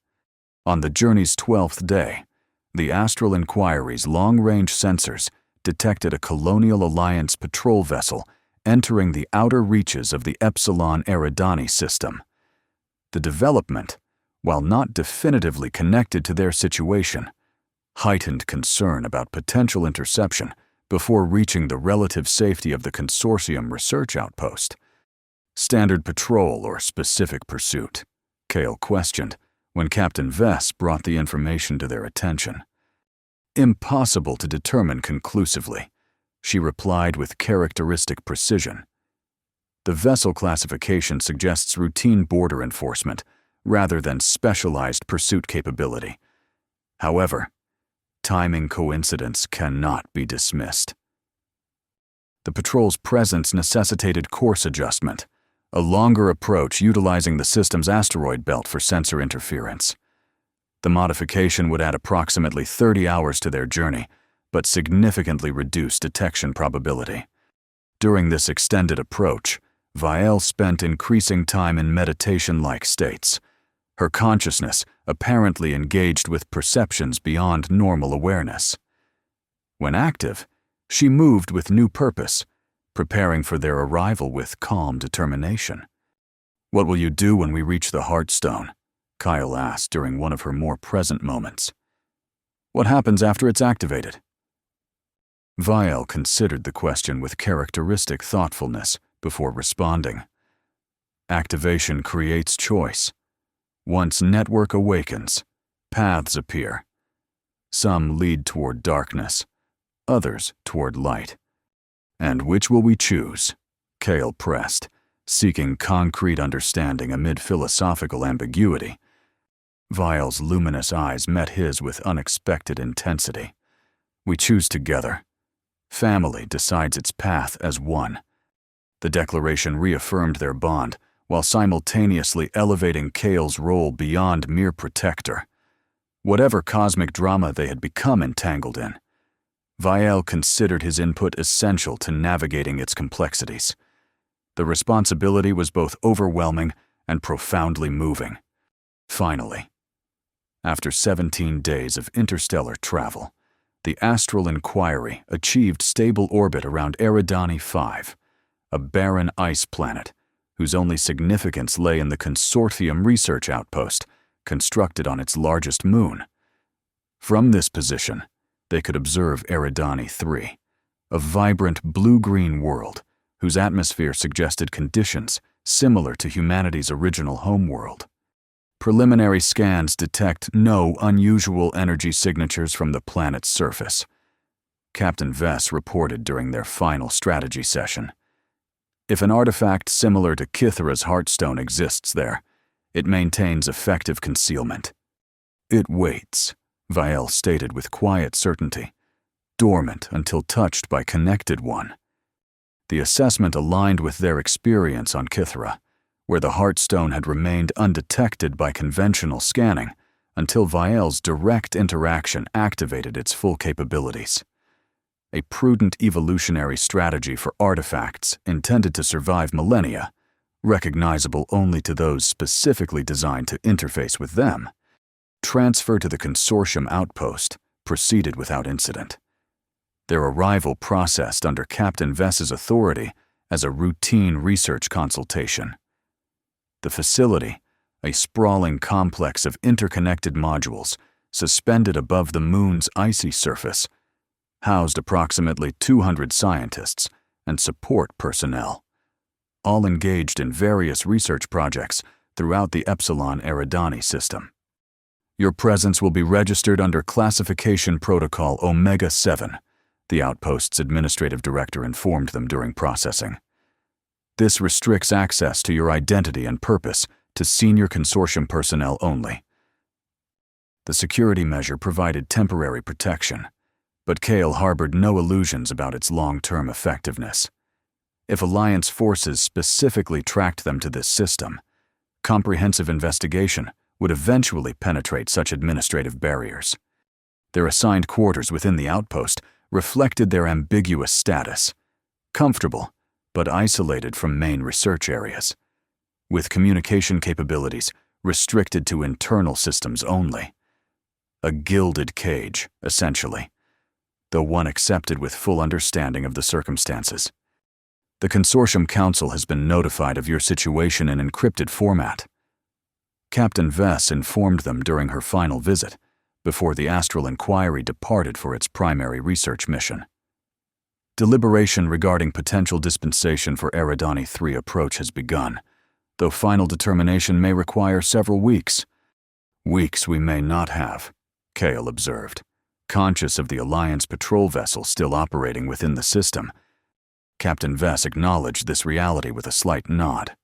On the journey's 12th day, the Astral Inquiry's long-range sensors detected a Colonial Alliance patrol vessel entering the outer reaches of the Epsilon Eridani system. The development, while not definitively connected to their situation, heightened concern about potential interception before reaching the relative safety of the Consortium research outpost. Standard patrol or specific pursuit? Cale questioned when Captain Vess brought the information to their attention. Impossible to determine conclusively, she replied with characteristic precision. The vessel classification suggests routine border enforcement rather than specialized pursuit capability. However, timing coincidence cannot be dismissed. The patrol's presence necessitated course adjustment, a longer approach utilizing the system's asteroid belt for sensor interference. The modification would add approximately 30 hours to their journey, but significantly reduce detection probability. During this extended approach, Vile spent increasing time in meditation-like states, her consciousness apparently engaged with perceptions beyond normal awareness. When active, she moved with new purpose, preparing for their arrival with calm determination. "What will you do when we reach the Heartstone?" Kyle asked during one of her more present moments. "What happens after it's activated?" Vile considered the question with characteristic thoughtfulness before responding. Activation creates choice. Once network awakens, paths appear. Some lead toward darkness, others toward light. "And which will we choose?" Cale pressed, seeking concrete understanding amid philosophical ambiguity. Vile's luminous eyes met his with unexpected intensity. "We choose together. Family decides its path as one." The declaration reaffirmed their bond, while simultaneously elevating Cale's role beyond mere protector. Whatever cosmic drama they had become entangled in, Vile considered his input essential to navigating its complexities. The responsibility was both overwhelming and profoundly moving. Finally, after 17 days of interstellar travel, the Astral Inquiry achieved stable orbit around Eridani 5, a barren ice planet whose only significance lay in the Consortium research outpost constructed on its largest moon. From this position, they could observe Eridani 3, a vibrant blue-green world whose atmosphere suggested conditions similar to humanity's original homeworld. Preliminary scans detect no unusual energy signatures from the planet's surface. Captain Vess reported during their final strategy session. If an artifact similar to Kithra's Heartstone exists there, it maintains effective concealment. "It waits," Vile stated with quiet certainty, "dormant until touched by Connected One." The assessment aligned with their experience on Kithra, where the Heartstone had remained undetected by conventional scanning until Vile's direct interaction activated its full capabilities. A prudent evolutionary strategy for artifacts intended to survive millennia, recognizable only to those specifically designed to interface with them. Transfer to the Consortium outpost proceeded without incident. Their arrival processed under Captain Vess's authority as a routine research consultation. The facility, a sprawling complex of interconnected modules suspended above the moon's icy surface, housed approximately 200 scientists and support personnel, all engaged in various research projects throughout the Epsilon Eridani system. "Your presence will be registered under Classification Protocol Omega-7, the outpost's administrative director informed them during processing. This restricts access to your identity and purpose to senior consortium personnel only. The security measure provided temporary protection, but Kale harbored no illusions about its long-term effectiveness. If Alliance forces specifically tracked them to this system, comprehensive investigation would eventually penetrate such administrative barriers. Their assigned quarters within the outpost reflected their ambiguous status, comfortable but isolated from main research areas, with communication capabilities restricted to internal systems only. A gilded cage, essentially, though one accepted with full understanding of the circumstances. The Consortium Council has been notified of your situation in encrypted format. Captain Vess informed them during her final visit, before the Astral Inquiry departed for its primary research mission. Deliberation regarding potential dispensation for Eridani 3 approach has begun, though final determination may require several weeks. Weeks we may not have, Kale observed, conscious of the Alliance patrol vessel still operating within the system. Captain Vess acknowledged this reality with a slight nod.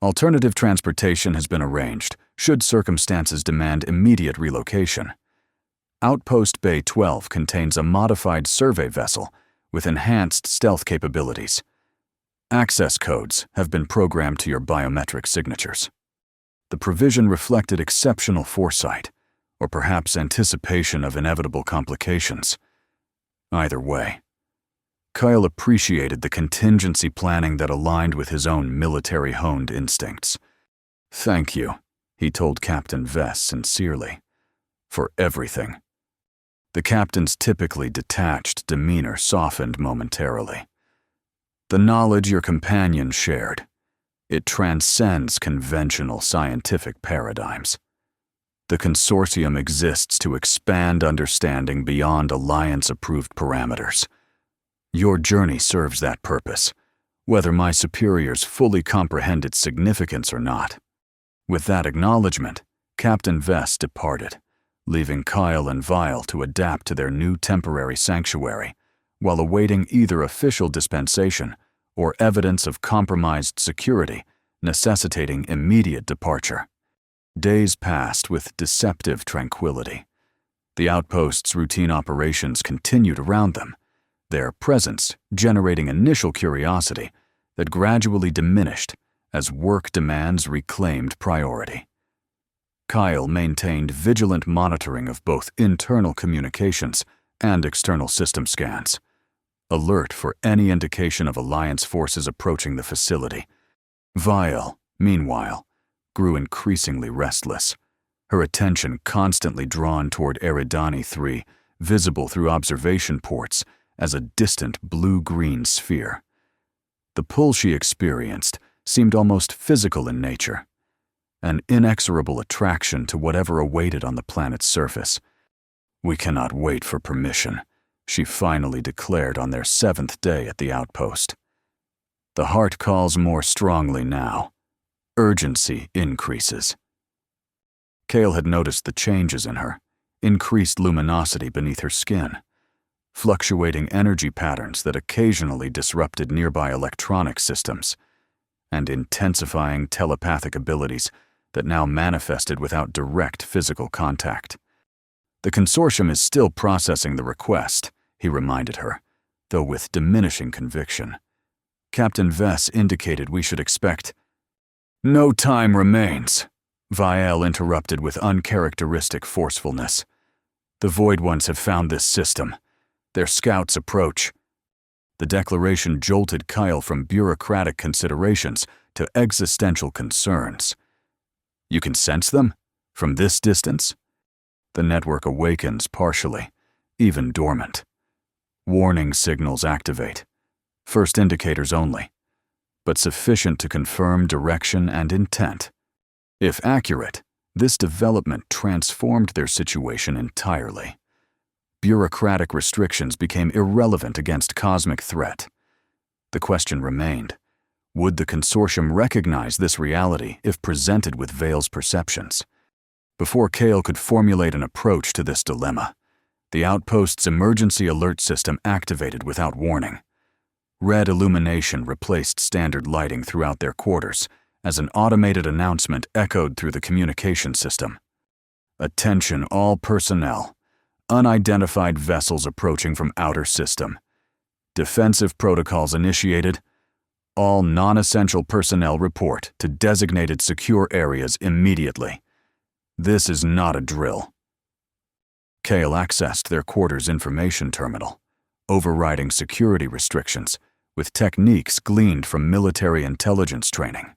Alternative transportation has been arranged, should circumstances demand immediate relocation. Outpost Bay 12 contains a modified survey vessel with enhanced stealth capabilities. Access codes have been programmed to your biometric signatures. The provision reflected exceptional foresight, or perhaps anticipation of inevitable complications. Either way, Kyle appreciated the contingency planning that aligned with his own military-honed instincts. "Thank you," he told Captain Vess sincerely, "for everything." The captain's typically detached demeanor softened momentarily. "The knowledge your companion shared, it transcends conventional scientific paradigms. The Consortium exists to expand understanding beyond Alliance-approved parameters. Your journey serves that purpose, whether my superiors fully comprehend its significance or not." With that acknowledgement, Captain Vess departed, leaving Kyle and Vile to adapt to their new temporary sanctuary, while awaiting either official dispensation or evidence of compromised security necessitating immediate departure. Days passed with deceptive tranquility. The outpost's routine operations continued around them, their presence generating initial curiosity that gradually diminished as work demands reclaimed priority. Kyle maintained vigilant monitoring of both internal communications and external system scans, alert for any indication of Alliance forces approaching the facility. Vile, meanwhile, grew increasingly restless, her attention constantly drawn toward Eridani 3, visible through observation ports as a distant blue-green sphere. The pull she experienced seemed almost physical in nature, an inexorable attraction to whatever awaited on the planet's surface. "We cannot wait for permission," she finally declared on their 7th day at the outpost. "The heart calls more strongly now. Urgency increases." Kale had noticed the changes in her, increased luminosity beneath her skin, fluctuating energy patterns that occasionally disrupted nearby electronic systems, and intensifying telepathic abilities that now manifested without direct physical contact. "The Consortium is still processing the request," he reminded her, though with diminishing conviction. Captain Vess indicated we should expect— "No time remains," Vial interrupted with uncharacteristic forcefulness. "The Void Ones have found this system. Their scouts approach." The declaration jolted Kyle from bureaucratic considerations to existential concerns. "You can sense them? From this distance?" The network awakens partially, even dormant. Warning signals activate. First indicators only, but sufficient to confirm direction and intent. If accurate, this development transformed their situation entirely. Bureaucratic restrictions became irrelevant against cosmic threat. The question remained, would the Consortium recognize this reality if presented with Vale's perceptions? Before Kale could formulate an approach to this dilemma, The outpost's emergency alert system activated without warning. Red illumination replaced standard lighting throughout their quarters as an automated announcement echoed through the communication system. Attention all personnel. Unidentified vessels approaching from outer system. Defensive protocols initiated. All non-essential personnel report to designated secure areas immediately. This is not a drill. Kale accessed their quarters information terminal, overriding security restrictions with techniques gleaned from military intelligence training.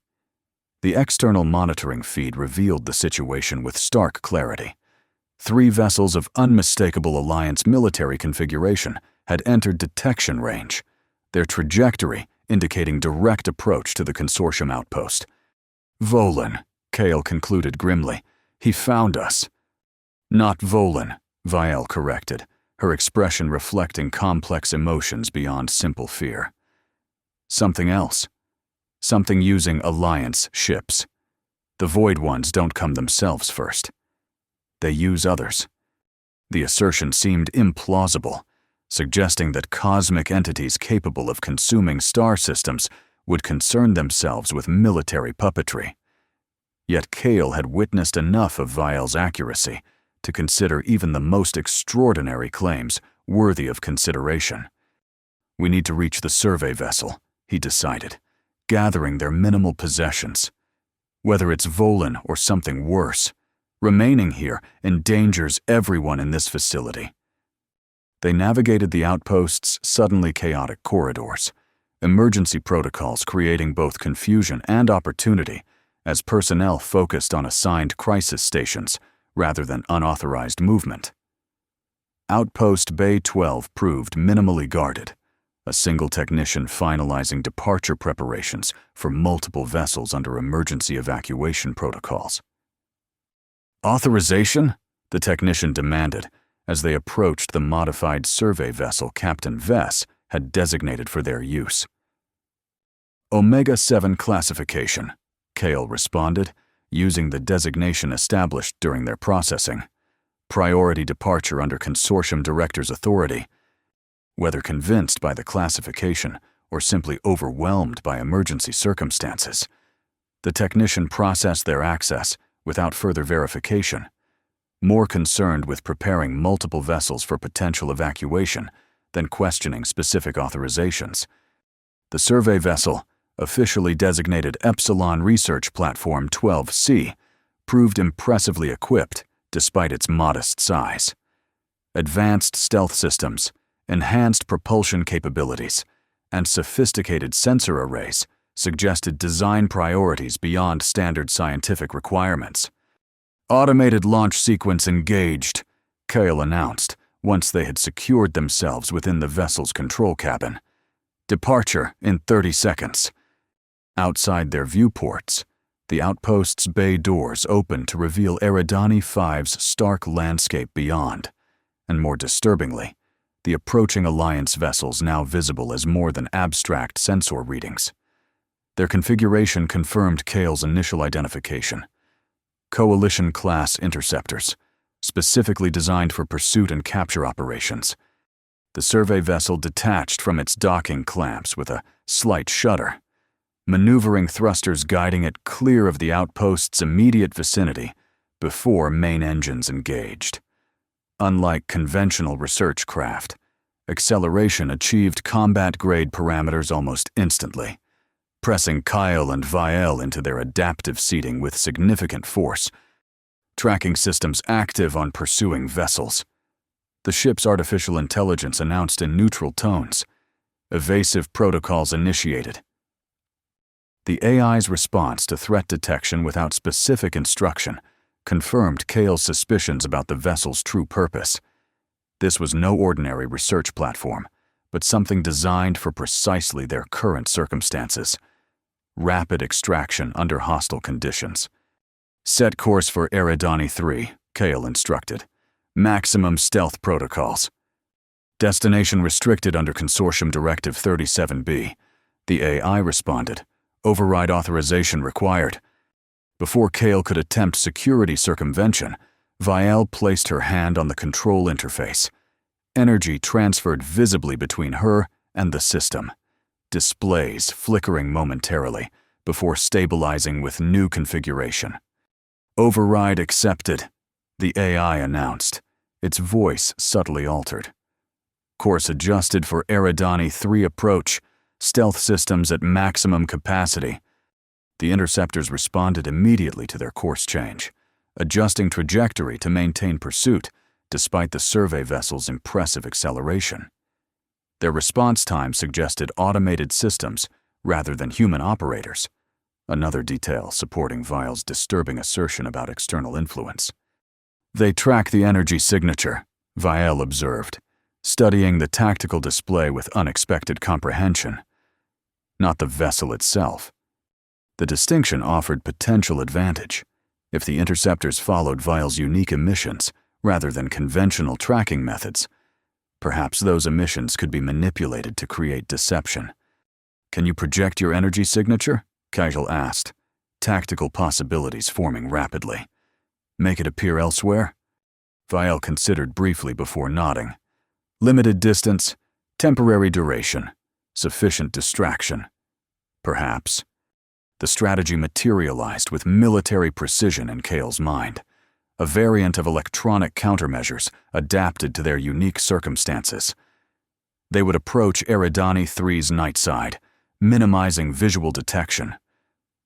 The external monitoring feed revealed the situation with stark clarity. 3 vessels of unmistakable Alliance military configuration had entered detection range, their trajectory indicating direct approach to the consortium outpost. Volan, Kale concluded grimly. He found us. Not Volan, Vielle corrected, her expression reflecting complex emotions beyond simple fear. Something else. Something using Alliance ships. The Void Ones don't come themselves first. They use others. The assertion seemed implausible, suggesting that cosmic entities capable of consuming star systems would concern themselves with military puppetry. Yet Kale had witnessed enough of Vielle's accuracy to consider even the most extraordinary claims worthy of consideration. We need to reach the survey vessel, he decided, gathering their minimal possessions. Whether it's Volan or something worse, remaining here endangers everyone in this facility. They navigated the outpost's suddenly chaotic corridors, emergency protocols creating both confusion and opportunity as personnel focused on assigned crisis stations rather than unauthorized movement. Outpost Bay 12 proved minimally guarded, a single technician finalizing departure preparations for multiple vessels under emergency evacuation protocols. Authorization? The technician demanded as they approached the modified survey vessel Captain Vess had designated for their use. Omega-7 classification, Kale responded, using the designation established during their processing. Priority departure under consortium director's authority. Whether convinced by the classification or simply overwhelmed by emergency circumstances, the technician processed their access without further verification, more concerned with preparing multiple vessels for potential evacuation than questioning specific authorizations. The survey vessel, officially designated Epsilon Research Platform 12C, proved impressively equipped despite its modest size. Advanced stealth systems, enhanced propulsion capabilities, and sophisticated sensor arrays suggested design priorities beyond standard scientific requirements. Automated launch sequence engaged, Kale announced once they had secured themselves within the vessel's control cabin. Departure in 30 seconds. Outside their viewports, the outpost's bay doors opened to reveal Eridani 5's stark landscape beyond, and more disturbingly, the approaching Alliance vessels now visible as more than abstract sensor readings. Their configuration confirmed Kale's initial identification. Coalition-class interceptors, specifically designed for pursuit and capture operations. The survey vessel detached from its docking clamps with a slight shudder, maneuvering thrusters guiding it clear of the outpost's immediate vicinity before main engines engaged. Unlike conventional research craft, acceleration achieved combat-grade parameters almost instantly, pressing Kyle and Vielle into their adaptive seating with significant force, tracking systems active on pursuing vessels. The ship's artificial intelligence announced in neutral tones. Evasive protocols initiated. The AI's response to threat detection without specific instruction confirmed Kale's suspicions about the vessel's true purpose. This was no ordinary research platform, but something designed for precisely their current circumstances. Rapid extraction under hostile conditions. Set course for Eridani 3, Kale instructed. Maximum stealth protocols. Destination restricted under Consortium Directive 37B. The AI responded. Override authorization required. Before Kale could attempt security circumvention, Vielle placed her hand on the control interface, energy transferred visibly between her and the system, displays flickering momentarily before stabilizing with new configuration. "Override accepted," the AI announced, its voice subtly altered. "Course adjusted for Eridani 3 approach, stealth systems at maximum capacity." The interceptors responded immediately to their course change, adjusting trajectory to maintain pursuit despite the survey vessel's impressive acceleration. Their response time suggested automated systems rather than human operators, another detail supporting Vial's disturbing assertion about external influence. "They track the energy signature," Vial observed, studying the tactical display with unexpected comprehension. Not the vessel itself. The distinction offered potential advantage. If the interceptors followed Vial's unique emissions rather than conventional tracking methods, perhaps those emissions could be manipulated to create deception. "Can you project your energy signature?" Keitel asked, tactical possibilities forming rapidly. "Make it appear elsewhere?" Vial considered briefly before nodding. "Limited distance, temporary duration, sufficient distraction. Perhaps." The strategy materialized with military precision in Cale's mind, a variant of electronic countermeasures adapted to their unique circumstances. They would approach Eridani 3's night side, minimizing visual detection,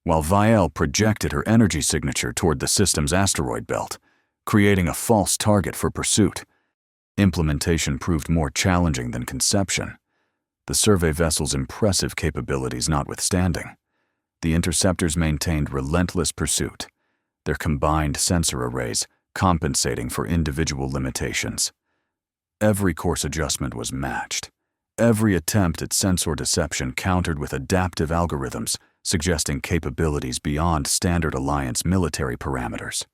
while Vial projected her energy signature toward the system's asteroid belt, creating a false target for pursuit. Implementation proved more challenging than conception, the survey vessel's impressive capabilities notwithstanding. The interceptors maintained relentless pursuit, their combined sensor arrays compensating for individual limitations. Every course adjustment was matched, every attempt at sensor deception countered with adaptive algorithms suggesting capabilities beyond standard Alliance military parameters.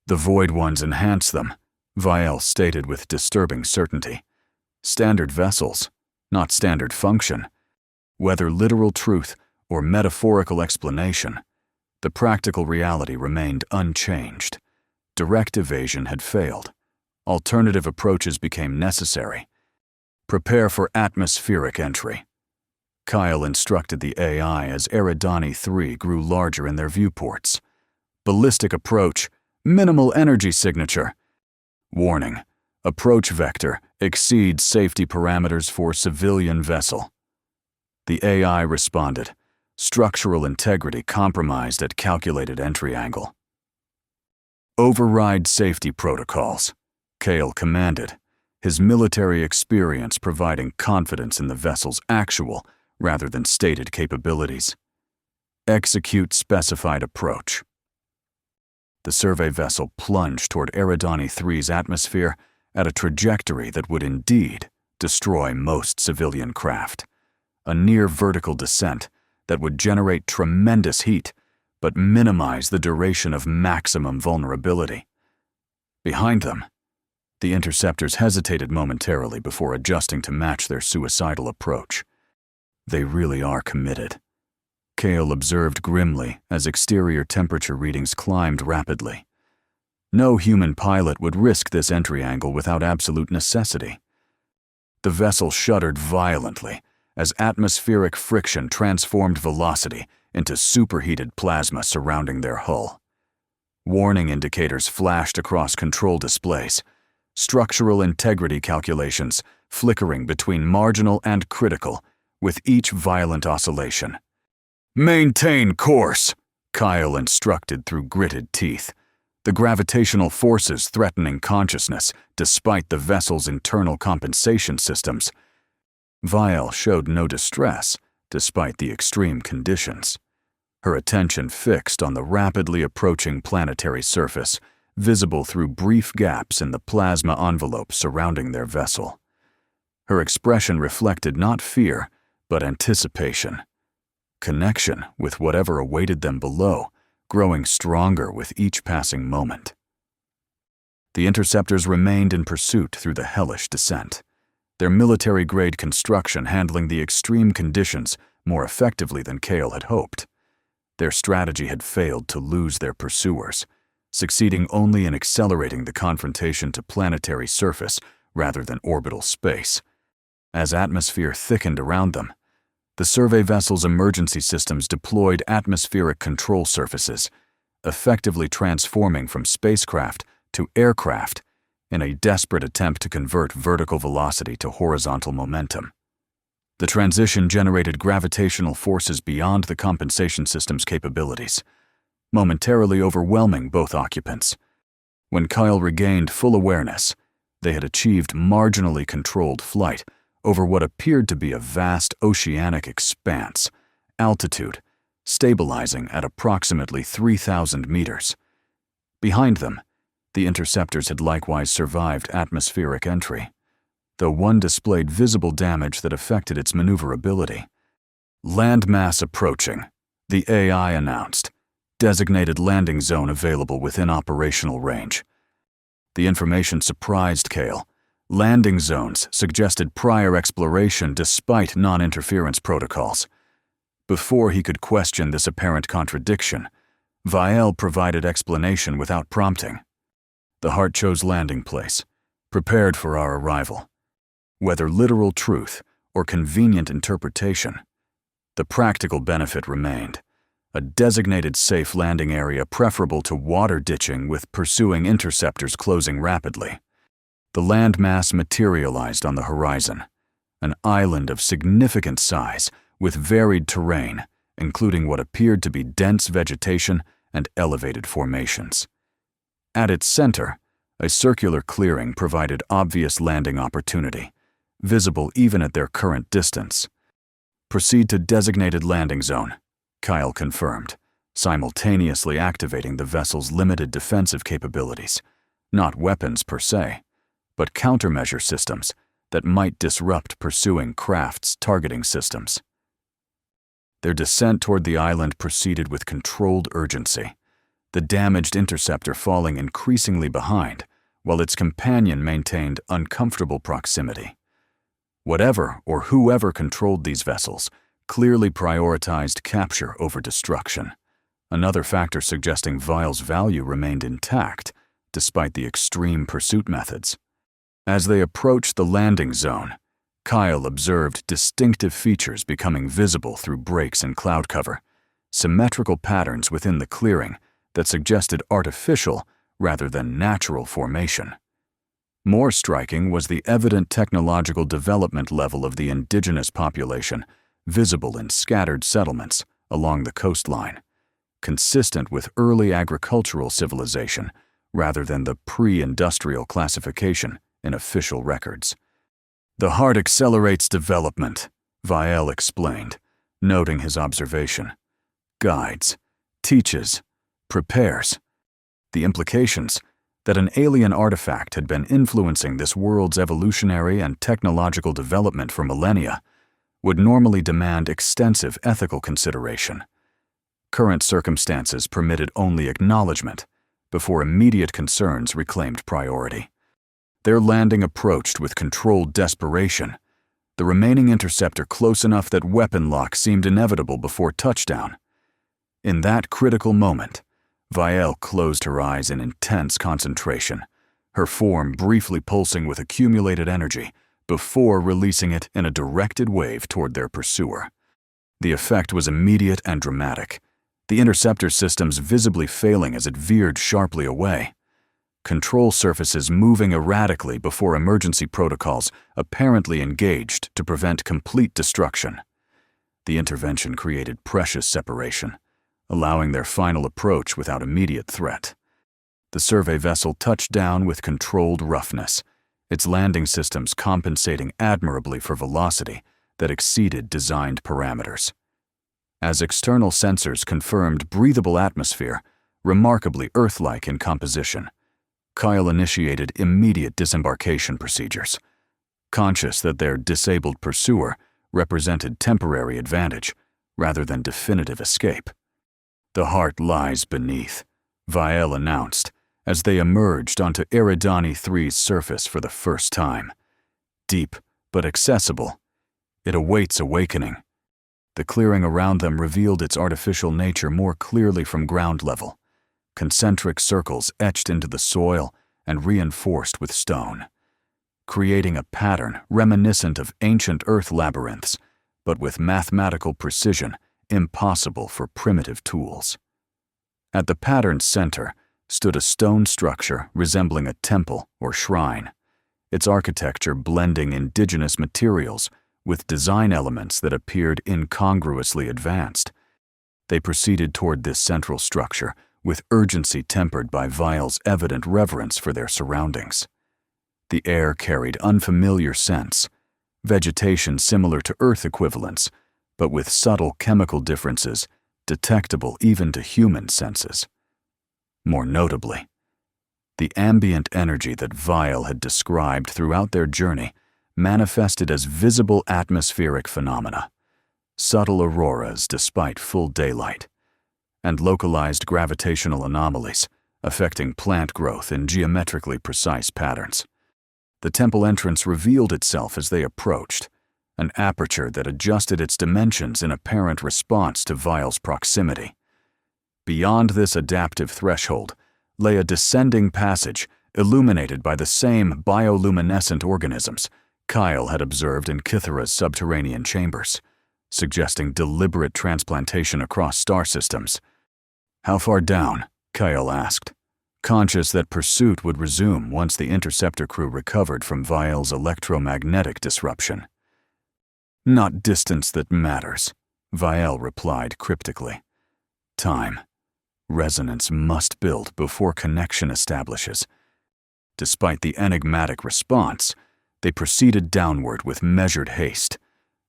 "The Void Ones enhance them," Vial stated with disturbing certainty. "Standard vessels, not standard function." Whether literal truth or metaphorical explanation, the practical reality remained unchanged. Direct evasion had failed. Alternative approaches became necessary. "Prepare for atmospheric entry." Kyle instructed the AI as Eridani 3 grew larger in their viewports. "Ballistic approach, minimal energy signature. Warning, approach vector exceeds safety parameters for civilian vessel." The AI responded, structural integrity compromised at calculated entry angle. "Override safety protocols," Cale commanded, his military experience providing confidence in the vessel's actual rather than stated capabilities. "Execute specified approach." The survey vessel plunged toward Eridani 3's atmosphere at a trajectory that would indeed destroy most civilian craft, a near vertical descent that would generate tremendous heat but minimize the duration of maximum vulnerability. Behind them, the interceptors hesitated momentarily before adjusting to match their suicidal approach. They really are committed, Cale observed grimly as exterior temperature readings climbed rapidly. No human pilot would risk this entry angle without absolute necessity. The vessel shuddered violently as atmospheric friction transformed velocity into superheated plasma surrounding their hull. Warning indicators flashed across control displays, structural integrity calculations flickering between marginal and critical with each violent oscillation. "Maintain course," Kyle instructed through gritted teeth, the gravitational forces threatening consciousness despite the vessel's internal compensation systems. Vial showed no distress despite the extreme conditions, her attention fixed on the rapidly approaching planetary surface, visible through brief gaps in the plasma envelope surrounding their vessel. Her expression reflected not fear, but anticipation. Connection with whatever awaited them below, growing stronger with each passing moment. The interceptors remained in pursuit through the hellish descent, their military-grade construction handling the extreme conditions more effectively than Cale had hoped. Their strategy had failed to lose their pursuers, succeeding only in accelerating the confrontation to planetary surface rather than orbital space. As atmosphere thickened around them, the survey vessel's emergency systems deployed atmospheric control surfaces, effectively transforming from spacecraft to aircraft in a desperate attempt to convert vertical velocity to horizontal momentum. The transition generated gravitational forces beyond the compensation system's capabilities, momentarily overwhelming both occupants. When Kyle regained full awareness, they had achieved marginally controlled flight over what appeared to be a vast oceanic expanse, altitude stabilizing at approximately 3,000 meters. Behind them, the interceptors had likewise survived atmospheric entry, though one displayed visible damage that affected its maneuverability. Landmass approaching, the AI announced. Designated landing zone available within operational range. The information surprised Kale. Landing zones suggested prior exploration despite non-interference protocols. Before he could question this apparent contradiction, Vielle provided explanation without prompting. The heart chose landing place, prepared for our arrival. Whether literal truth or convenient interpretation, the practical benefit remained. A designated safe landing area preferable to water ditching with pursuing interceptors closing rapidly. The landmass materialized on the horizon, an island of significant size with varied terrain, including what appeared to be dense vegetation and elevated formations. At its center, a circular clearing provided obvious landing opportunity, visible even at their current distance. Proceed to designated landing zone, Kyle confirmed, simultaneously activating the vessel's limited defensive capabilities, not weapons per se, but countermeasure systems that might disrupt pursuing craft's targeting systems. Their descent toward the island proceeded with controlled urgency, the damaged interceptor falling increasingly behind, while its companion maintained uncomfortable proximity. Whatever or whoever controlled these vessels clearly prioritized capture over destruction, another factor suggesting Vile's value remained intact despite the extreme pursuit methods. As they approached the landing zone, Kyle observed distinctive features becoming visible through breaks in cloud cover, symmetrical patterns within the clearing that suggested artificial rather than natural formation. More striking was the evident technological development level of the indigenous population, visible in scattered settlements along the coastline, consistent with early agricultural civilization rather than the pre-industrial classification in official records. The heart accelerates development, Vielle explained, noting his observation. Guides, teaches, prepares. The implications that an alien artifact had been influencing this world's evolutionary and technological development for millennia would normally demand extensive ethical consideration. Current circumstances permitted only acknowledgement before immediate concerns reclaimed priority. Their landing approached with controlled desperation, the remaining interceptor close enough that weapon lock seemed inevitable before touchdown. In that critical moment, Vielle closed her eyes in intense concentration, her form briefly pulsing with accumulated energy before releasing it in a directed wave toward their pursuer. The effect was immediate and dramatic, the interceptor systems visibly failing as it veered sharply away. Control surfaces moving erratically before emergency protocols apparently engaged to prevent complete destruction. The intervention created precious separation, allowing their final approach without immediate threat. The survey vessel touched down with controlled roughness, its landing systems compensating admirably for velocity that exceeded designed parameters. As external sensors confirmed breathable atmosphere, remarkably Earth-like in composition, Kyle initiated immediate disembarkation procedures, conscious that their disabled pursuer represented temporary advantage rather than definitive escape. The heart lies beneath, Vielle announced as they emerged onto Eridani 3's surface for the first time. Deep but accessible, it awaits awakening. The clearing around them revealed its artificial nature more clearly from ground level, concentric circles etched into the soil and reinforced with stone. creating a pattern reminiscent of ancient Earth labyrinths, but with mathematical precision impossible for primitive tools. At the pattern's center stood a stone structure resembling a temple or shrine, its architecture blending indigenous materials with design elements that appeared incongruously advanced. They proceeded toward this central structure with urgency tempered by Vial's evident reverence for their surroundings. The air carried unfamiliar scents, vegetation similar to Earth equivalents, but with subtle chemical differences detectable even to human senses. More notably, the ambient energy that Vial had described throughout their journey manifested as visible atmospheric phenomena, subtle auroras despite full daylight, and localized gravitational anomalies affecting plant growth in geometrically precise patterns. The temple entrance revealed itself as they approached, an aperture that adjusted its dimensions in apparent response to Vial's proximity. Beyond this adaptive threshold lay a descending passage illuminated by the same bioluminescent organisms Kyle had observed in Kythera's subterranean chambers, suggesting deliberate transplantation across star systems. "How far down?" Kyle asked, conscious that pursuit would resume once the interceptor crew recovered from Vial's electromagnetic disruption. "Not distance that matters," Vial replied cryptically. "Time. Resonance must build before connection establishes." Despite the enigmatic response, they proceeded downward with measured haste,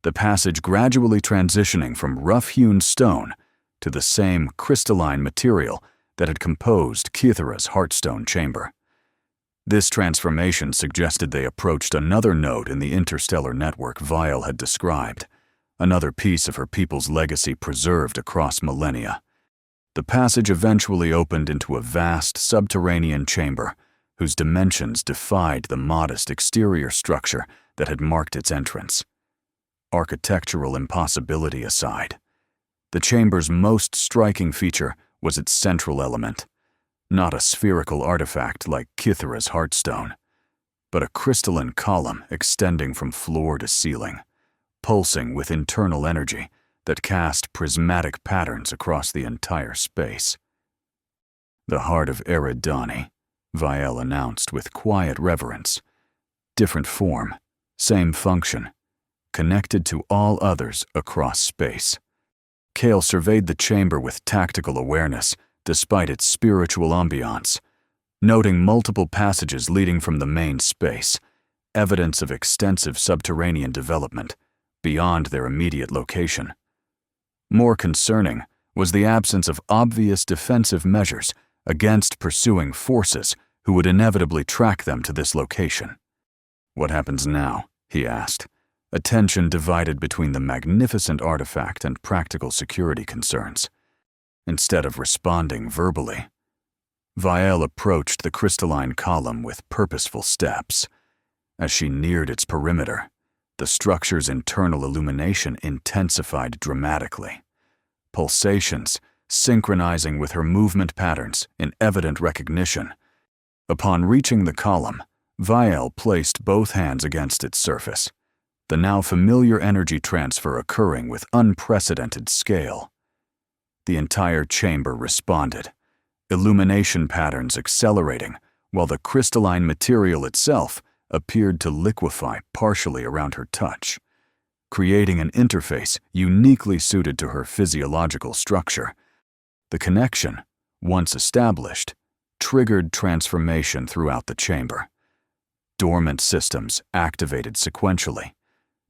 the passage gradually transitioning from rough-hewn stone to the same crystalline material that had composed Kythera's Heartstone chamber. This transformation suggested they approached another node in the interstellar network Vial had described, another piece of her people's legacy preserved across millennia. The passage eventually opened into a vast subterranean chamber whose dimensions defied the modest exterior structure that had marked its entrance. Architectural impossibility aside, the chamber's most striking feature was its central element, not a spherical artifact like Kythera's Heartstone, but a crystalline column extending from floor to ceiling, pulsing with internal energy that cast prismatic patterns across the entire space. "The heart of Eridani," Vial announced with quiet reverence. "Different form, same function, connected to all others across space." Kale surveyed the chamber with tactical awareness despite its spiritual ambiance, noting multiple passages leading from the main space, evidence of extensive subterranean development beyond their immediate location. More concerning was the absence of obvious defensive measures against pursuing forces who would inevitably track them to this location. "What happens now?" he asked, attention divided between the magnificent artifact and practical security concerns. Instead of responding verbally, Vial approached the crystalline column with purposeful steps. As she neared its perimeter, the structure's internal illumination intensified dramatically, pulsations synchronizing with her movement patterns in evident recognition. Upon reaching the column, Vial placed both hands against its surface, the now familiar energy transfer occurring with unprecedented scale. The entire chamber responded, illumination patterns accelerating, while the crystalline material itself appeared to liquefy partially around her touch, creating an interface uniquely suited to her physiological structure. The connection, once established, triggered transformation throughout the chamber. Dormant systems activated sequentially,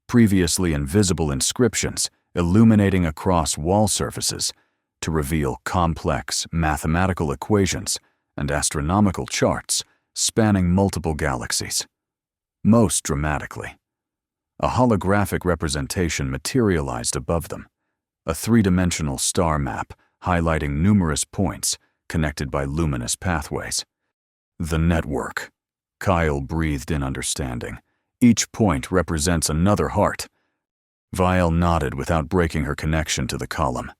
previously invisible inscriptions illuminating across wall surfaces to reveal complex mathematical equations and astronomical charts spanning multiple galaxies. Most dramatically, a holographic representation materialized above them, a three-dimensional star map highlighting numerous points connected by luminous pathways. "The network," Kyle breathed in understanding. "Each point represents another heart." Vial nodded without breaking her connection to the column.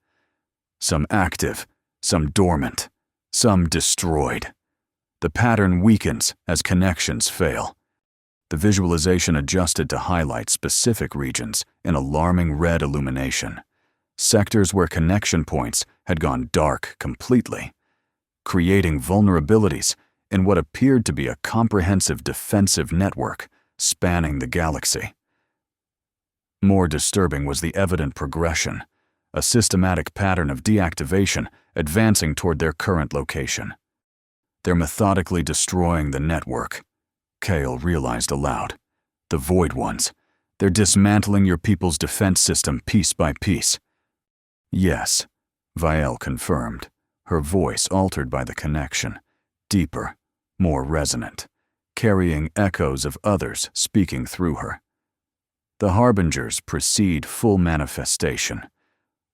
"Some active, some dormant, some destroyed. The pattern weakens as connections fail." The visualization adjusted to highlight specific regions in alarming red illumination, sectors where connection points had gone dark completely, creating vulnerabilities in what appeared to be a comprehensive defensive network spanning the galaxy. More disturbing was the evident progression, a systematic pattern of deactivation advancing toward their current location. They're methodically destroying the network, Kale realized aloud. The Void Ones. They're dismantling your people's defense system piece by piece. Yes, Vielle confirmed, her voice altered by the connection, deeper, more resonant, carrying echoes of others speaking through her. The harbingers precede full manifestation.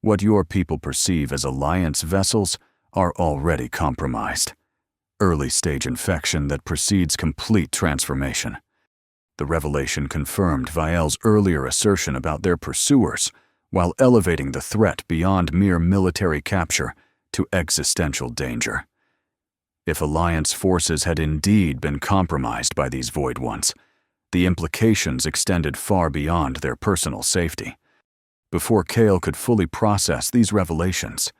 What your people perceive as Alliance vessels are already compromised. Early-stage infection that precedes complete transformation. The revelation confirmed Vielle's earlier assertion about their pursuers, while elevating the threat beyond mere military capture to existential danger. If Alliance forces had indeed been compromised by these Void Ones, the implications extended far beyond their personal safety. Before Kale could fully process these revelations,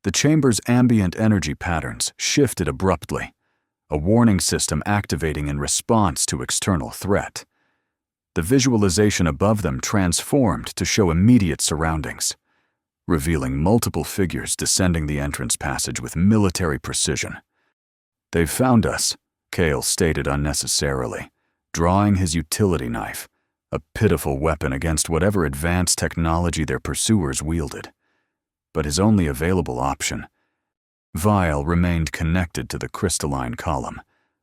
the chamber's ambient energy patterns shifted abruptly, a warning system activating in response to external threat. The visualization above them transformed to show immediate surroundings, revealing multiple figures descending the entrance passage with military precision. "They've found us," Kale stated unnecessarily, drawing his utility knife, a pitiful weapon against whatever advanced technology their pursuers wielded. But his only available option. Vielle remained connected to the crystalline column,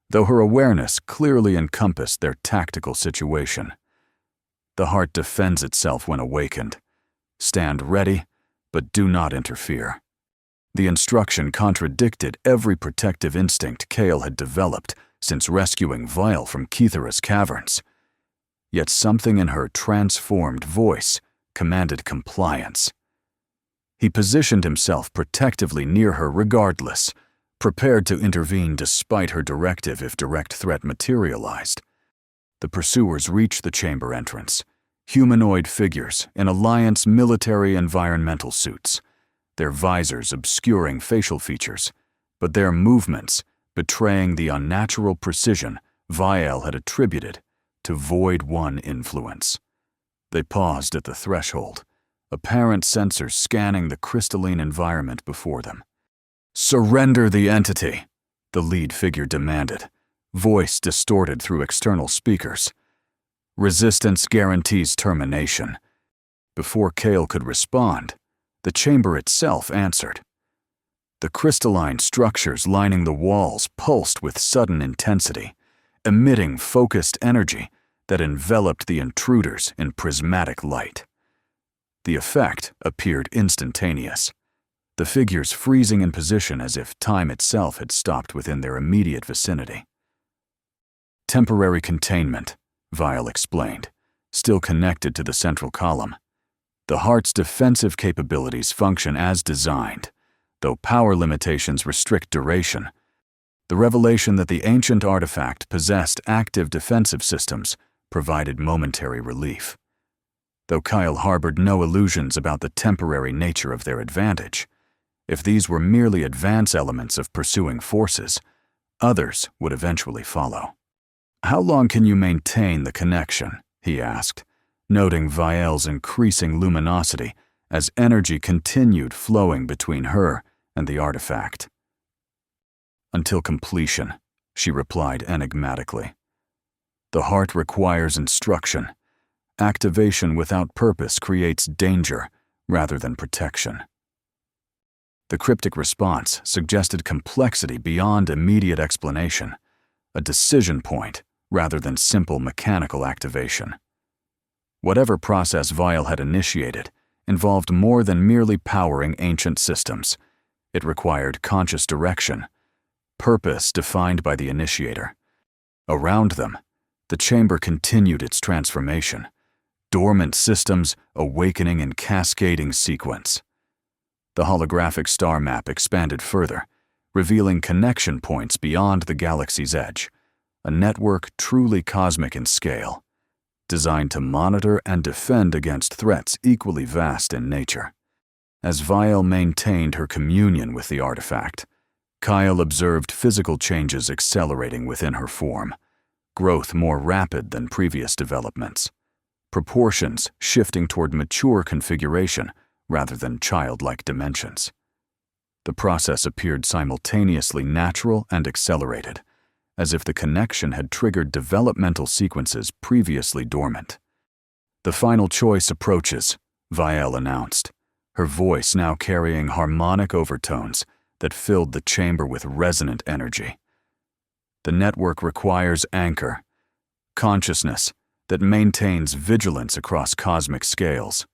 though her awareness clearly encompassed their tactical situation. The heart defends itself when awakened. Stand ready, but do not interfere. The instruction contradicted every protective instinct Kale had developed since rescuing Vielle from Kythera's caverns. Yet something in her transformed voice commanded compliance. He positioned himself protectively near her regardless, prepared to intervene despite her directive if direct threat materialized. The pursuers reached the chamber entrance, humanoid figures in Alliance military environmental suits, their visors obscuring facial features, but their movements betraying the unnatural precision Vielle had attributed to Void One influence. They paused at the threshold, apparent sensors scanning the crystalline environment before them. "Surrender the entity," the lead figure demanded, voice distorted through external speakers. "Resistance guarantees termination." Before Kale could respond, the chamber itself answered. The crystalline structures lining the walls pulsed with sudden intensity, emitting focused energy that enveloped the intruders in prismatic light. The effect appeared instantaneous, the figures freezing in position as if time itself had stopped within their immediate vicinity. "Temporary containment," Vielle explained, still connected to the central column. "The heart's defensive capabilities function as designed, though power limitations restrict duration." The revelation that the ancient artifact possessed active defensive systems provided momentary relief. Though Kyle harbored no illusions about the temporary nature of their advantage, if these were merely advance elements of pursuing forces, others would eventually follow. "How long can you maintain the connection?" he asked, noting Vielle's increasing luminosity as energy continued flowing between her and the artifact. "Until completion," she replied enigmatically. "The heart requires instruction. Activation without purpose creates danger rather than protection." The cryptic response suggested complexity beyond immediate explanation, a decision point rather than simple mechanical activation. Whatever process Vielle had initiated involved more than merely powering ancient systems. It required conscious direction, purpose defined by the initiator. Around them, the chamber continued its transformation, dormant systems awakening in cascading sequence. The holographic star map expanded further, revealing connection points beyond the galaxy's edge, a network truly cosmic in scale, designed to monitor and defend against threats equally vast in nature. As Vial maintained her communion with the artifact, Kyle observed physical changes accelerating within her form, growth more rapid than previous developments, proportions shifting toward mature configuration rather than childlike dimensions. The process appeared simultaneously natural and accelerated, as if the connection had triggered developmental sequences previously dormant. "The final choice approaches," Vial announced, her voice now carrying harmonic overtones that filled the chamber with resonant energy. "The network requires anchor, consciousness that maintains vigilance across cosmic scales."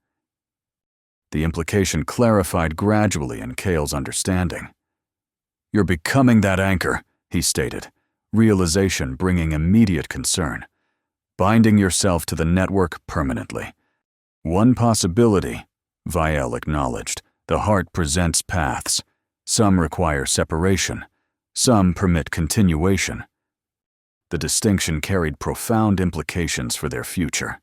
The implication clarified gradually in Kale's understanding. "You're becoming that anchor," he stated, realization bringing immediate concern. "Binding yourself to the network permanently." "One possibility," Vial acknowledged. "The heart presents paths. Some require separation. Some permit continuation." The distinction carried profound implications for their future.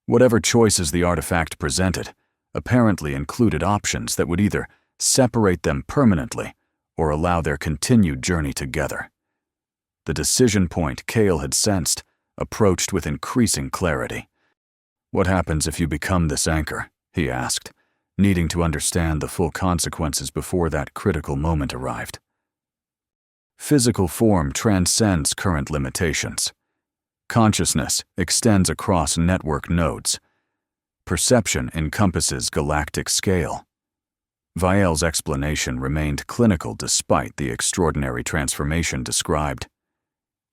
Whatever choices the artifact presented apparently included options that would either separate them permanently or allow their continued journey together. The decision point Kale had sensed approached with increasing clarity. "What happens if you become this anchor?" he asked, needing to understand the full consequences before that critical moment arrived. Physical form transcends current limitations. Consciousness extends across network nodes. Perception encompasses galactic scale. Vial's explanation remained clinical despite the extraordinary transformation described.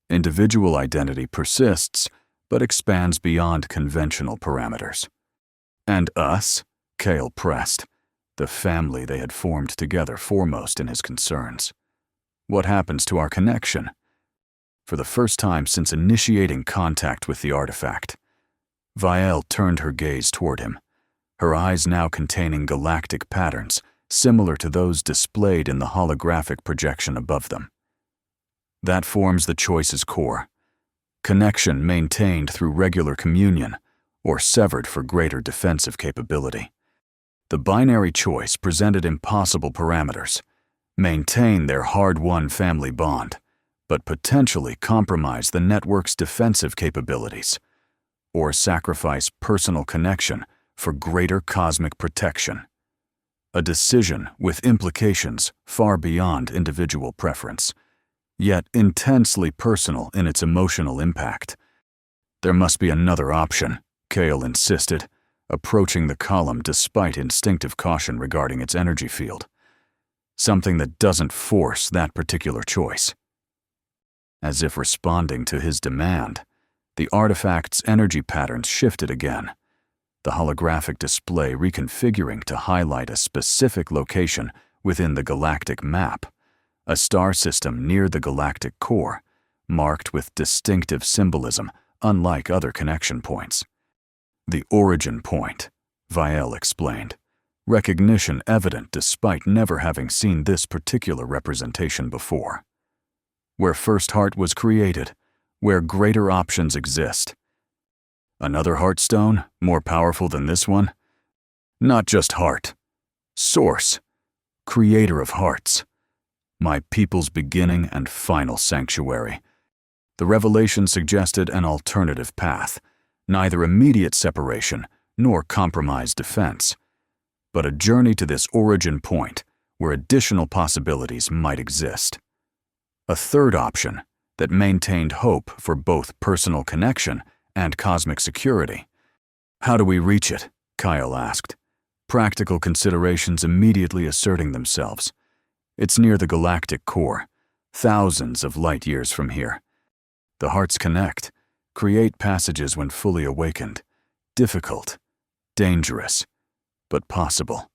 Individual identity persists, but expands beyond conventional parameters. "And us?" Kale pressed, the family they had formed together foremost in his concerns. "What happens to our connection?" For the first time since initiating contact with the artifact, Vial turned her gaze toward him, her eyes now containing galactic patterns similar to those displayed in the holographic projection above them. "That forms the choice's core. Connection maintained through regular communion, or severed for greater defensive capability. The binary choice presented impossible parameters: maintain their hard-won family bond, but potentially compromise the network's defensive capabilities, or sacrifice personal connection for greater cosmic protection. A decision with implications far beyond individual preference, yet intensely personal in its emotional impact. "There must be another option," Kale insisted, approaching the column despite instinctive caution regarding its energy field. "Something that doesn't force that particular choice." As if responding to his demand, the artifact's energy patterns shifted again, the holographic display reconfiguring to highlight a specific location within the galactic map, a star system near the galactic core, marked with distinctive symbolism unlike other connection points. "The origin point," Vial explained, recognition evident despite never having seen this particular representation before. "Where First Heart was created, where greater options exist." "Another Heartstone, more powerful than this one?" "Not just heart. Source. Creator of hearts. My people's beginning and final sanctuary." The revelation suggested an alternative path, neither immediate separation nor compromised defense, but a journey to this origin point where additional possibilities might exist. A third option that maintained hope for both personal connection and cosmic security. "How do we reach it?" Kyle asked, practical considerations immediately asserting themselves. "It's near the galactic core, thousands of light years from here. The hearts connect, create passages when fully awakened. Difficult, dangerous, but possible.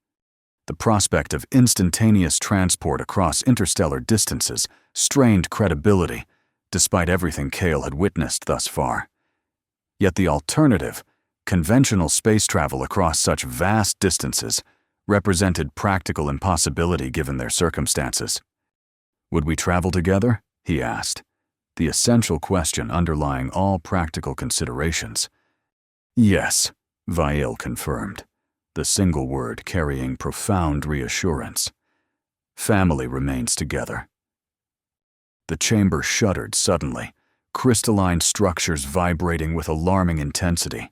The prospect of instantaneous transport across interstellar distances strained credibility, despite everything Kale had witnessed thus far. Yet the alternative, conventional space travel across such vast distances, represented practical impossibility given their circumstances. "Would we travel together?" he asked, the essential question underlying all practical considerations. Yes, Vial confirmed, the single word carrying profound reassurance. Family remains together. The chamber shuddered suddenly, crystalline structures vibrating with alarming intensity.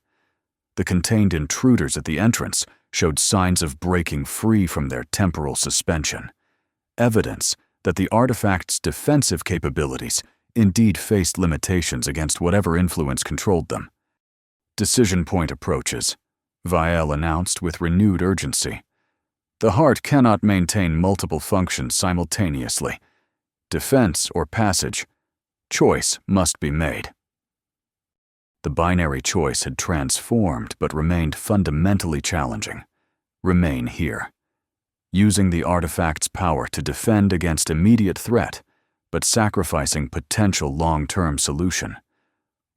The contained intruders at the entrance showed signs of breaking free from their temporal suspension, evidence that the artifact's defensive capabilities indeed faced limitations against whatever influence controlled them. Decision point approaches, Vial announced with renewed urgency. The heart cannot maintain multiple functions simultaneously. Defense or passage, choice must be made. The binary choice had transformed but remained fundamentally challenging. Remain here, using the artifact's power to defend against immediate threat, but sacrificing potential long-term solution.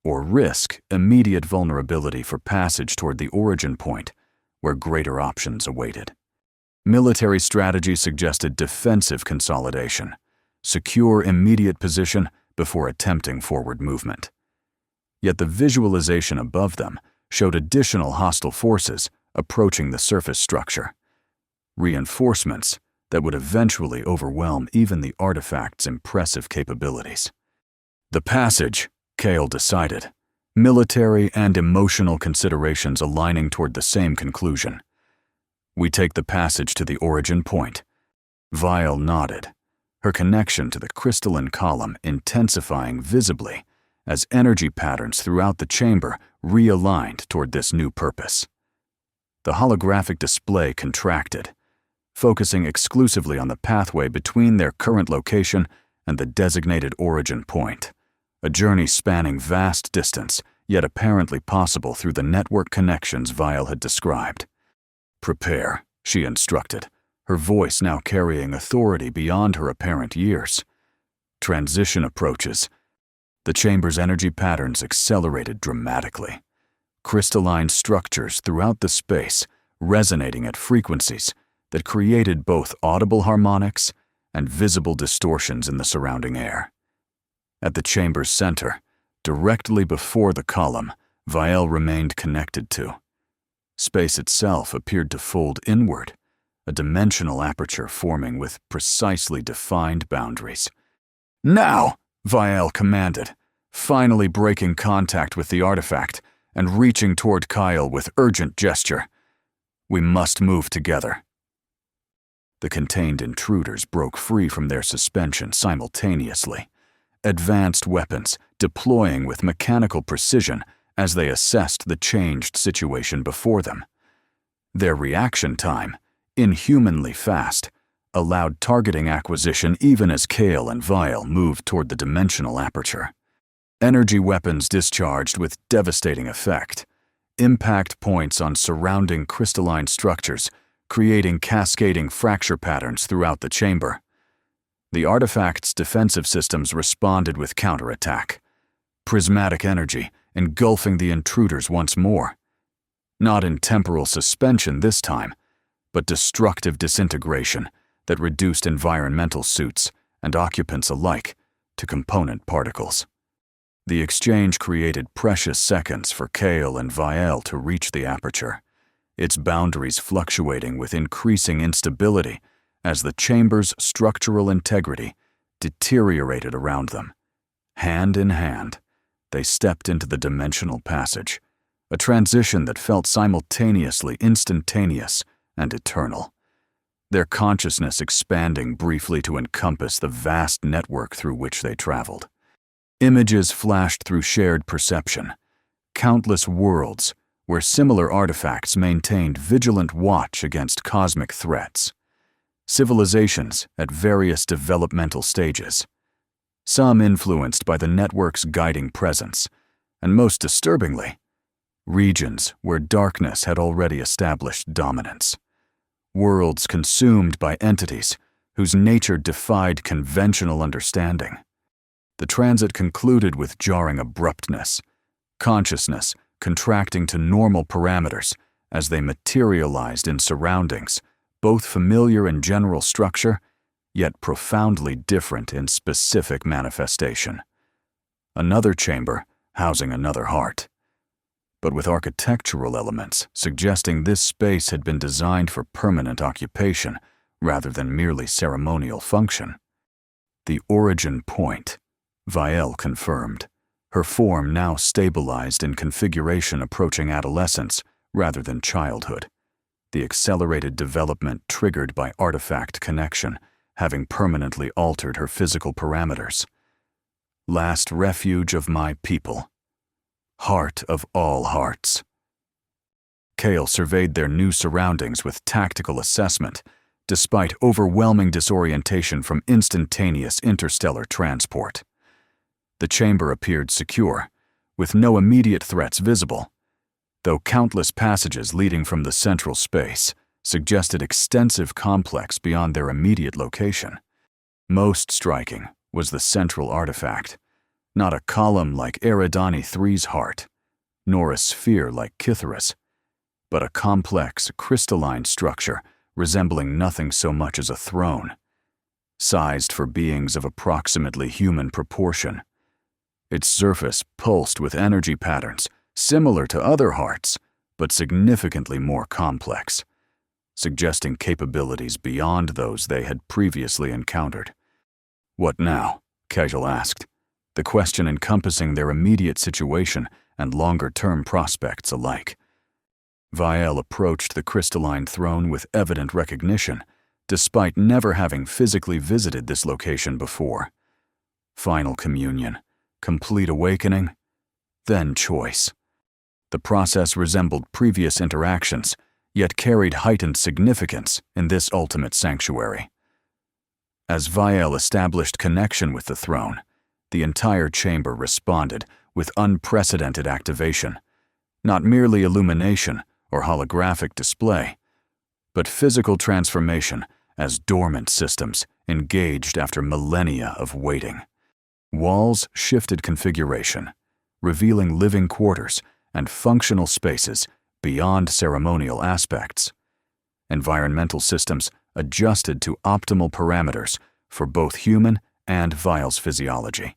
Or risk immediate vulnerability for passage toward the origin point, where greater options awaited. Military strategy suggested defensive consolidation, secure immediate position before attempting forward movement. Yet the visualization above them showed additional hostile forces approaching the surface structure, reinforcements that would eventually overwhelm even the artifact's impressive capabilities. The passage, Kale decided, military and emotional considerations aligning toward the same conclusion. We take the passage to the origin point. Vial nodded, her connection to the crystalline column intensifying visibly as energy patterns throughout the chamber realigned toward this new purpose. The holographic display contracted, focusing exclusively on the pathway between their current location and the designated origin point, a journey spanning vast distance, yet apparently possible through the network connections Vial had described. Prepare, she instructed, her voice now carrying authority beyond her apparent years. Transition approaches. The chamber's energy patterns accelerated dramatically. Crystalline structures throughout the space resonating at frequencies that created both audible harmonics and visible distortions in the surrounding air. At the chamber's center, directly before the column, Vial remained connected to. Space itself appeared to fold inward, a dimensional aperture forming with precisely defined boundaries. Now, Vial commanded, finally breaking contact with the artifact and reaching toward Kyle with urgent gesture. We must move together. The contained intruders broke free from their suspension simultaneously, advanced weapons deploying with mechanical precision as they assessed the changed situation before them. Their reaction time, inhumanly fast, allowed targeting acquisition even as Kale and Vial moved toward the dimensional aperture. Energy weapons discharged with devastating effect, impact points on surrounding crystalline structures, creating cascading fracture patterns throughout the chamber. The artifact's defensive systems responded with counterattack, prismatic energy engulfing the intruders once more. Not in temporal suspension this time, but destructive disintegration that reduced environmental suits and occupants alike to component particles. The exchange created precious seconds for Kale and Vial to reach the aperture, its boundaries fluctuating with increasing instability as the chamber's structural integrity deteriorated around them. Hand in hand, they stepped into the dimensional passage, a transition that felt simultaneously instantaneous and eternal, their consciousness expanding briefly to encompass the vast network through which they traveled. Images flashed through shared perception, countless worlds where similar artifacts maintained vigilant watch against cosmic threats, civilizations at various developmental stages, some influenced by the network's guiding presence, and most disturbingly, regions where darkness had already established dominance, worlds consumed by entities whose nature defied conventional understanding. The transit concluded with jarring abruptness, consciousness contracting to normal parameters as they materialized in surroundings, both familiar in general structure, yet profoundly different in specific manifestation. another chamber housing another heart, but with architectural elements suggesting this space had been designed for permanent occupation rather than merely ceremonial function. The origin point, Vielle confirmed, her form now stabilized in configuration approaching adolescence rather than childhood, the accelerated development triggered by artifact connection having permanently altered her physical parameters. Last refuge of my people. Heart of all hearts. Kale surveyed their new surroundings with tactical assessment, despite overwhelming disorientation from instantaneous interstellar transport. The chamber appeared secure, with no immediate threats visible, though countless passages leading from the central space suggested extensive complex beyond their immediate location. Most striking was the central artifact, not a column like Eridani III's heart, nor a sphere like Kythera's, but a complex, crystalline structure resembling nothing so much as a throne, sized for beings of approximately human proportion. Its surface pulsed with energy patterns similar to other hearts, but significantly more complex, suggesting capabilities beyond those they had previously encountered. What now? Kegel asked, the question encompassing their immediate situation and longer-term prospects alike. Vielle approached the crystalline throne with evident recognition, despite never having physically visited this location before. Final communion, complete awakening, then choice. The process resembled previous interactions, yet carried heightened significance in this ultimate sanctuary. As Vielle established connection with the throne, the entire chamber responded with unprecedented activation, not merely illumination or holographic display, but physical transformation as dormant systems engaged after millennia of waiting. Walls shifted configuration, revealing living quarters and functional spaces beyond ceremonial aspects. Environmental systems adjusted to optimal parameters for both human and Vielle's physiology.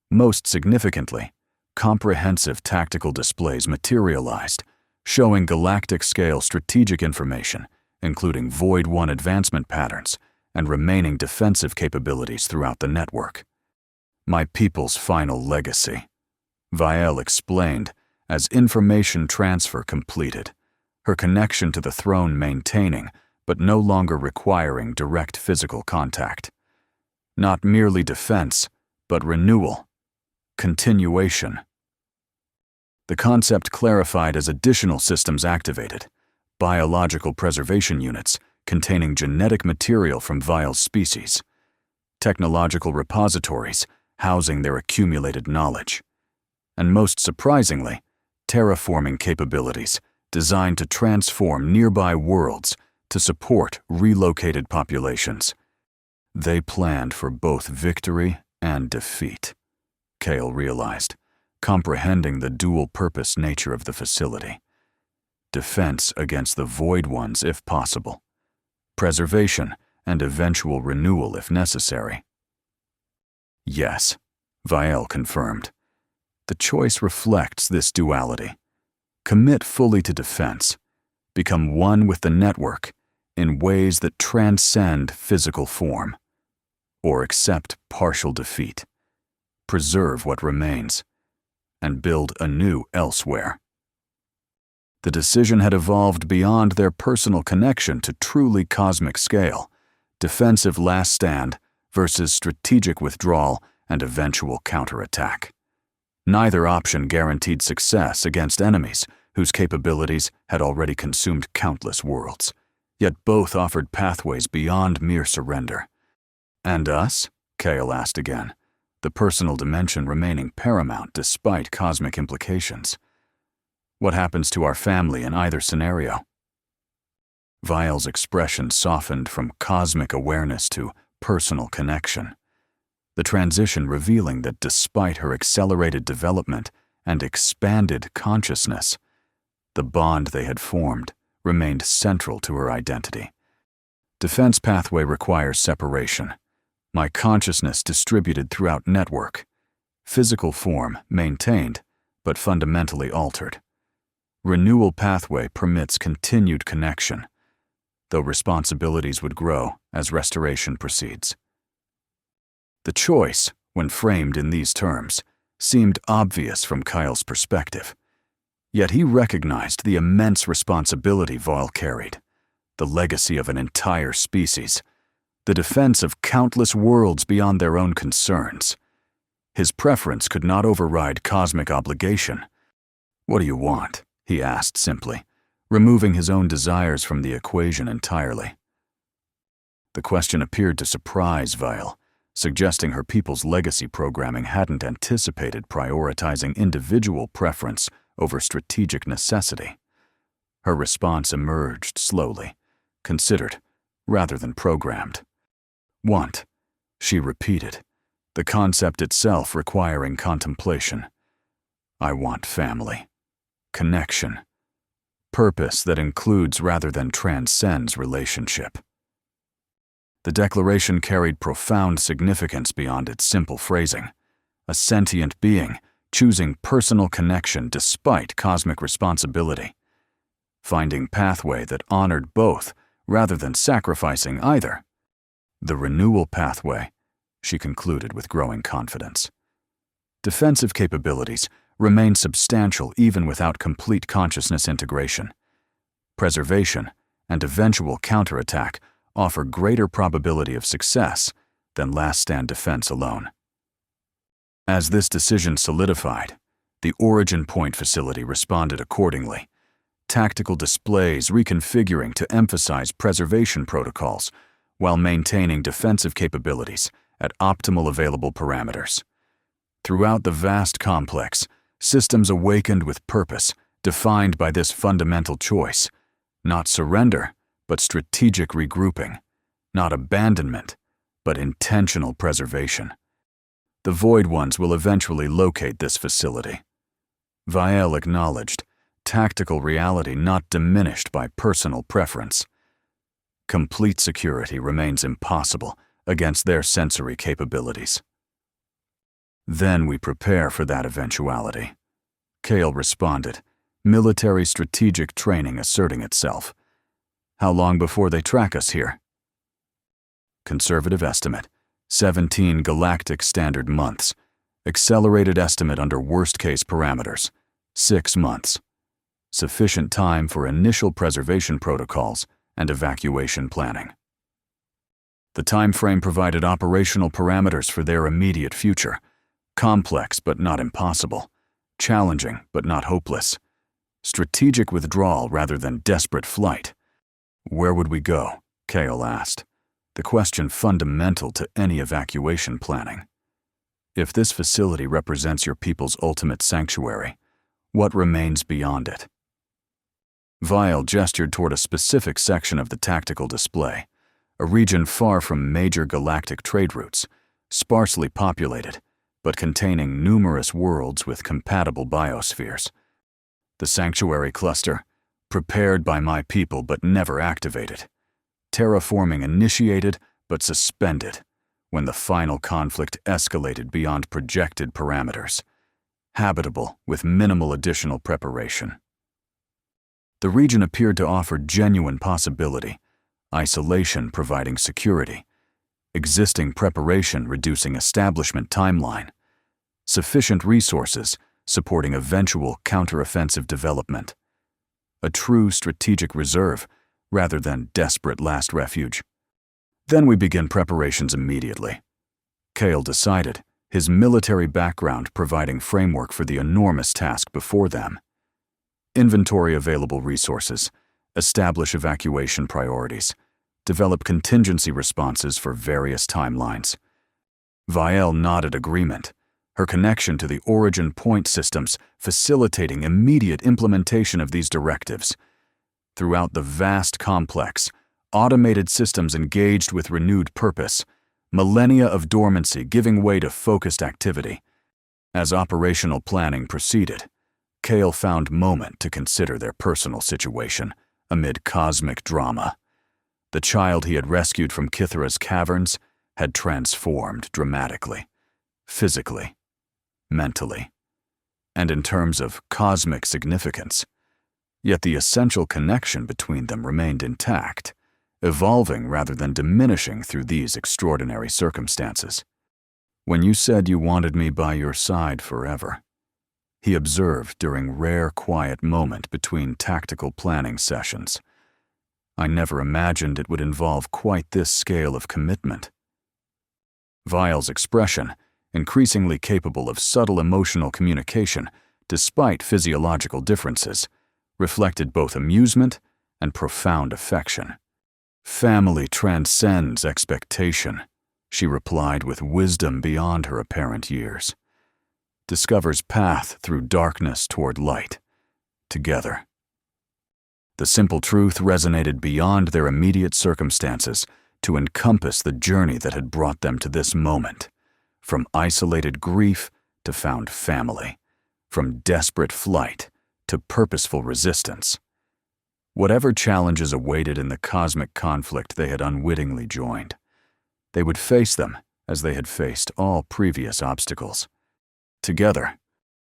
Most significantly, comprehensive tactical displays materialized, showing galactic-scale strategic information, including Void 1 advancement patterns and remaining defensive capabilities throughout the network. My people's final legacy, Vielle explained as information transfer completed, her connection to the throne maintaining but no longer requiring direct physical contact. Not merely defense, but renewal, continuation. The concept clarified as additional systems activated, biological preservation units containing genetic material from Vielle's species, technological repositories housing their accumulated knowledge, and most surprisingly, terraforming capabilities designed to transform nearby worlds to support relocated populations. They planned for both victory and defeat, Kale realized, comprehending the dual-purpose nature of the facility. Defense against the Void Ones if possible, preservation and eventual renewal if necessary. Yes, Vielle confirmed. The choice reflects this duality. Commit fully to defense, become one with the network in ways that transcend physical form, or accept partial defeat, preserve what remains, and build anew elsewhere. The decision had evolved beyond their personal connection to truly cosmic scale, defensive last stand versus strategic withdrawal and eventual counterattack. Neither option guaranteed success against enemies whose capabilities had already consumed countless worlds, yet both offered pathways beyond mere surrender. And us? Kale asked again, the personal dimension remaining paramount despite cosmic implications. What happens to our family in either scenario? Vielle's expression softened from cosmic awareness to personal connection, the transition revealing that despite her accelerated development and expanded consciousness, the bond they had formed remained central to her identity. Defense pathway requires separation. My consciousness distributed throughout network. Physical form maintained, but fundamentally altered. Renewal pathway permits continued connection, though responsibilities would grow as restoration proceeds. The choice, when framed in these terms, seemed obvious from Kyle's perspective. Yet he recognized the immense responsibility Vile carried, the legacy of an entire species, the defense of countless worlds beyond their own concerns. His preference could not override cosmic obligation. "What do you want?" he asked simply, removing his own desires from the equation entirely. The question appeared to surprise Vile, suggesting her people's legacy programming hadn't anticipated prioritizing individual preference over strategic necessity. Her response emerged slowly, considered, rather than programmed. "Want," she repeated, the concept itself requiring contemplation. "I want family, connection, purpose that includes rather than transcends relationship." The declaration carried profound significance beyond its simple phrasing. A sentient being choosing personal connection despite cosmic responsibility. Finding pathway that honored both rather than sacrificing either. The renewal pathway, she concluded with growing confidence. Defensive capabilities remain substantial even without complete consciousness integration. Preservation and eventual counterattack offer greater probability of success than last-stand defense alone. As this decision solidified, the Origin Point facility responded accordingly, tactical displays reconfiguring to emphasize preservation protocols while maintaining defensive capabilities at optimal available parameters. Throughout the vast complex, systems awakened with purpose, defined by this fundamental choice: not surrender, but strategic regrouping; not abandonment, but intentional preservation. The Void Ones will eventually locate this facility. Vile acknowledged, tactical reality not diminished by personal preference. Complete security remains impossible against their sensory capabilities. "Then we prepare for that eventuality," Kale responded, military strategic training asserting itself. "How long before they track us here?" Conservative estimate, 17 galactic standard months. Accelerated estimate under worst-case parameters, 6 months. Sufficient time for initial preservation protocols and evacuation planning. The time frame provided operational parameters for their immediate future: complex but not impossible, challenging but not hopeless, strategic withdrawal rather than desperate flight. "Where would we go?" Kale asked, the question fundamental to any evacuation planning. If this facility represents your people's ultimate sanctuary, what remains beyond it? Vile gestured toward a specific section of the tactical display, a region far from major galactic trade routes, sparsely populated, but containing numerous worlds with compatible biospheres. The sanctuary cluster, prepared by my people but never activated. Terraforming initiated but suspended when the final conflict escalated beyond projected parameters. Habitable with minimal additional preparation. The region appeared to offer genuine possibility, isolation providing security, existing preparation reducing establishment timeline, sufficient resources supporting eventual counteroffensive development, a true strategic reserve rather than desperate last refuge. "Then we begin preparations immediately," Kale decided, his military background providing framework for the enormous task before them. Inventory available resources, establish evacuation priorities, develop contingency responses for various timelines. Vile nodded agreement, her connection to the Origin Point systems facilitating immediate implementation of these directives. Throughout the vast complex, automated systems engaged with renewed purpose, millennia of dormancy giving way to focused activity. As operational planning proceeded, Kale found moment to consider their personal situation amid cosmic drama. The child he had rescued from Kithra's caverns had transformed dramatically, physically, mentally, and in terms of cosmic significance. Yet the essential connection between them remained intact, evolving rather than diminishing through these extraordinary circumstances. "When you said you wanted me by your side forever," he observed during rare quiet moment between tactical planning sessions, "I never imagined it would involve quite this scale of commitment." Vile's expression, increasingly capable of subtle emotional communication despite physiological differences, reflected both amusement and profound affection. "Family transcends expectation," she replied with wisdom beyond her apparent years. "Discovers path through darkness toward light, together." The simple truth resonated beyond their immediate circumstances to encompass the journey that had brought them to this moment, from isolated grief to found family, from desperate flight to purposeful resistance. Whatever challenges awaited in the cosmic conflict they had unwittingly joined, they would face them as they had faced all previous obstacles. Together,